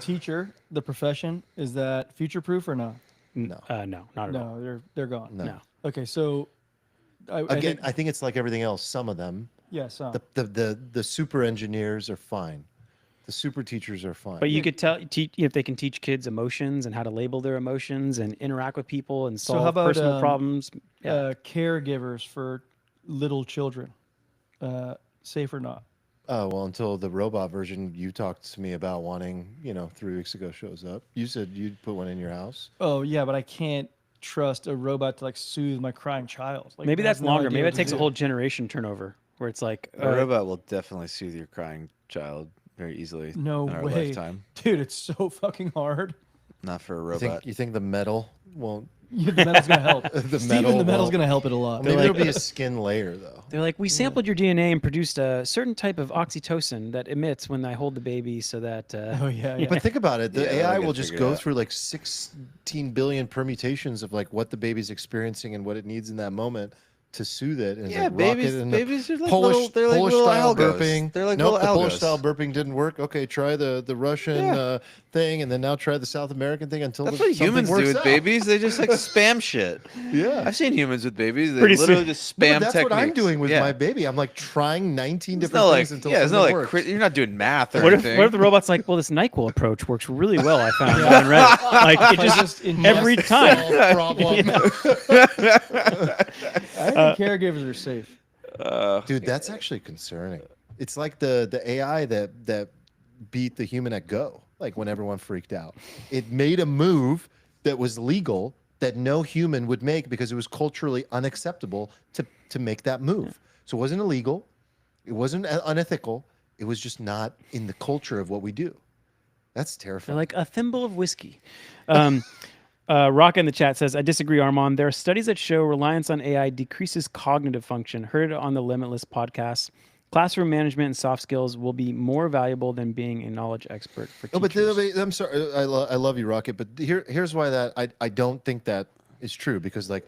teacher the profession? Is that future proof or not? No. No, not at all. No, they're gone. No. Okay, so Again, I think it's like everything else. Some of them, yes. the super engineers are fine. The super teachers are fine. But you could teach if they can teach kids emotions and how to label their emotions and interact with people and So solve how about, personal problems. Yeah. Caregivers for little children, safe or not? Oh, well, until the robot version you talked to me about wanting, 3 weeks ago shows up. You said you'd put one in your house. Oh yeah, but I can't trust a robot to like soothe my crying child. Like, Maybe it has that's no longer. idea Maybe what that to takes a do. whole generation turnover where it's like a robot will definitely soothe your crying child very easily. No in our way, lifetime. dude. It's so fucking hard. Not for a You robot. think the metal won't? Yeah, the metal's gonna help. The Steven, metal the metal's won't. gonna help it a lot. Maybe it'll be a skin layer though. They're like, we sampled your DNA and produced a certain type of oxytocin that emits when I hold the baby so that. Oh yeah. But think about it. The Yeah, they'll AI get will it just figured go out. through like 16 billion permutations of like what the baby's experiencing and what it needs in that moment to soothe it. And Yeah, like babies- rocket and babies are like Polish, little- they're like Polish little style algos. burping. They're like nope, little the Polish algos. style burping didn't work. Okay, try the Russian Yeah. thing, and then now try the South American thing until That's the, what something humans do works with out. babies. They just like spam shit. Yeah. I've seen humans with babies. They Pretty literally soon- just No, spam but that's techniques. what I'm doing with Yeah. my baby. I'm like trying 19 It's different not like things until yeah, it's not something like works. you're not doing math or What if, anything. what if the robot's like, well, this NyQuil approach works really well, I found on Reddit. Like, it just every time. problem. I think caregivers are safe. Dude, that's actually concerning. It's like the AI that beat the human at Go, like when everyone freaked out. It made a move that was legal that no human would make because it was culturally unacceptable to make that move. So it wasn't illegal. It wasn't unethical. It was just not in the culture of what we do. That's They're terrifying. like a thimble of whiskey. Rock in the chat says, I disagree, Armand. There are studies that show reliance on AI decreases cognitive function. Heard it on the Limitless podcast. Classroom management and soft skills will be more valuable than being a knowledge expert for No, teachers. but I'm sorry. I love you, Rocket. But here's why that I don't think that is true because like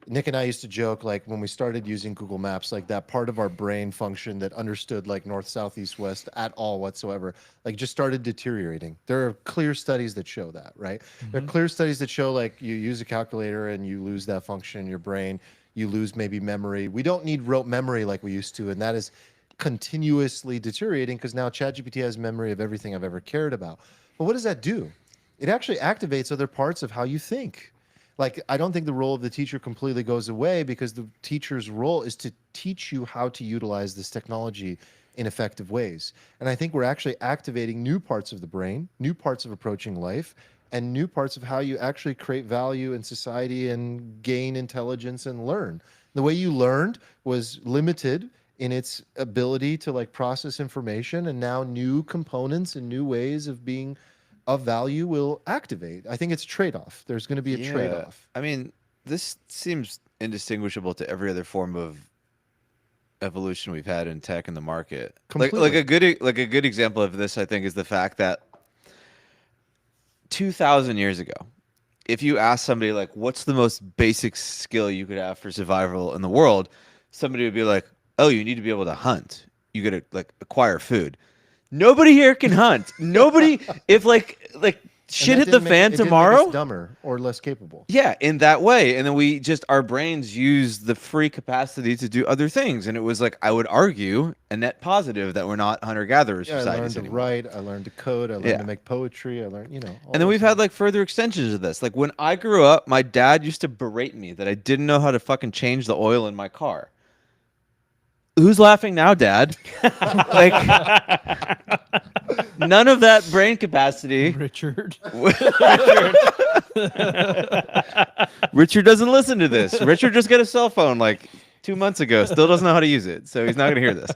Nick and I used to joke, like when we started using Google Maps, like that part of our brain function that understood like north, south, east, west at all whatsoever, like just started deteriorating. There are clear studies that show that, right? There are clear studies that show like you use a calculator and you lose that function in your brain. You lose maybe memory. We don't need rote memory like we used to, and that is continuously deteriorating because now ChatGPT has memory of everything I've ever cared about. But what does that do? It actually activates other parts of how you think. Like, I don't think the role of the teacher completely goes away because the teacher's role is to teach you how to utilize this technology in effective ways. And I think we're actually activating new parts of the brain, new parts of approaching life, and new parts of how you actually create value in society and gain intelligence and learn. The way you learned was limited in its ability to like process information, and now new components and new ways of being of value will activate. I think it's trade-off. There's going to be a trade-off. I mean, this seems indistinguishable to every other form of evolution we've had in tech and the market. Like a good example of this, I think, is the fact that 2,000 years ago, if you ask somebody like, what's the most basic skill you could have for survival in the world, somebody would be like, oh, you need to be able to hunt. You got to like acquire food. Nobody here can hunt. Nobody, if like shit hit the fan tomorrow, make us dumber or less capable. Yeah, in that way. And then we just, our brains use the free capacity to do other things. And it was like, I would argue a net positive that we're not hunter-gatherers Yeah, I societies learned to anymore. write, I learned to code, I learned to make poetry, I learned, And then we've had like further extensions of this. Like when I grew up, my dad used to berate me that I didn't know how to fucking change the oil in my car. Who's laughing now, Dad? Like, none of that brain capacity. Richard. Richard doesn't listen to this. Richard just got a cell phone like 2 months ago. Still doesn't know how to use it, so he's not going to hear this.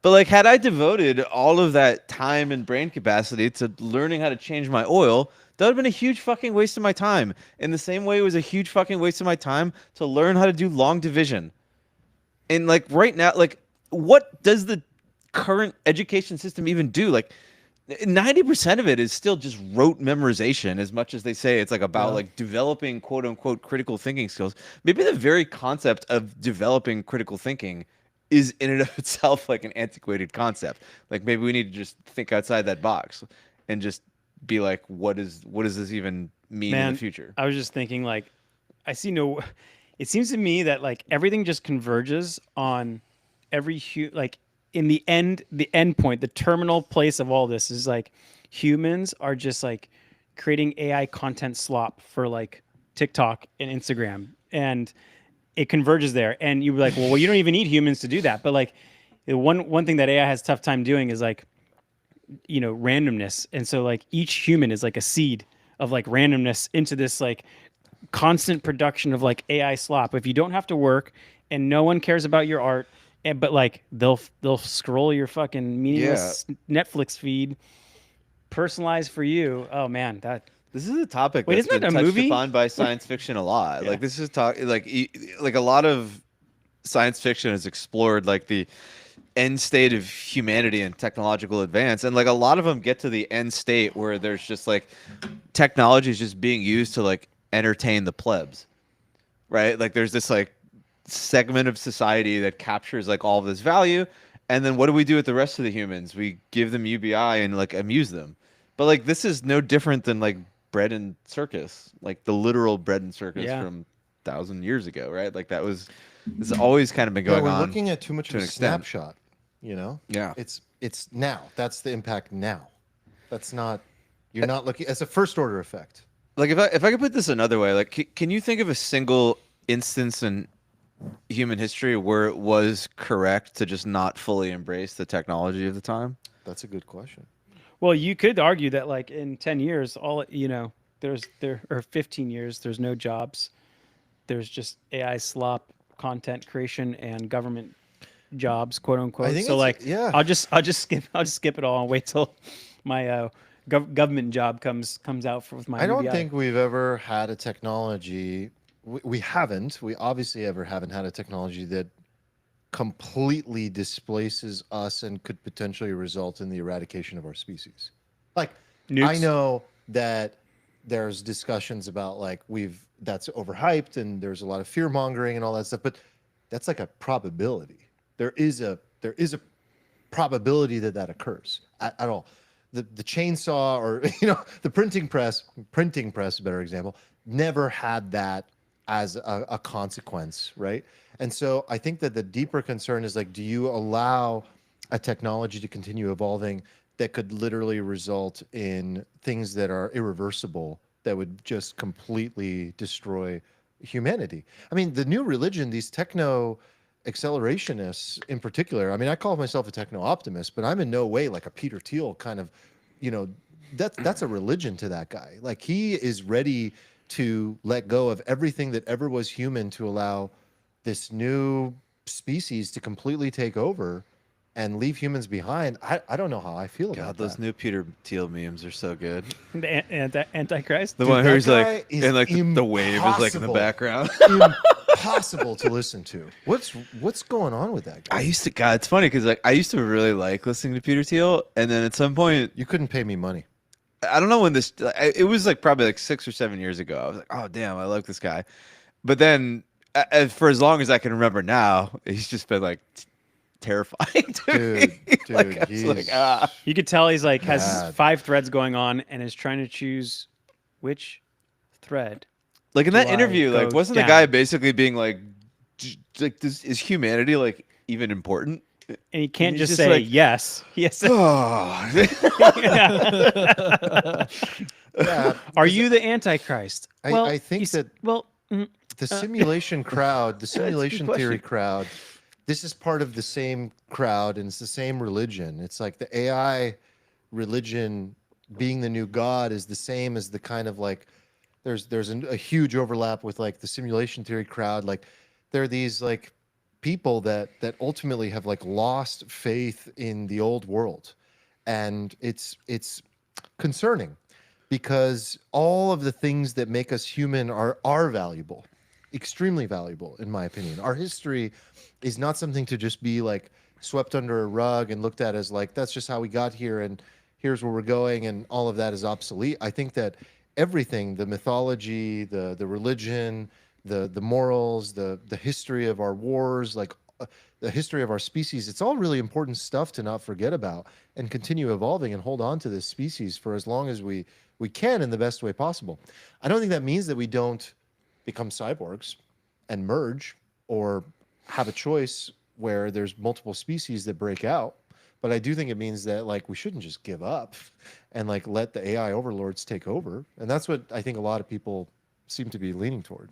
But like, had I devoted all of that time and brain capacity to learning how to change my oil, that would have been a huge fucking waste of my time. In the same way, it was a huge fucking waste of my time to learn how to do long division. And like right now, like what does the current education system even do? Like 90% of it is still just rote memorization, as much as they say it's like about like developing quote unquote critical thinking skills. Maybe the very concept of developing critical thinking is in and of itself like an antiquated concept. Like maybe we need to just think outside that box and just be like, what does this even mean in the future? I was just thinking like, it seems to me that like everything just converges on like in the end point, the terminal place of all this is like humans are just like creating AI content slop for like TikTok and Instagram, and it converges there. And you're like, well, you don't even need humans to do that. But like one thing that AI has a tough time doing is like, randomness. And so like each human is like a seed of like randomness into this like constant production of like AI slop. If you don't have to work and no one cares about your art, but like they'll scroll your fucking meaningless Netflix feed, personalized for you. Oh man, this is a topic Wait, that's isn't that been a touched movie? upon by science fiction a lot. Yeah. Like this is like a lot of science fiction has explored like the end state of humanity and technological advance, and like a lot of them get to the end state where there's just like technology is just being used to like entertain the plebs, right? Like there's this like segment of society that captures like all of this value, and then what do we do with the rest of the humans? We give them UBI and like amuse them. But like this is no different than like bread and circus, like the literal bread and circus from 1,000 years ago, right? Like this has always kind of been going on. We're looking at too much of a snapshot, Yeah. It's now. That's the impact now. That's not, you're not looking, it's a first order effect. Like if I could put this another way, like can you think of a single instance in human history where it was correct to just not fully embrace the technology of the time? That's a good question. Well, you could argue that like in 10 years, or 15 years, there's no jobs. There's just AI slop, content creation, and government jobs, quote unquote. I think so like, yeah. I'll just skip it all and wait till my government job comes out with my. I don't UBI. think we've ever had a technology. We haven't. We obviously ever haven't had a technology that completely displaces us and could potentially result in the eradication of our species. Like, Nukes. I know that there's discussions about like that's overhyped and there's a lot of fear mongering and all that stuff, but that's like a probability. There is a probability that occurs at all. The chainsaw, or the printing press, a better example, never had that as a consequence, right? And so I think that the deeper concern is like, do you allow a technology to continue evolving that could literally result in things that are irreversible, that would just completely destroy humanity? I mean, the new religion, these techno accelerationists in particular, I mean, I call myself a techno optimist, but I'm in no way like a Peter Thiel kind of, that's a religion to that guy. Like, he is ready to let go of everything that ever was human to allow this new species to completely take over and leave humans behind. I don't know how I feel about those that. new Peter Thiel memes are so good. The Antichrist. The one where he's that like, guy is and like the wave is like in the impossible. background. Impossible to listen to. What's going on with that guy? God, it's funny because like I used to really like listening to Peter Thiel, and then at some point, You couldn't pay me money. I don't know when this, it was like probably like 6 or 7 years ago. I was like, oh damn, I like this guy. But then for as long as I can remember now, he's just been like terrifying to me. Like, I was like, ah. You could tell he's like has Bad. 5 threads going on and is trying to choose which thread. Like in that Do I interview, like go wasn't the down? guy basically being like is humanity like even important? And he can't He's just just say like- yes. He has to, Oh. Yeah, are you the Antichrist? I think he's- that- well, the simulation crowd, the simulation question. theory crowd, this is part of the same crowd, and it's the same religion. It's like the AI religion being the new god is the same as the kind of like there's a huge overlap with like the simulation theory crowd. Like, there are these like people that ultimately have like lost faith in the old world, and it's concerning because all of the things that make us human are valuable, extremely valuable in my opinion. Our history is not something to just be like swept under a rug and looked at as like that's just how we got here and here's where we're going, and all of that is obsolete. I think that everything, the mythology, the religion, the morals, the history of our wars, like the history of our species, it's all really important stuff to not forget about and continue evolving and hold on to this species for as long as we can in the best way possible. I don't think that means that we don't become cyborgs and merge or have a choice where there's multiple species that break out. But I do think it means that like we shouldn't just give up and like let the AI overlords take over. And that's what I think a lot of people seem to be leaning toward.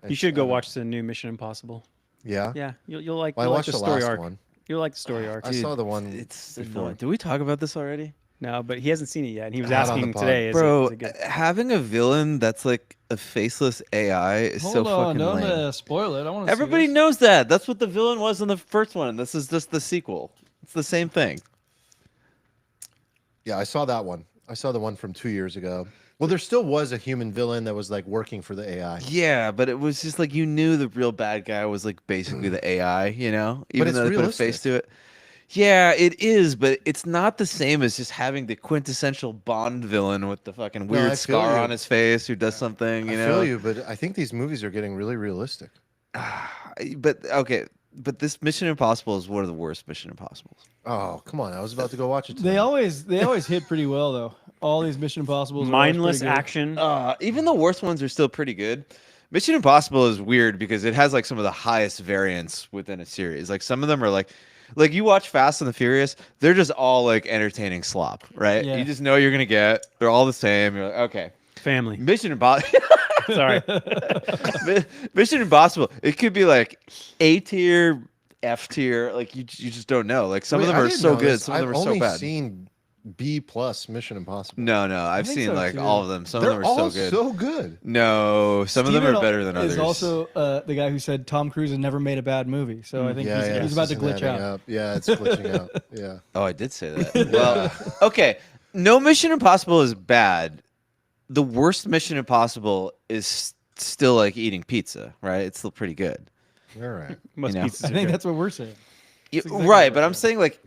you should go watch the new Mission Impossible. Yeah. Yeah, you'll like, Well, I you'll like watched the the story last arc. one. You'll like the story arc. I saw the one It's before. annoying. Did we talk about this already? No, but he hasn't seen it yet, and he was Not on the asking pod. today. Is Bro, it good? having a villain that's like a faceless AI is so Hold on, fucking don't lame. spoil it. I want to. Everybody knows that. That's what the villain was in the first one. This is just the sequel. It's the same thing. Yeah, I saw that one. I saw the one from 2 years ago. Well, there still was a human villain that was like working for the AI. Yeah, but it was just like you knew the real bad guy was like basically the AI, you know? Even it's though they put a face realistic. to it. Yeah, it is, but it's not the same as just having the quintessential Bond villain with the fucking I weird feel scar you. on his face who does something, you I know? feel you, but I think these movies are getting really realistic. But okay, but this Mission Impossible is one of the worst Mission Impossibles. Oh, come on. I was about to go watch it They tonight. always hit pretty well though. All these Mission Impossibles. are always Mindless pretty good. action. Even the worst ones are still pretty good. Mission Impossible is weird because it has like some of the highest variance within a series. Like some of them are like you watch Fast and the Furious, they're just all like entertaining slop, right? Yeah. You just know you're gonna get. They're all the same. You're like, okay. Family. Mission Impossible. Sorry. Mission Impossible. It could be like A tier, F tier. Like you just don't know. Like some Wait, of I them are didn't so know good. this. Some of them I've are so only bad. seen B+ Mission Impossible. No, I've think seen so, like too. all of them. Some They're of them are all so good. so good. No, some of them Steven are better than others. Is also the guy who said Tom Cruise has never made a bad movie. So I think he's about to it's glitch adding out. up. Yeah, it's glitching out. Yeah. Oh, I did say that. Well, okay. No Mission Impossible is bad. The worst Mission Impossible is still like eating pizza, right? It's still pretty good. All right. Most You know. pizzas I are think good. that's what we're saying. Yeah, exactly right, what but it I'm is. saying like,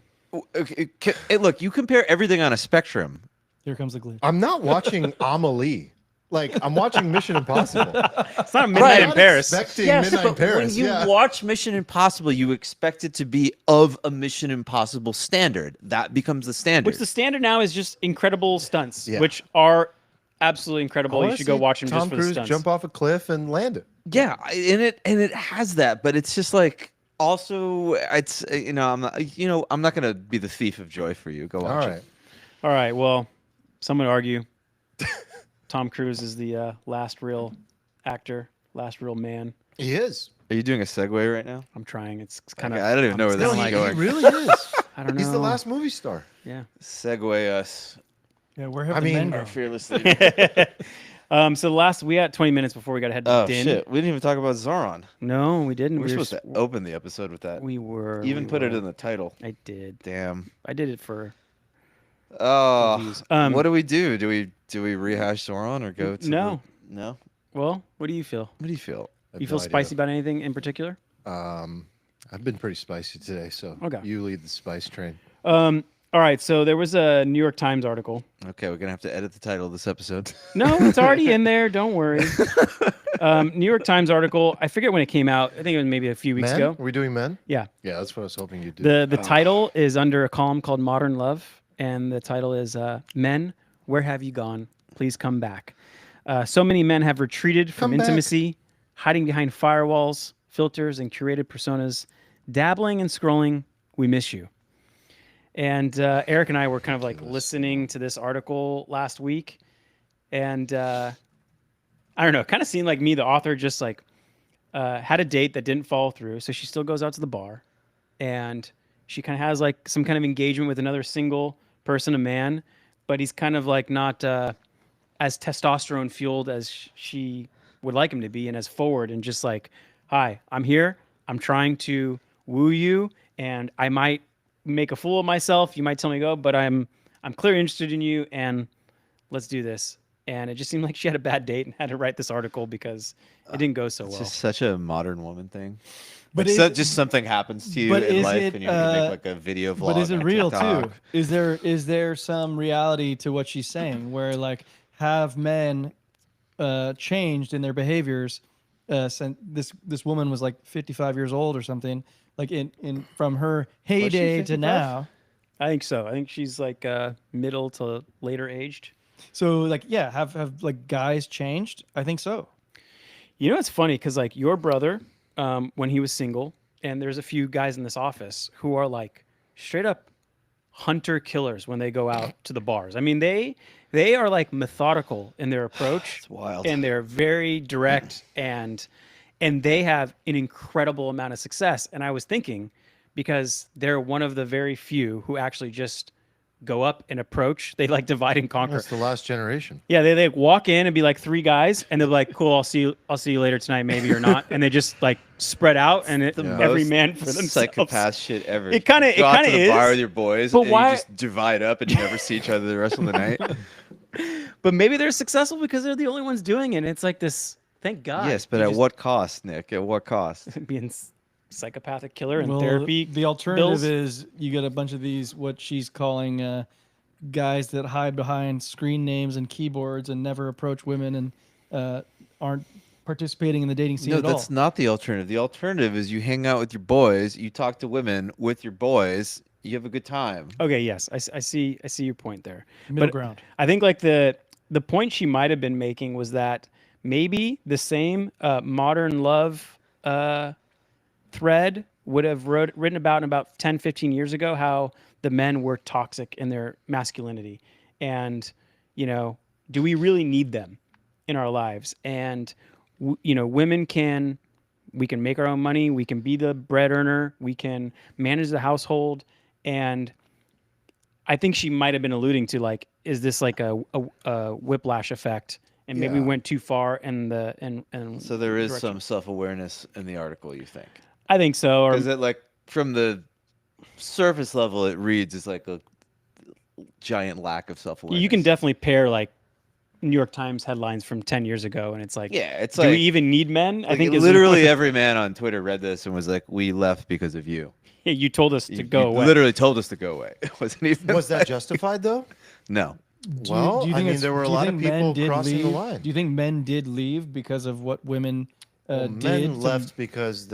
look, you compare everything on a spectrum. Here comes the glitch. I'm not watching Amelie. Like I'm watching Mission Impossible. It's not Midnight in not Paris. expecting Yes, Midnight in but Paris. when you yeah. watch Mission Impossible, you expect it to be of a Mission Impossible standard. That becomes the standard. Which the standard now is just incredible stunts, Yeah. which are absolutely I incredible. wanna You should go see watch them Tom just for the Cruise stunts. jump off a cliff and land it. Yeah, and it has that, but it's just like also it's I'm not gonna be the thief of joy for you. Go watch All it. right. All right. Well, some would argue Tom Cruise is the last real actor, last real man. He is. Are you doing a segue right now? I'm trying. It's kind of. I don't even know where this is He going. really is. I don't know. He's the last movie star. Yeah. Segue us, Yeah, where have I the mean, men our gone? fearless leader. So we had 20 minutes before we got to head to Oh din. shit, we didn't even talk about Zoran. No, we didn't. We were supposed s- to open the episode with that. We were. Even we put it were. in the title. I did. Damn. I did it for. Oh, views. what do we do? Do we rehash Zoran or go to No. no? Well, what do you feel? What do you feel? I have You feel no idea. spicy about anything in particular? I've been pretty spicy today, so Okay. you lead the spice train. All right. So there was a New York Times article. Okay, we're gonna have to edit the title of this episode. No, it's already in there. Don't worry. New York Times article. I forget when it came out. I think it was maybe a few weeks Men? ago. Are we doing men? Yeah. Yeah, that's what I was hoping you'd do. The title is under a column called Modern Love, and the title is "Men, Where Have You Gone? Please Come Back." So many men have retreated from Come back. intimacy, hiding behind firewalls, filters, and curated personas, dabbling and scrolling. We miss you. And Eric and I were kind of like listening to this article last week, and I don't know, it kind of seemed like me, the author, just like had a date that didn't follow through. So she still goes out to the bar, and she kind of has like some kind of engagement with another single person, a man, but he's kind of like not as testosterone fueled as she would like him to be, and as forward and just like, hi, I'm here. I'm trying to woo you, and I might make a fool of myself. You might tell me go, but I'm clearly interested in you, and let's do this. And it just seemed like she had a bad date and had to write this article because it didn't go so It's well. just such a modern woman thing. But Like, is- just something happens to you but in is life, it, and you can make like a video vlog. But is it on real TikTok. too? Is there some reality to what she's saying, where like have men changed in their behaviors since this woman was like 55 years old or something, like in from her heyday to 55? now? I think so. I think she's like middle to later aged. So like yeah, have like guys changed? I think so. You know, it's funny because like your brother, when he was single, and there's a few guys in this office who are like straight up hunter killers when they go out to the bars. I mean, they are like methodical in their approach. It's wild. And they're very direct and they have an incredible amount of success. And I was thinking, because they're one of the very few who actually just go up and approach. They like divide and conquer. That's the last generation. Yeah, they like walk in and be like three guys, and they're like, "Cool, I'll see you later tonight, maybe or not." And they just like spread out, and every Most man for themselves. psychopath shit ever. It kinda- Go out to the is. bar with your boys, But and why- you just divide up and you never see each other the rest of the night. But maybe they're successful because they're the only ones doing it. And it's like this. Thank God. Yes, but You at just what cost, Nick? At what cost? being psychopathic killer and Well, therapy. The alternative bills. is you get a bunch of these what she's calling guys that hide behind screen names and keyboards and never approach women and aren't participating in the dating scene No, at all. that's not the alternative. The alternative is you hang out with your boys, you talk to women with your boys, you have a good time. Okay, yes, I see your point there. Middle But ground. I think like the point she might have been making was that maybe the same modern love thread would have written about in about 10, 15 years ago how the men were toxic in their masculinity. And, you know, do we really need them in our lives? And, you know, women we can make our own money. We can be the bread earner. We can manage the household. And I think she might have been alluding to like, is this like a whiplash effect? And maybe we Yeah. went too far in the So there is direction. some self-awareness in the article, you think? I think so. Or Is it like from the surface level, it reads as like a giant lack of self-awareness? you can definitely pair like New York Times headlines from 10 years ago, and it's like, Yeah, it's do like we even need men? I like, think is literally every man on Twitter read this and was like, "We left because of you." you told us to You go away. literally told us to go away. It wasn't even. Was that justified though? No. Well, I mean, there were a lot of people crossing the line. Do you think men did leave because of what women Well, did? men left because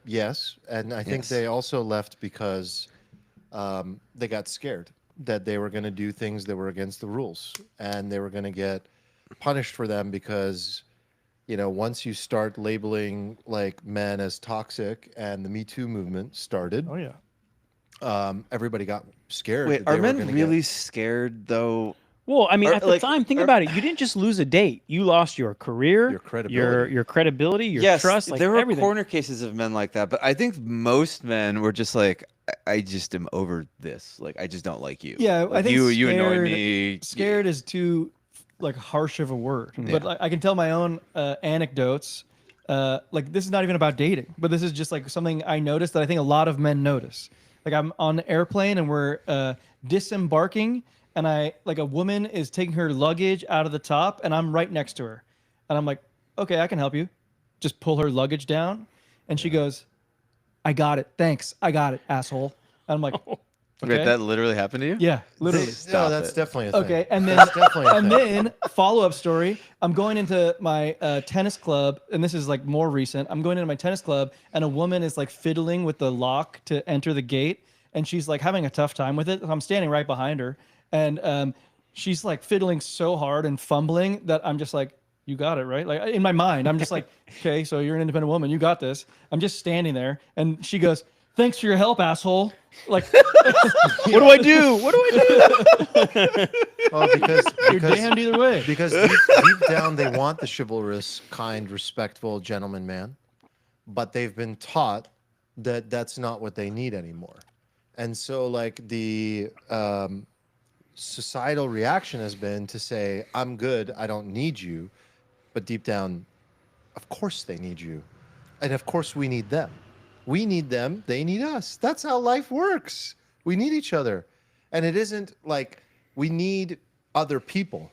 yes, and I think Yes. they also left because they got scared that they were going to do things that were against the rules, and they were going to get punished for them because, once you start labeling like men as toxic, and the Me Too movement started, Oh yeah. everybody got scared. Wait, that they are were men gonna really scared though? Well, I mean, Or, at the like, time, think or- about it. You didn't just lose a date. You lost your career, Your credibility. your credibility, your Yes, trust, like there were everything. corner cases of men like that, but I think most men were just like, I just am over this. Like, I just don't like you. Yeah, Like, I think you annoy scared- me. Scared is too like harsh of a word, but Yeah. I can tell my own anecdotes. Like this is not even about dating, but this is just like something I noticed that I think a lot of men notice. Like I'm on an airplane and we're disembarking, and a woman is taking her luggage out of the top, and I'm right next to her, and I'm like, okay, I can help you. Just pull her luggage down, and she goes, I got it, thanks, I got it, asshole. And I'm like, okay. Wait, that literally happened to you? Yeah, literally. No, Stop that's it. definitely a thing. Okay, and then That's definitely a and thing. then follow-up story. I'm going into my tennis club, and this is like more recent. I'm going into my tennis club, and a woman is like fiddling with the lock to enter the gate, and she's like having a tough time with it. I'm standing right behind her, and she's like fiddling so hard and fumbling that I'm just like, you got it, right? Like in my mind, I'm just like, okay, so you're an independent woman, you got this. I'm just standing there, and she goes, thanks for your help, asshole. Like, What do I do? What do I do? Oh, because you're damned either way. because deep down they want the chivalrous, kind, respectful gentleman man, but they've been taught that that's not what they need anymore. And so, like, the societal reaction has been to say, I'm good, I don't need you. But deep down, of course they need you. And of course we need them. We need them, they need us. That's how life works. We need each other. And it isn't like we need other people.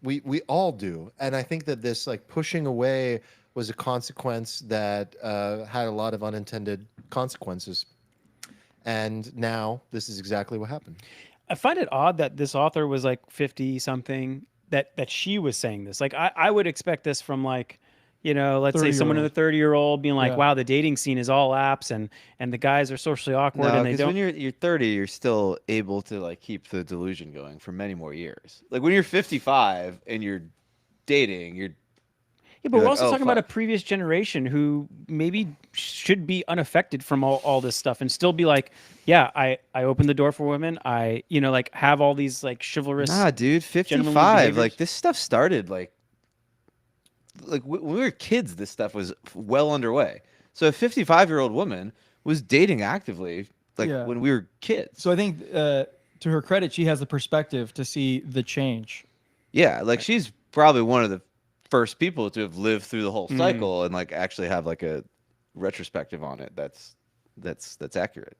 We all do. And I think that this like pushing away was a consequence that had a lot of unintended consequences. And now this is exactly what happened. I find it odd that this author was like 50 something, that she was saying this. Like I would expect this from like, let's say someone in the 30-year-old being like, Yeah. wow, the dating scene is all apps and the guys are socially awkward No, and they because don't. when you're 30, you're still able to like keep the delusion going for many more years. Like when you're 55 and you're dating, Yeah, but you're we're like, also oh, talking about a fuck. previous generation who maybe should be unaffected from all this stuff and still be like, yeah, I opened the door for women. I, like have all these like chivalrous. Nah, dude, gentlemanly 55. behaviors. Like this stuff started like when we were kids. This stuff was well underway. So a 55-year-old woman was dating actively like Yeah. when we were kids. So I think, to her credit, she has the perspective to see the change. Yeah, like she's probably one of the first people to have lived through the whole cycle and like actually have like a retrospective on it. That's accurate.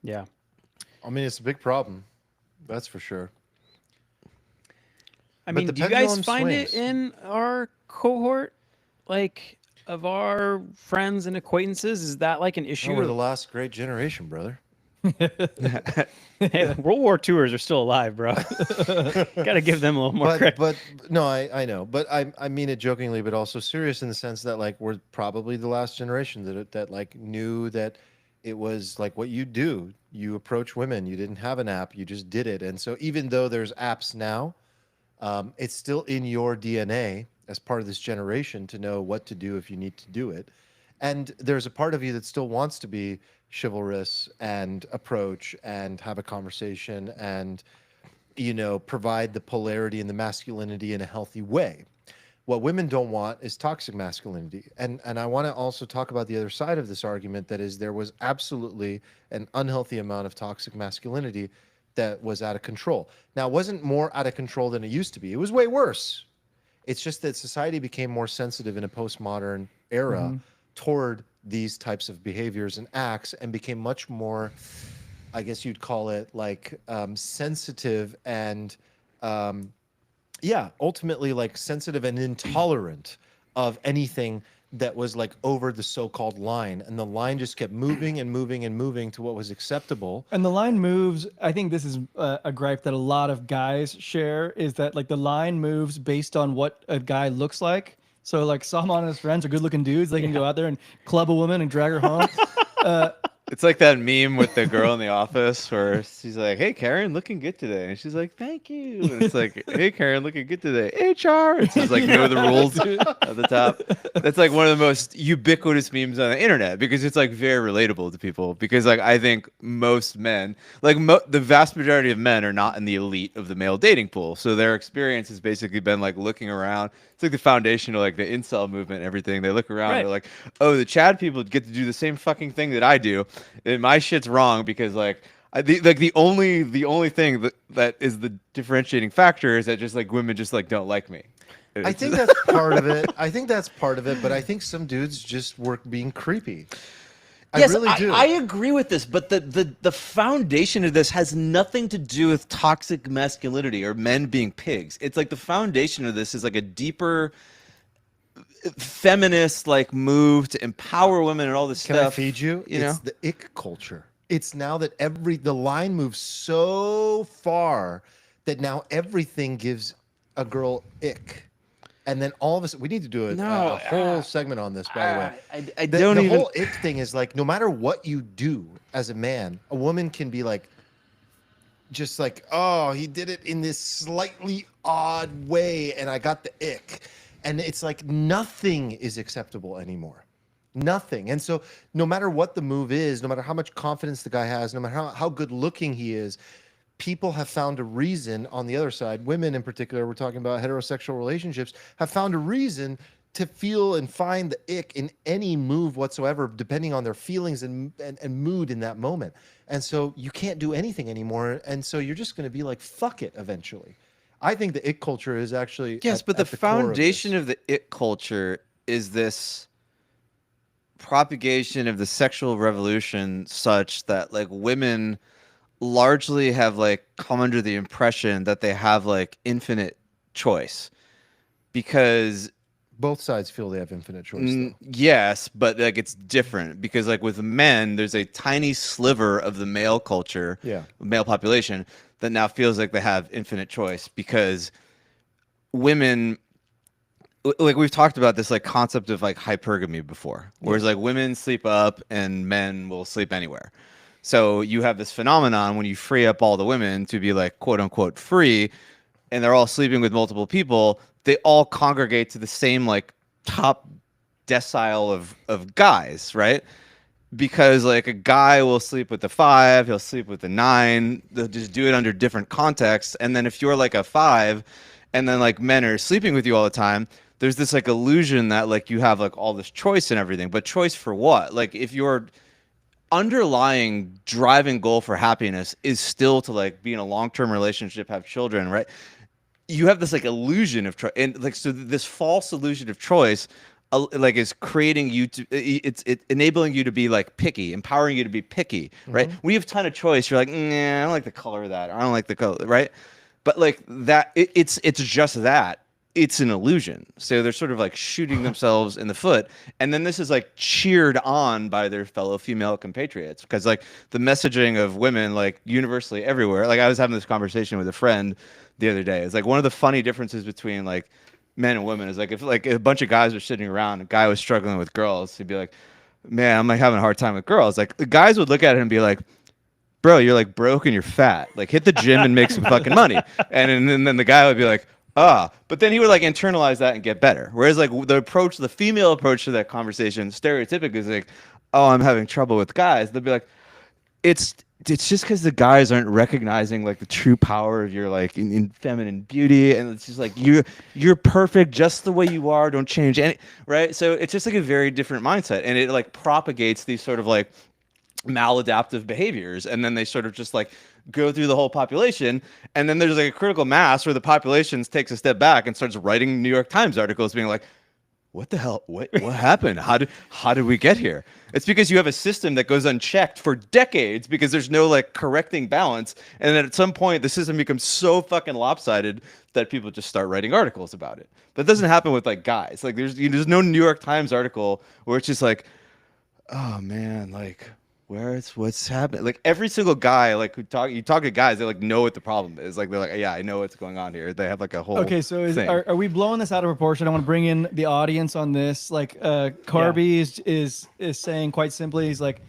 Yeah. I mean, it's a big problem. That's for sure. I But mean, the do you guys pendulum find it swings. in our cohort, like of our friends and acquaintances? Is that like an issue? Oh, we're the last great generation, brother. Hey, World War IIers are still alive, bro. Got to give them a little more credit. But no, I know, but I mean it jokingly, but also serious in the sense that like we're probably the last generation that like knew that it was like what you do. You approach women. You didn't have an app. You just did it. And so even though there's apps now, it's still in your DNA as part of this generation to know what to do if you need to do it. And there's a part of you that still wants to be chivalrous and approach and have a conversation and provide the polarity and the masculinity in a healthy way. What women don't want is toxic masculinity. And I want to also talk about the other side of this argument, that is there was absolutely an unhealthy amount of toxic masculinity that was out of control. Now, it wasn't more out of control than it used to be. It was way worse. It's just that society became more sensitive in a postmodern era toward these types of behaviors and acts and became much more, I guess you'd call it like sensitive and ultimately like sensitive and intolerant of anything that was like over the so-called line, and the line just kept moving and moving and moving to what was acceptable. And the line moves. I think this is a gripe that a lot of guys share, is that like the line moves based on what a guy looks like. So like Salman and his friends are good looking dudes. They can go out there and club a woman and drag her home. It's like that meme with the girl in the office where she's like, "Hey, Karen, looking good today," and she's like, "Thank you." And it's like, "Hey, Karen, looking good today." HR. It's just like know the rules at the top. That's like one of the most ubiquitous memes on the internet because it's like very relatable to people. Because like I think most men, like the vast majority of men, are not in the elite of the male dating pool, so their experience has basically been like looking around. It's like the foundation of like the incel movement and everything. They look around, they're like, "Oh, the Chad people get to do the same fucking thing that I do, and my shit's wrong because like the only thing that is the differentiating factor is that just like women just like don't like me." I think that's part of it. I think that's part of it, but I think some dudes just were being creepy. Yes, I really do. I agree with this, but the foundation of this has nothing to do with toxic masculinity or men being pigs. It's like the foundation of this is like a deeper feminist like move to empower women and all this Can stuff. I feed you? You know? It's the ick culture. It's now that the line moves so far that now everything gives a girl ick. And then all of us, we need to do a whole segment on this, by the way. I The don't even. whole ick thing is like, no matter what you do as a man, a woman can be like, just like, oh, he did it in this slightly odd way, and I got the ick. And it's like nothing is acceptable anymore. Nothing. And so no matter what the move is, no matter how much confidence the guy has, no matter how good looking he is, people have found a reason on the other side, women in particular, we're talking about heterosexual relationships, have found a reason to feel and find the ick in any move whatsoever, depending on their feelings and mood in that moment. And so you can't do anything anymore. And so you're just going to be like, fuck it eventually. I think the ick culture is actually Yes, but the foundation of the it culture is this propagation of the sexual revolution such that like women largely have like come under the impression that they have like infinite choice because both sides feel they have infinite choice. yes, but like it's different because like with men there's a tiny sliver of the male culture, male population that now feels like they have infinite choice because women, like we've talked about this like concept of like hypergamy before, whereas like women sleep up and men will sleep anywhere. So you have this phenomenon when you free up all the women to be like quote unquote free and they're all sleeping with multiple people, they all congregate to the same like top decile of guys, right? Because like a guy will sleep with the 5, he'll sleep with the 9, they'll just do it under different contexts. And then if you're like a 5 and then like men are sleeping with you all the time, there's this like illusion that like you have like all this choice and everything, but choice for what? Like if your underlying driving goal for happiness is still to like be in a long-term relationship, have children, right? You have this like illusion of choice, and like so this false illusion of choice like is creating you to it's enabling you to be like picky, empowering you to be picky, right? When you have a ton of choice, you're like, nah, I don't like the color of that, or I don't like the color, right? But like that it's just that it's an illusion. So they're sort of like shooting themselves in the foot. And then this is like cheered on by their fellow female compatriots because like the messaging of women like universally everywhere. Like I was having this conversation with a friend the other day. It's like one of the funny differences between like men and women is like if like a bunch of guys were sitting around, a guy was struggling with girls, he'd be like, man, I'm like having a hard time with girls. Like the guys would look at him and be like, bro, you're like broke and you're fat. Like hit the gym and make some fucking money. And then the guy would be like, but then he would like internalize that and get better. Whereas like the female approach to that conversation stereotypically is like, oh, I'm having trouble with guys. They'll be like, it's just because the guys aren't recognizing like the true power of your like in feminine beauty, and it's just like you're perfect just the way you are. Don't change any, right? So it's just like a very different mindset, and it like propagates these sort of like maladaptive behaviors, and then they sort of just like go through the whole population, and then there's like a critical mass where the population takes a step back and starts writing New York Times articles being like, what the hell? What happened? How did we get here? It's because you have a system that goes unchecked for decades because there's no like correcting balance, and then at some point the system becomes so fucking lopsided that people just start writing articles about it. But it doesn't happen with like guys. Like there's no New York Times article where it's just like, oh man, like what's happening? Like every single guy, like you talk to guys, they like know what the problem is. Like they're like, yeah, I know what's going on here. They have like a whole Okay, so thing. are we blowing this out of proportion? I want to bring in the audience on this. Like, Carby is saying quite simply, he's like,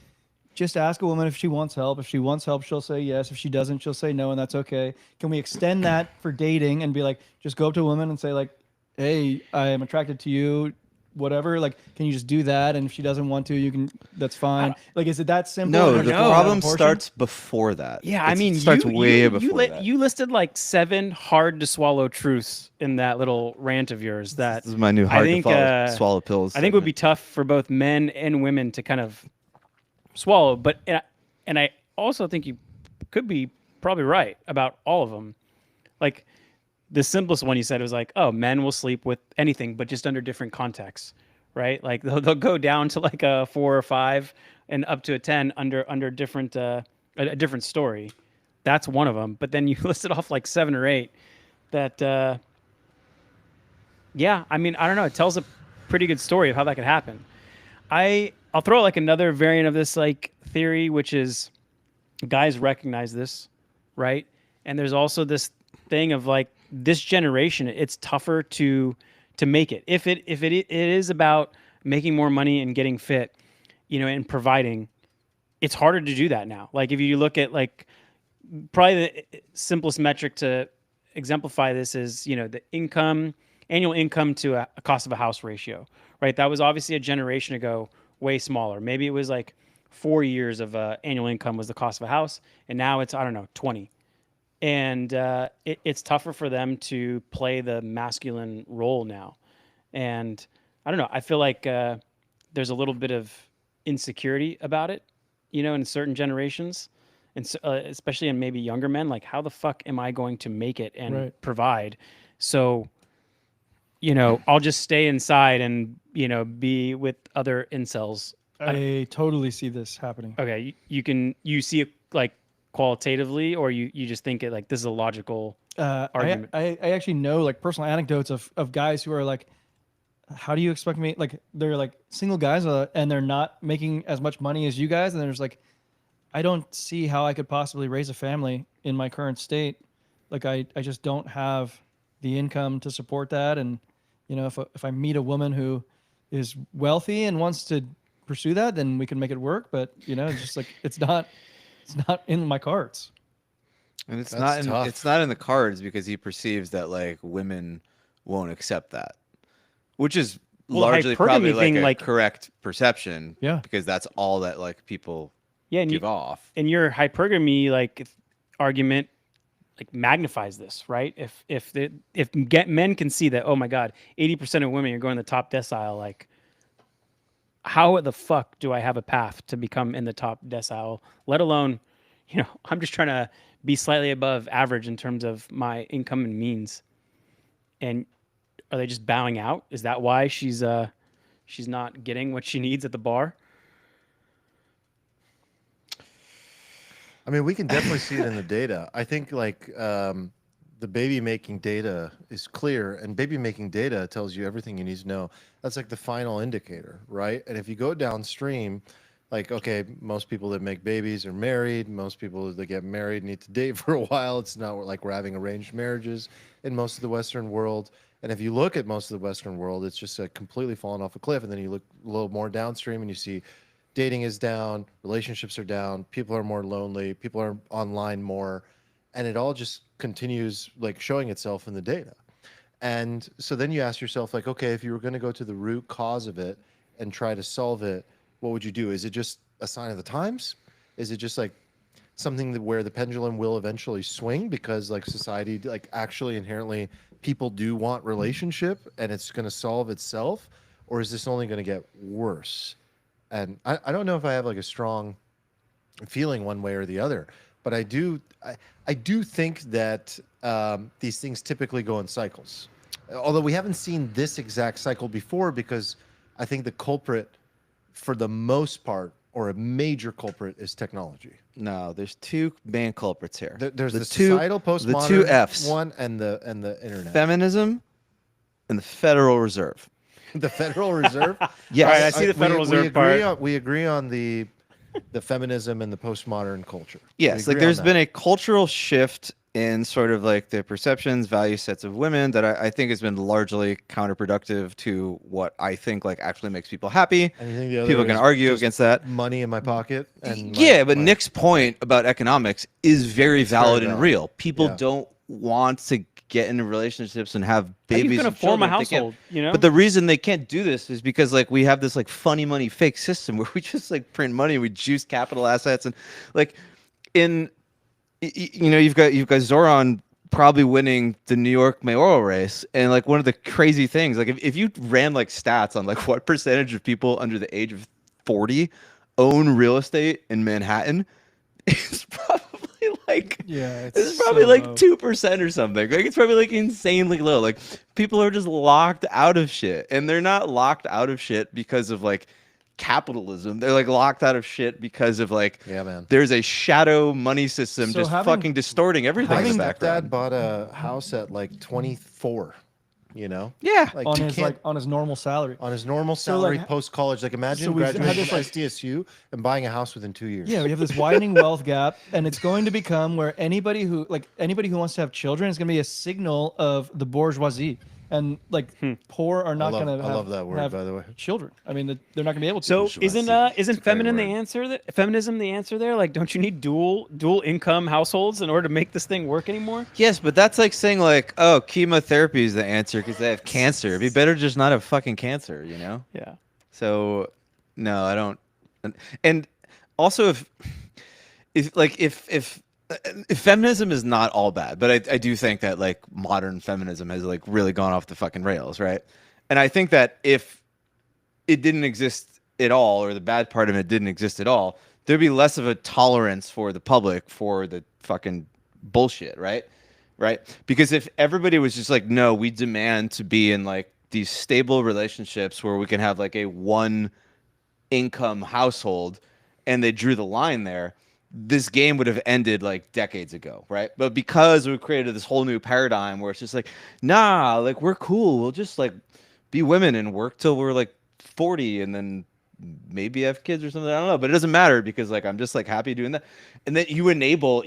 just ask a woman if she wants help. If she wants help, she'll say yes. If she doesn't, she'll say no, and that's okay. Can we extend that for dating and be like, just go up to a woman and say like, hey, I am attracted to you, whatever. Like, can you just do that? And if she doesn't want to, you can. That's fine. Like, is it that simple? No, Or the just blow it out of problem proportion? starts before that. Yeah, I mean, it starts way before that. You listed like 7 hard to swallow truths in that little rant of yours. That This is my new hard to swallow pills. I think would be tough for both men and women to kind of swallow. But and I also think you could be probably right about all of them. Like the simplest one you said was like, oh, men will sleep with anything, but just under different contexts, right? Like they'll go down to like a 4 or 5 and up to a 10 under different a different story. That's one of them. But then you listed off like 7 or 8 that yeah, I mean, I don't know. It tells a pretty good story of how that could happen. I'll throw like another variant of this like theory, which is guys recognize this, right? And there's also this thing of like this generation, it's tougher to make it. If it is about making more money and getting fit, you know, and providing, it's harder to do that now. Like if you look at like probably the simplest metric to exemplify this is, you know, the annual income to a cost of a house ratio, right? That was obviously a generation ago, way smaller. Maybe it was like 4 years of annual income was the cost of a house, and now it's, I don't know, 20. And it's tougher for them to play the masculine role now. And I don't know, I feel like there's a little bit of insecurity about it, you know, in certain generations, and so, especially in maybe younger men, like how the fuck am I going to make it and provide? So, you know, I'll just stay inside and, you know, be with other incels. I totally see this happening. Okay, you see it like qualitatively, or you just think it like this is a logical argument? I actually know like personal anecdotes of guys who are like, how do you expect me? Like they're like single guys and they're not making as much money as you guys, and there's like, I don't see how I could possibly raise a family in my current state. Like I just don't have the income to support that. And you know, if I meet a woman who is wealthy and wants to pursue that, then we can make it work. But you know, it's just like it's not in my cards. And it's That's not tough. it's not in the cards because he perceives that like women won't accept that, which is Well, largely hypergamy probably like thing, a like- correct perception. Yeah. because that's all that like people Yeah, and give off. and your hypergamy like argument like magnifies this, right? If men can see that, oh my God, 80% of women are going to the top decile, like how the fuck do I have a path to become in the top decile, let alone, you know, I'm just trying to be slightly above average in terms of my income and means. And are they just bowing out? Is that why she's not getting what she needs at the bar? I mean, we can definitely see it in the data. I think like the baby making data is clear, and baby making data tells you everything you need to know. That's like the final indicator, right? And if you go downstream, like, okay, most people that make babies are married. Most people that get married need to date for a while. It's not like we're having arranged marriages in most of the Western world. And if you look at most of the Western world, it's just completely fallen off a cliff. And then you look a little more downstream and you see dating is down, relationships are down, people are more lonely, people are online more, and it all just continues like showing itself in the data. And so then you ask yourself like, okay, if you were going to go to the root cause of it and try to solve it, what would you do? Is it just a sign of the times? Is it just like something that where the pendulum will eventually swing because like society, like actually inherently people do want relationship and it's going to solve itself? Or is this only going to get worse? And I don't know if I have like a strong feeling one way or the other, but I do think that these things typically go in cycles. Although we haven't seen this exact cycle before, because I think the culprit, for the most part, or a major culprit, is technology. No, there's two main culprits here. There's the two societal postmodern the two Fs. one and the internet. Feminism and the Federal Reserve. The Federal Reserve. Yes. All right, I see the Federal Reserve part. We agree on the feminism and the postmodern culture. Yes, like there's been a cultural shift in sort of like the perceptions, value sets of women that I think has been largely counterproductive to what I think like actually makes people happy. And you think the other People can is argue just against that. money in my pocket. And Yeah, but Nick's point about economics is very valid and valid. real. People Yeah. don't want to get into relationships and have How babies. you gonna and form a children if they can't. household? You know. But the reason they can't do this is because like we have this like funny money fake system where we just like print money, we juice capital assets, and like you know you've got Zoran probably winning the New York mayoral race, and like one of the crazy things, like if you ran like stats on like what percentage of people under the age of 40 own real estate in Manhattan, it's probably like it's probably so like low. 2% or something. Like it's probably like insanely low. Like people are just locked out of shit, and they're not locked out of shit because of like capitalism. They're like locked out of shit because of like Yeah, man. there's a shadow money system So just having- fucking distorting everything in My the stepdad background. bought a house at like 24. You know, Yeah. like on you his can't- on his normal salary. on his normal So, salary like, post college. Like imagine so we've had graduating this, from like- SDSU and buying a house within 2 years. Yeah, we have this widening wealth gap, and it's going to become where anybody who wants to have children is going to be a signal of the bourgeoisie, and like poor are not I going to. love that word, have by the way. children. I mean, they're not going to be able to. So isn't It's a feminine great the word. answer? Feminism the answer there? Like, don't you need dual income households in order to make this thing work anymore? Yes, but that's like saying like, oh, chemotherapy is the answer because they have cancer. It'd be better to just not have fucking cancer, you know? Yeah. So, no, I don't. And also, if feminism is not all bad, but I do think that like modern feminism has like really gone off the fucking rails, right? And I think that if it didn't exist at all, or the bad part of it didn't exist at all, there'd be less of a tolerance for the public for the fucking bullshit, right? Right? Because if everybody was just like, no, we demand to be in like these stable relationships where we can have like a one income household, and they drew the line there, this game would have ended like decades ago, right? But because we created this whole new paradigm where it's just like, nah, like we're cool, we'll just like be women and work till we're like 40 and then maybe have kids or something. I don't know, but it doesn't matter because like I'm just like happy doing that. And then you enable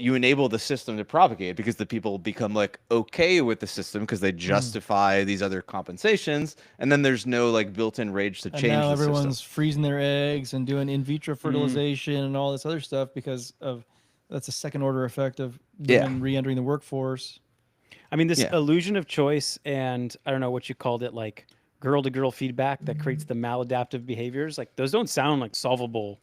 the system to propagate because the people become like okay with the system because they justify these other compensations, and then there's no like built-in rage to And change now the everyone's system. freezing their eggs and doing in vitro fertilization and all this other stuff because of that's a second order effect of Yeah. women re-entering the workforce. I mean, this Yeah. illusion of choice and I don't know what you called it, like girl to girl feedback that creates the maladaptive behaviors. Like those don't sound like solvable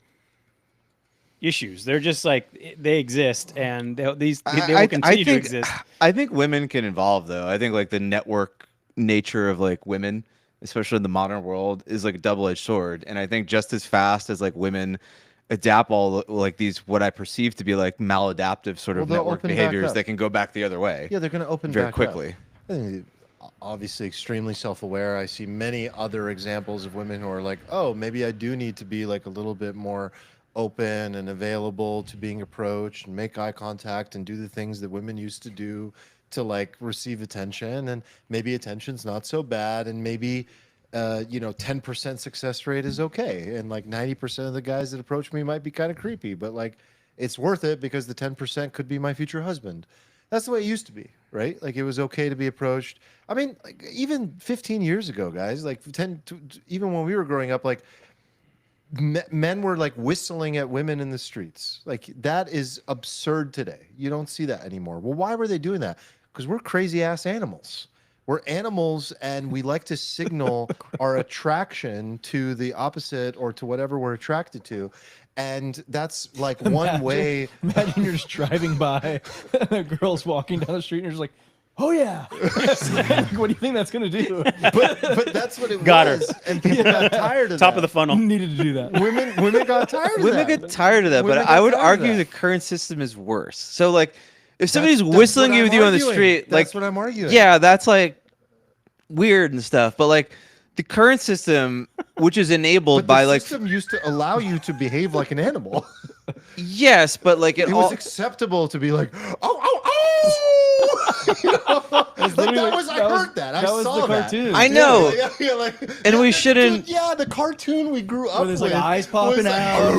issues. They're just like they exist and they will continue to exist. I think women can evolve though. I think like the network nature of like women, especially in the modern world, is like a double-edged sword. And I think just as fast as like women adapt all like these what I perceive to be like maladaptive sort of Well, they'll network open back behaviors, up. they can go back the other way. Yeah, they're going to open very back quickly. Up. I think obviously extremely self-aware. I see many other examples of women who are like, oh, maybe I do need to be like a little bit more open and available to being approached and make eye contact and do the things that women used to do to like receive attention. And maybe attention's not so bad, and maybe 10% success rate is okay, and like 90% of the guys that approach me might be kind of creepy, but like it's worth it because the 10% could be my future husband. That's the way it used to be, right? Like it was okay to be approached. I mean, like, even 15 years ago, guys, like even when we were growing up, like men were like whistling at women in the streets. Like that is absurd today. You don't see that anymore. Well, why were they doing that? Because we're crazy ass animals. We're animals, and we like to signal our attraction to the opposite or to whatever we're attracted to. And that's like one way. Imagine you're just driving by, and a girl's walking down the street, and you're just like, "Oh yeah!" Like, what do you think that's gonna do? But that's what it Got her. was. And people got tired of Top that. of the funnel. Needed to do that. Women got tired of Women that. get tired of that, Women but get I would tired of argue that. the current system is worse. So like if somebody's That's whistling what you I'm with you on the arguing. street, like That's what I'm arguing. yeah, that's like weird and stuff, but like the current system, which is enabled But by the like system used to allow you to behave like an animal. yes, but like It was acceptable to be like, oh, oh, oh. You know? Like, I heard that. I was saw the that. cartoon. I know. Yeah, like, And we the- shouldn't- Dude, yeah, the cartoon we grew up Where there's with. like eyes popping was out.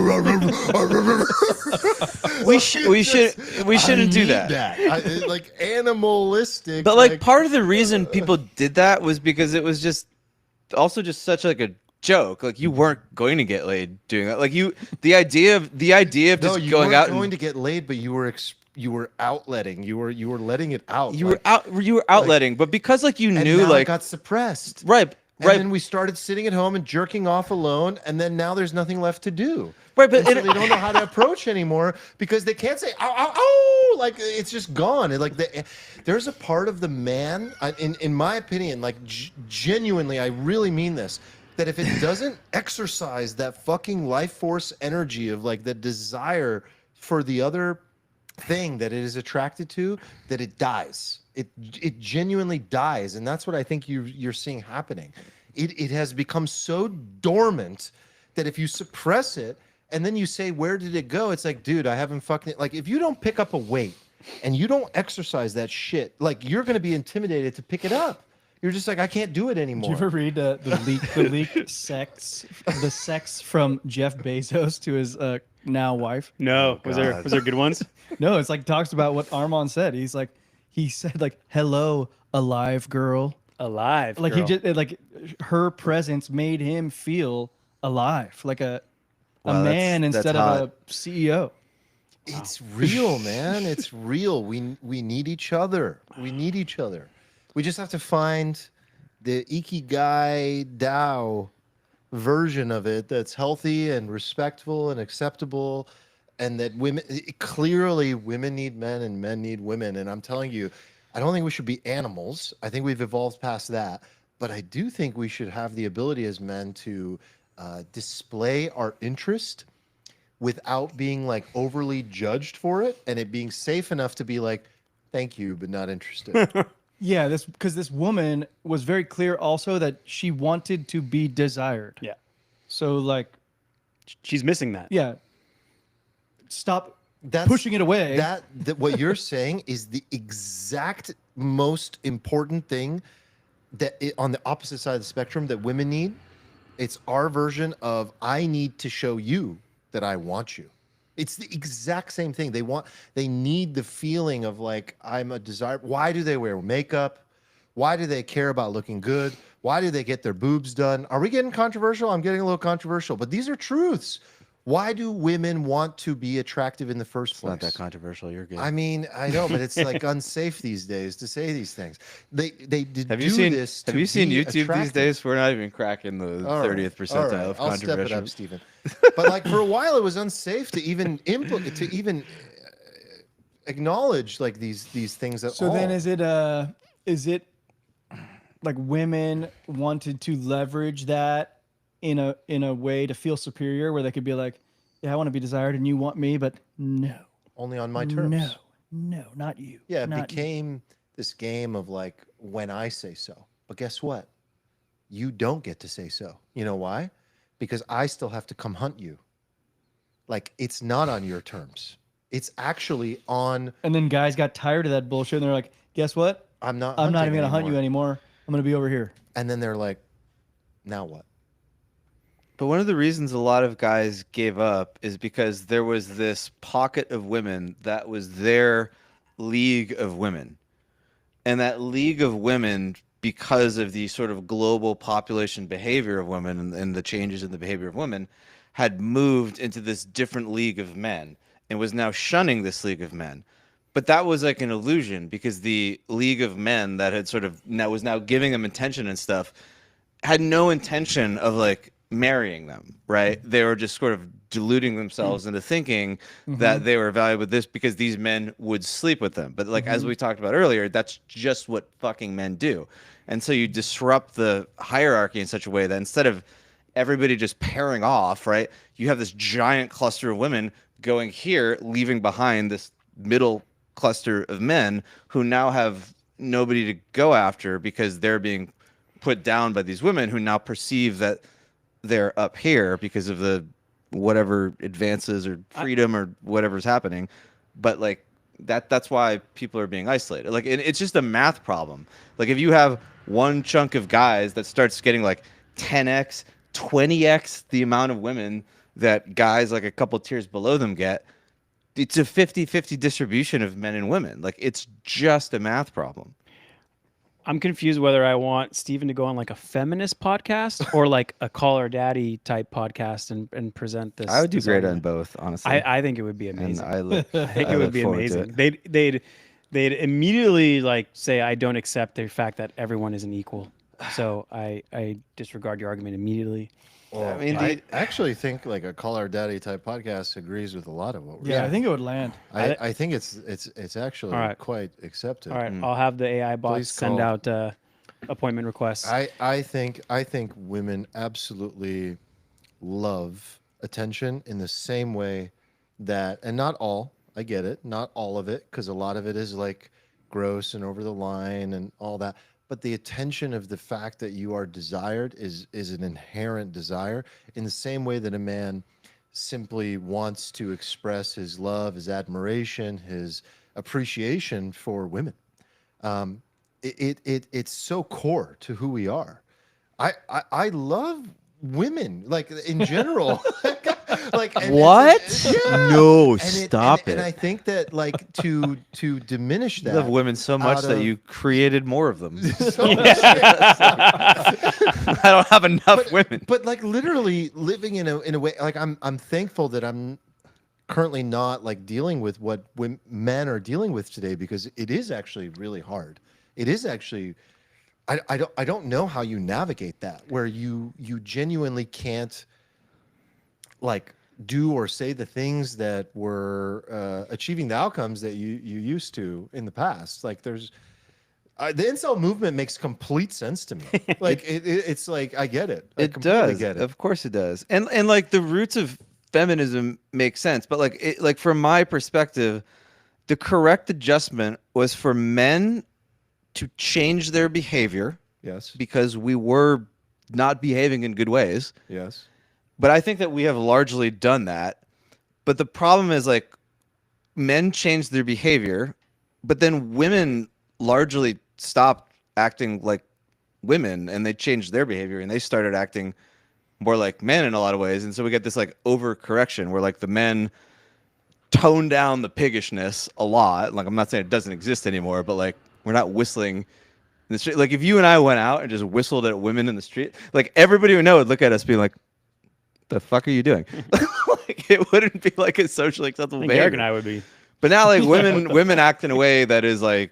we shouldn't do that. Like animalistic. But like part of the reason people did that was because it was just also just such like a joke. Like you weren't going to get laid doing that. Like the idea of just no, you going weren't out going and to get laid, but you were outletting. You were letting it out. you were outletting, but because like you and knew now like it got suppressed. right. And then we started sitting at home and jerking off alone, and then now there's nothing left to do. Right, but And so they don't know how to approach anymore because they can't say "ow, ow, ow!" Like it's just gone. And like there's a part of the man, in my opinion, like genuinely, I really mean this, that if it doesn't exercise that fucking life force energy of like the desire for the other thing that it is attracted to, that it dies. It genuinely dies, and that's what I think you're seeing happening. It has become so dormant that if you suppress it and then you say, where did it go? It's like, dude, I haven't fucking like if you don't pick up a weight and you don't exercise that shit, like you're gonna be intimidated to pick it up. You're just like, I can't do it anymore. Did you ever read the leaked sex from Jeff Bezos to his now wife? No, was there good ones? No, it's like talks about what Armand said. He said like, "Hello, alive girl." Alive. Like girl. he just like her presence made him feel alive, like a Wow, man that's instead hot. of a CEO. It's real, man. It's real. We need each other. We need each other. We just have to find the Ikigai Dao version of it that's healthy and respectful and acceptable, and that clearly women need men and men need women. And I'm telling you, I don't think we should be animals. I think we've evolved past that. But I do think we should have the ability as men to display our interest without being like overly judged for it, and it being safe enough to be like, thank you, but not interested. Yeah, because this woman was very clear also that she wanted to be desired. Yeah. So like, She's missing that. yeah, stop That's, pushing it away. That what you're saying is the exact most important thing on the opposite side of the spectrum that women need. It's our version of I need to show you that I want you. It's the exact same thing. They need the feeling of like I'm a desire. Why do they wear makeup? Why do they care about looking good? Why do they get their boobs done? Are we getting controversial? I'm getting a little controversial, but these are truths. Why do women want to be attractive in the first place? Not that controversial. You're good. I mean, I know, but it's like unsafe these days to say these things. They did Have do you seen this. Have to you seen be YouTube these attractive. days? We're not even cracking the All right, 30th percentile all right, of I'll step it controversial. up, Stephen. But like for a while, it was unsafe to even acknowledge like these things at So all. then is it like women wanted to leverage that in a way to feel superior where they could be like, yeah, I want to be desired and you want me, but no. only on my terms. No, not you. Yeah, it not you. became this game of like when I say so. But guess what? You don't get to say so. You know why? Because I still have to come hunt you. Like it's not on your terms. It's actually on. And then guys got tired of that bullshit and they're like, guess what? I'm not I'm not even hunting gonna hunt you anymore. I'm gonna be over here. And then they're like, now what? But one of the reasons a lot of guys gave up is because there was this pocket of women that was their league of women. And that league of women, because of the sort of global population behavior of women and the changes in the behavior of women, had moved into this different league of men and was now shunning this league of men. But that was like an illusion because the league of men that had sort of was now giving them attention and stuff had no intention of like marrying them, right? They were just sort of deluding themselves into thinking that they were valuable with this because these men would sleep with them. But like as we talked about earlier, that's just what fucking men do. And so you disrupt the hierarchy in such a way that instead of everybody just pairing off, right? You have this giant cluster of women going here, leaving behind this middle cluster of men who now have nobody to go after because they're being put down by these women who now perceive that they're up here because of the whatever advances or freedom or whatever's happening. But like that's why people are being isolated. Like it's just a math problem. Like if you have one chunk of guys that starts getting like 10x, 20x the amount of women that guys like a couple tiers below them get, it's a 50-50 distribution of men and women. Like it's just a math problem. I'm confused whether I want Steven to go on like a feminist podcast or like a Call Her Daddy type podcast and present this. I would do this great on argument. both, honestly. I think it would be amazing. And I think I it would look be forward to amazing. They'd immediately like say, I don't accept the fact that everyone isn't equal. So I disregard your argument immediately. Well, I mean, I actually think like a Call Our Daddy type podcast agrees with a lot of what we're Yeah, saying. I think it would land. I think it's actually All right. quite accepted. All right, I'll have the AI bots Please send call. out appointment requests. I think women absolutely love attention in the same way that, and not all, I get it, not all of it, because a lot of it is like gross and over the line and all that. But the attention of the fact that you are desired is an inherent desire, in the same way that a man simply wants to express his love, his admiration, his appreciation for women. It's so core to who we are. I love women, like in general. Like and What? yeah. No, And stop and it. I think that like to diminish You that. love women so much out that of- you created more of them. So- I don't have enough women. But like literally living in a way, like I'm thankful that I'm currently not like dealing with what men are dealing with today, because it is actually really hard. It is actually, I don't know how you navigate that, where you genuinely can't like do or say the things that were achieving the outcomes that you used to in the past. Like there's the incel movement makes complete sense to me. Like it's like I get it. I It completely does. get it. Of course it does. And like the roots of feminism make sense, but like from my perspective, the correct adjustment was for men to change their behavior Yes. because we were not behaving in good ways. Yes. But I think that we have largely done that. But the problem is like men changed their behavior, but then women largely stopped acting like women and they changed their behavior and they started acting more like men in a lot of ways. And so we get this like overcorrection where like the men tone down the piggishness a lot. Like I'm not saying it doesn't exist anymore, but like we're not whistling in the street. Like if you and I went out and just whistled at women in the street, like everybody would know would look at us being like, the fuck are you doing? Like it wouldn't be like a socially acceptable I think behavior. Eric and I would be. But now like women act in a way that is like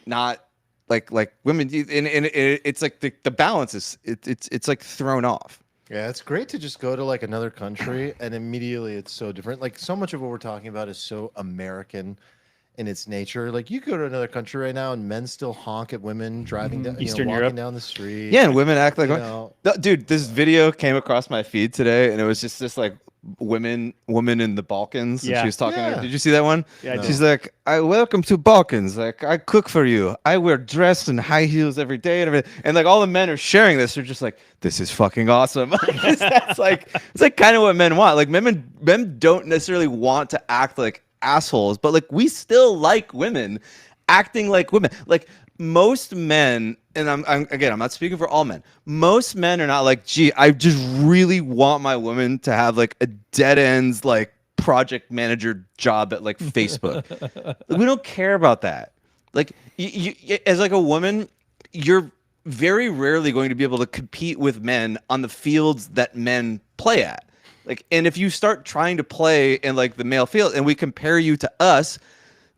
not like women, and it's like the balance is it's like thrown off. Yeah, it's great to just go to like another country and immediately it's so different. Like so much of what we're talking about is so American in its nature. Like you go to another country right now and men still honk at women driving down, Eastern walking Europe. down the street. Yeah, and women act like You know. dude. This video came across my feed today, and it was just this like woman in the Balkans. And Yeah. she was talking. Yeah. Did you see that one? Yeah, I did. She's like, "I welcome to Balkans. Like, I cook for you. I wear dress and high heels every day and everything." And like all the men are sharing this. They're just like, "This is fucking awesome." That's like it's like kind of what men want. Like men don't necessarily want to act like assholes, but like we still like women acting like women. Like most men, and I'm not speaking for all men. Most men are not like, gee, I just really want my woman to have like a dead ends like project manager job at like Facebook. Like, we don't care about that. Like you as like a woman, you're very rarely going to be able to compete with men on the fields that men play at. Like, and if you start trying to play in like the male field and we compare you to us,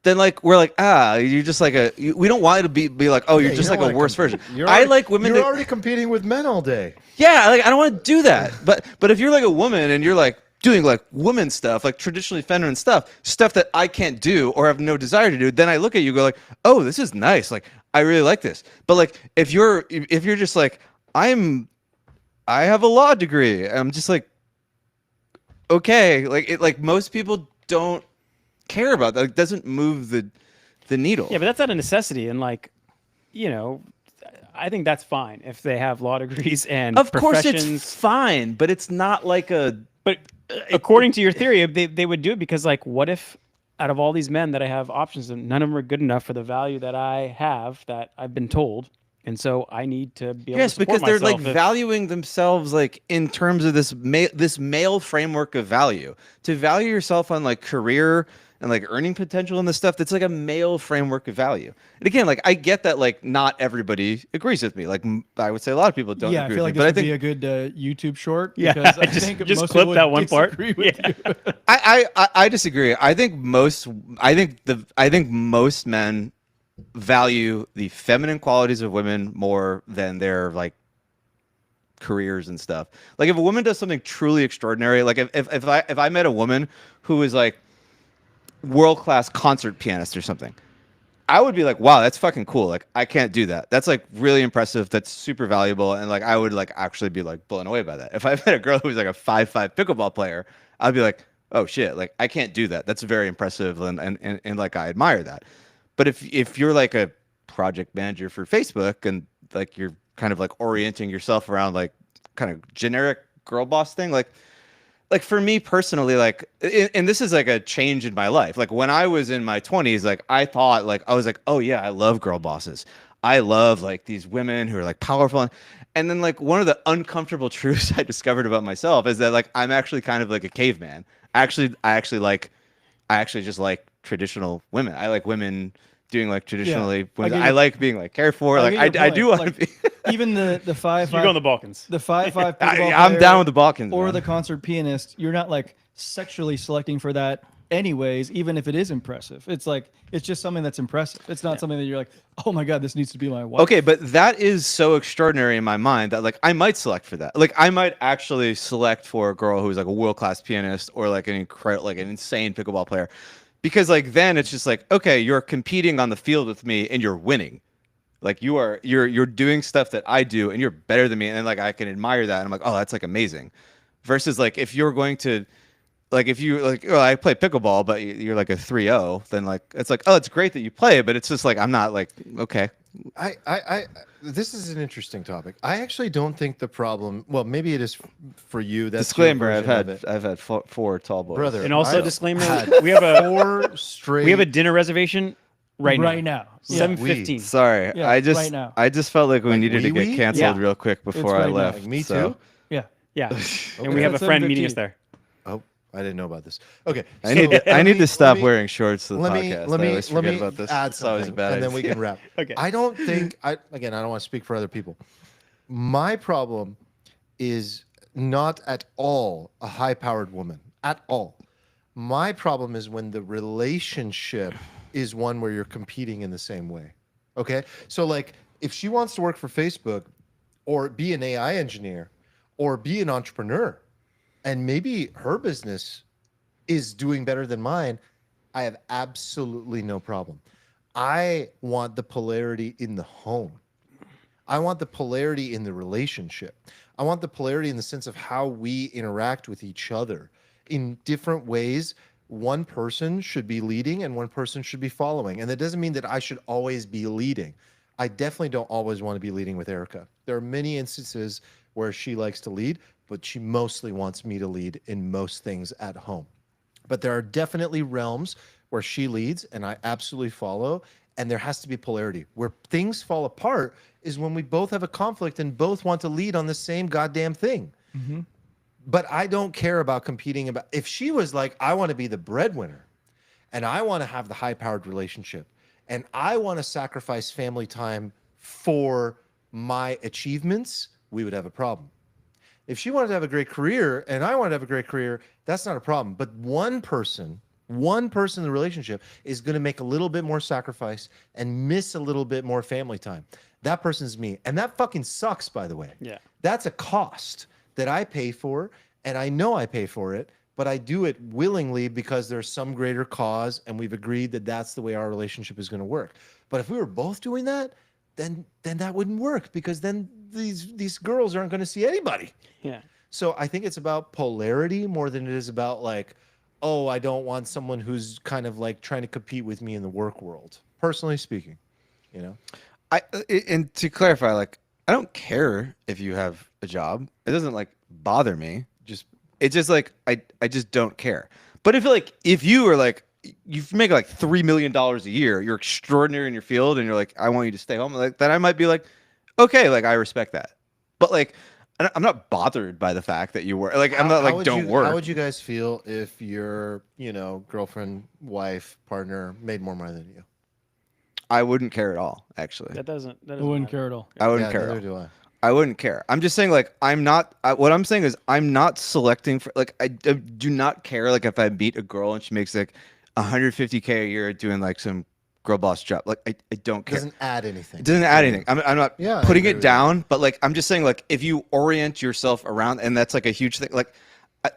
then like we're like, you're just like we don't want you to be like, oh, you're Yeah, just you like don't a wanna worse compete. version. You're I already- like women You're that, already competing with men all day. yeah, like I don't want to do that. But if you're like a woman and you're like doing like woman stuff, like traditionally feminine stuff that I can't do or have no desire to do, then I look at you and go like, oh, this is nice. Like I really like this. But like if you're just like I have a law degree, I'm just like, okay, like most people don't care about that. It doesn't move the needle. Yeah, but that's not a necessity. And like, you know, I think that's fine if they have law degrees and Of course, professions. it's fine, but it's not like a. But according to your theory, they would do it because, like, what if out of all these men that I have options, none of them are good enough for the value that I have that I've been told, and so I need to be able to Yes, support because they're like myself if- valuing themselves like in terms of this male framework of value. To value yourself on like career and like earning potential and this stuff, that's like a male framework of value. And again, like I get that like not everybody agrees with me. Like I would say a lot of people don't Yeah, I agree feel with like me. this But I would be a good YouTube short. Yeah, because I just- think just most clip people that would one part. disagree with Yeah. you. I disagree. I think most men value the feminine qualities of women more than their like careers and stuff. Like if a woman does something truly extraordinary, like if I met a woman who is like world-class concert pianist or something, I would be like, wow, that's fucking cool. Like I can't do that. That's like really impressive. That's super valuable. And like I would like actually be like blown away by that. If I met a girl who was like a 5'5" pickleball player, I'd be like, oh shit, like I can't do that. That's very impressive and like I admire that. But if you're like a project manager for Facebook and like you're kind of like orienting yourself around like kind of generic girl boss thing, like for me personally, like, and this is like a change in my life. Like when I was in my 20s, like I thought like, I was like, oh yeah, I love girl bosses. I love like these women who are like powerful. And then like one of the uncomfortable truths I discovered about myself is that like, I'm actually kind of like a caveman. I actually just like traditional women. I like women doing like traditionally. I like being like cared for. Like I do want to be. Even the 5'5". You go in the Balkans. The 5'5" pickleball I'm player down with the Balkans. or man. the concert pianist. You're not like sexually selecting for that, anyways. Even if it is impressive, it's like it's just something that's impressive. It's not something that you're like, oh my god, this needs to be my wife. Okay, but that is so extraordinary in my mind that like I might select for that. Like I might actually select for a girl who's like a world-class pianist or like an insane pickleball player. Because like then it's just like, okay, you're competing on the field with me and you're winning. Like you're doing stuff that I do and you're better than me, and then, like I can admire that and I'm like, oh, that's like amazing. Versus like if you're going to like if you like, oh, I play pickleball, but you're like a 3-0, then like it's like, oh, it's great that you play, but it's just like I'm not like okay. This is an interesting topic. I actually don't think the problem. Well, maybe it is for you. That's your Disclaimer: version I've had four tall boys. brother. And also I disclaimer: had we have a 4 straight. we have a dinner reservation right now. Yeah. 7:15. Sorry, Yeah, right now. I just felt like we Like needed to get wee-wee? canceled Yeah. real quick before I right now. left. Like me so. too. Yeah. Yeah, and Okay. we have a That's friend meeting us 7:15. there. Oh, I didn't know about this. Okay, I need to stop wearing shorts to the Let podcast. me I always forget about this. add It's always a something, bad and then we idea. can wrap. Okay. I don't think I don't want to speak for other people. My problem is not at all a high-powered woman at all. My problem is when the relationship is one where you're competing in the same way. Okay, so like if she wants to work for Facebook, or be an AI engineer, or be an entrepreneur, and maybe her business is doing better than mine, I have absolutely no problem. I want the polarity in the home. I want the polarity in the relationship. I want the polarity in the sense of how we interact with each other in different ways. One person should be leading and one person should be following. And that doesn't mean that I should always be leading. I definitely don't always want to be leading with Erica. There are many instances where she likes to lead, but she mostly wants me to lead in most things at home. But there are definitely realms where she leads and I absolutely follow, and there has to be polarity. Where things fall apart is when we both have a conflict and both want to lead on the same goddamn thing. Mm-hmm. But I don't care about competing about. If she was like, I want to be the breadwinner and I want to have the high-powered relationship and I want to sacrifice family time for my achievements, we would have a problem. If she wanted to have a great career and I wanted to have a great career, that's not a problem. But one person in the relationship is going to make a little bit more sacrifice and miss a little bit more family time. That person's me. And that fucking sucks, by the way. Yeah. That's a cost that I pay for, and I know I pay for it, but I do it willingly because there's some greater cause and we've agreed that that's the way our relationship is going to work. But if we were both doing that, then that wouldn't work, because then these girls aren't going to see anybody. Yeah. So I think it's about polarity more than it is about like, oh, I don't want someone who's kind of like trying to compete with me in the work world. Personally speaking, you know. And to clarify, like, I don't care if you have a job. It doesn't like bother me. It's just like I just don't care. But if you are like you make like $3 million a year, you're extraordinary in your field, and you're like, I want you to stay home, like then I might be like, okay, like I respect that. But like I'm not bothered by the fact that you work. Like I'm not like don't work. How would you guys feel if your girlfriend, wife, partner made more money than you? I wouldn't care at all, actually. That doesn't. I wouldn't care at all. I wouldn't Yeah, care. neither do I. I wouldn't care. I'm just saying, like, I'm not. What I'm saying is, I'm not selecting for. Like, I do not care. Like, if I meet a girl and she makes like 150K a year doing like some girl boss job, like, I don't care. Doesn't add anything. It doesn't add anything. I'm not Yeah, I putting agree it with down, but like, I'm just saying, like, if you orient yourself around, and that's like a huge thing. Like,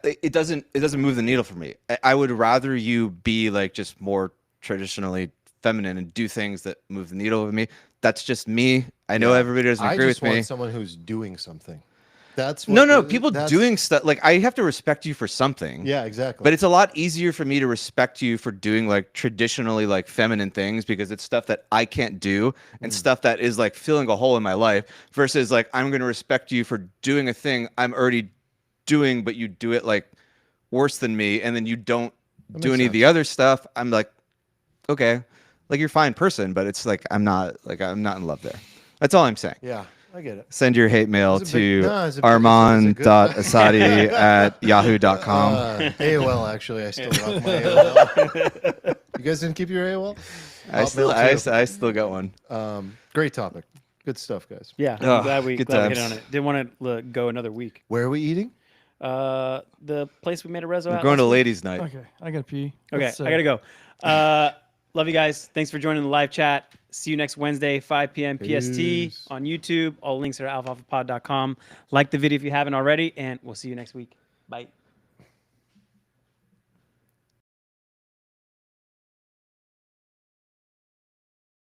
it doesn't move the needle for me. I would rather you be like just more traditionally feminine and do things that move the needle with me. That's just me. I know everybody doesn't agree with me. I just want someone who's doing something. That's what No, people doing stuff. Like, I have to respect you for something. Yeah, exactly. But it's a lot easier for me to respect you for doing like traditionally like feminine things, because it's stuff that I can't do and stuff that is like filling a hole in my life, versus like I'm going to respect you for doing a thing I'm already doing, but you do it like worse than me, and then you don't do any of the other stuff. I'm like, okay, like you're a fine person, but it's like I'm not in love there. That's all I'm saying. Yeah, I get it. Send your hate mail It's a big- to no, it's a big- armand.asadi at yahoo.com. AOL, actually, I still rock my AOL. You guys didn't keep your AOL? I still got one. Great topic. Good stuff, guys. Yeah, Oh, I'm glad we good hit times. on it. Didn't want to go another week. Where are we eating? The place we made a reso We're at going to last week? ladies' night. Okay, I gotta pee. Okay, Let's, I gotta go. Love you guys. Thanks for joining the live chat. See you next Wednesday, 5 p.m. PST Peace. on YouTube. All links are at alfalfapod.com. Like the video if you haven't already, and we'll see you next week. Bye.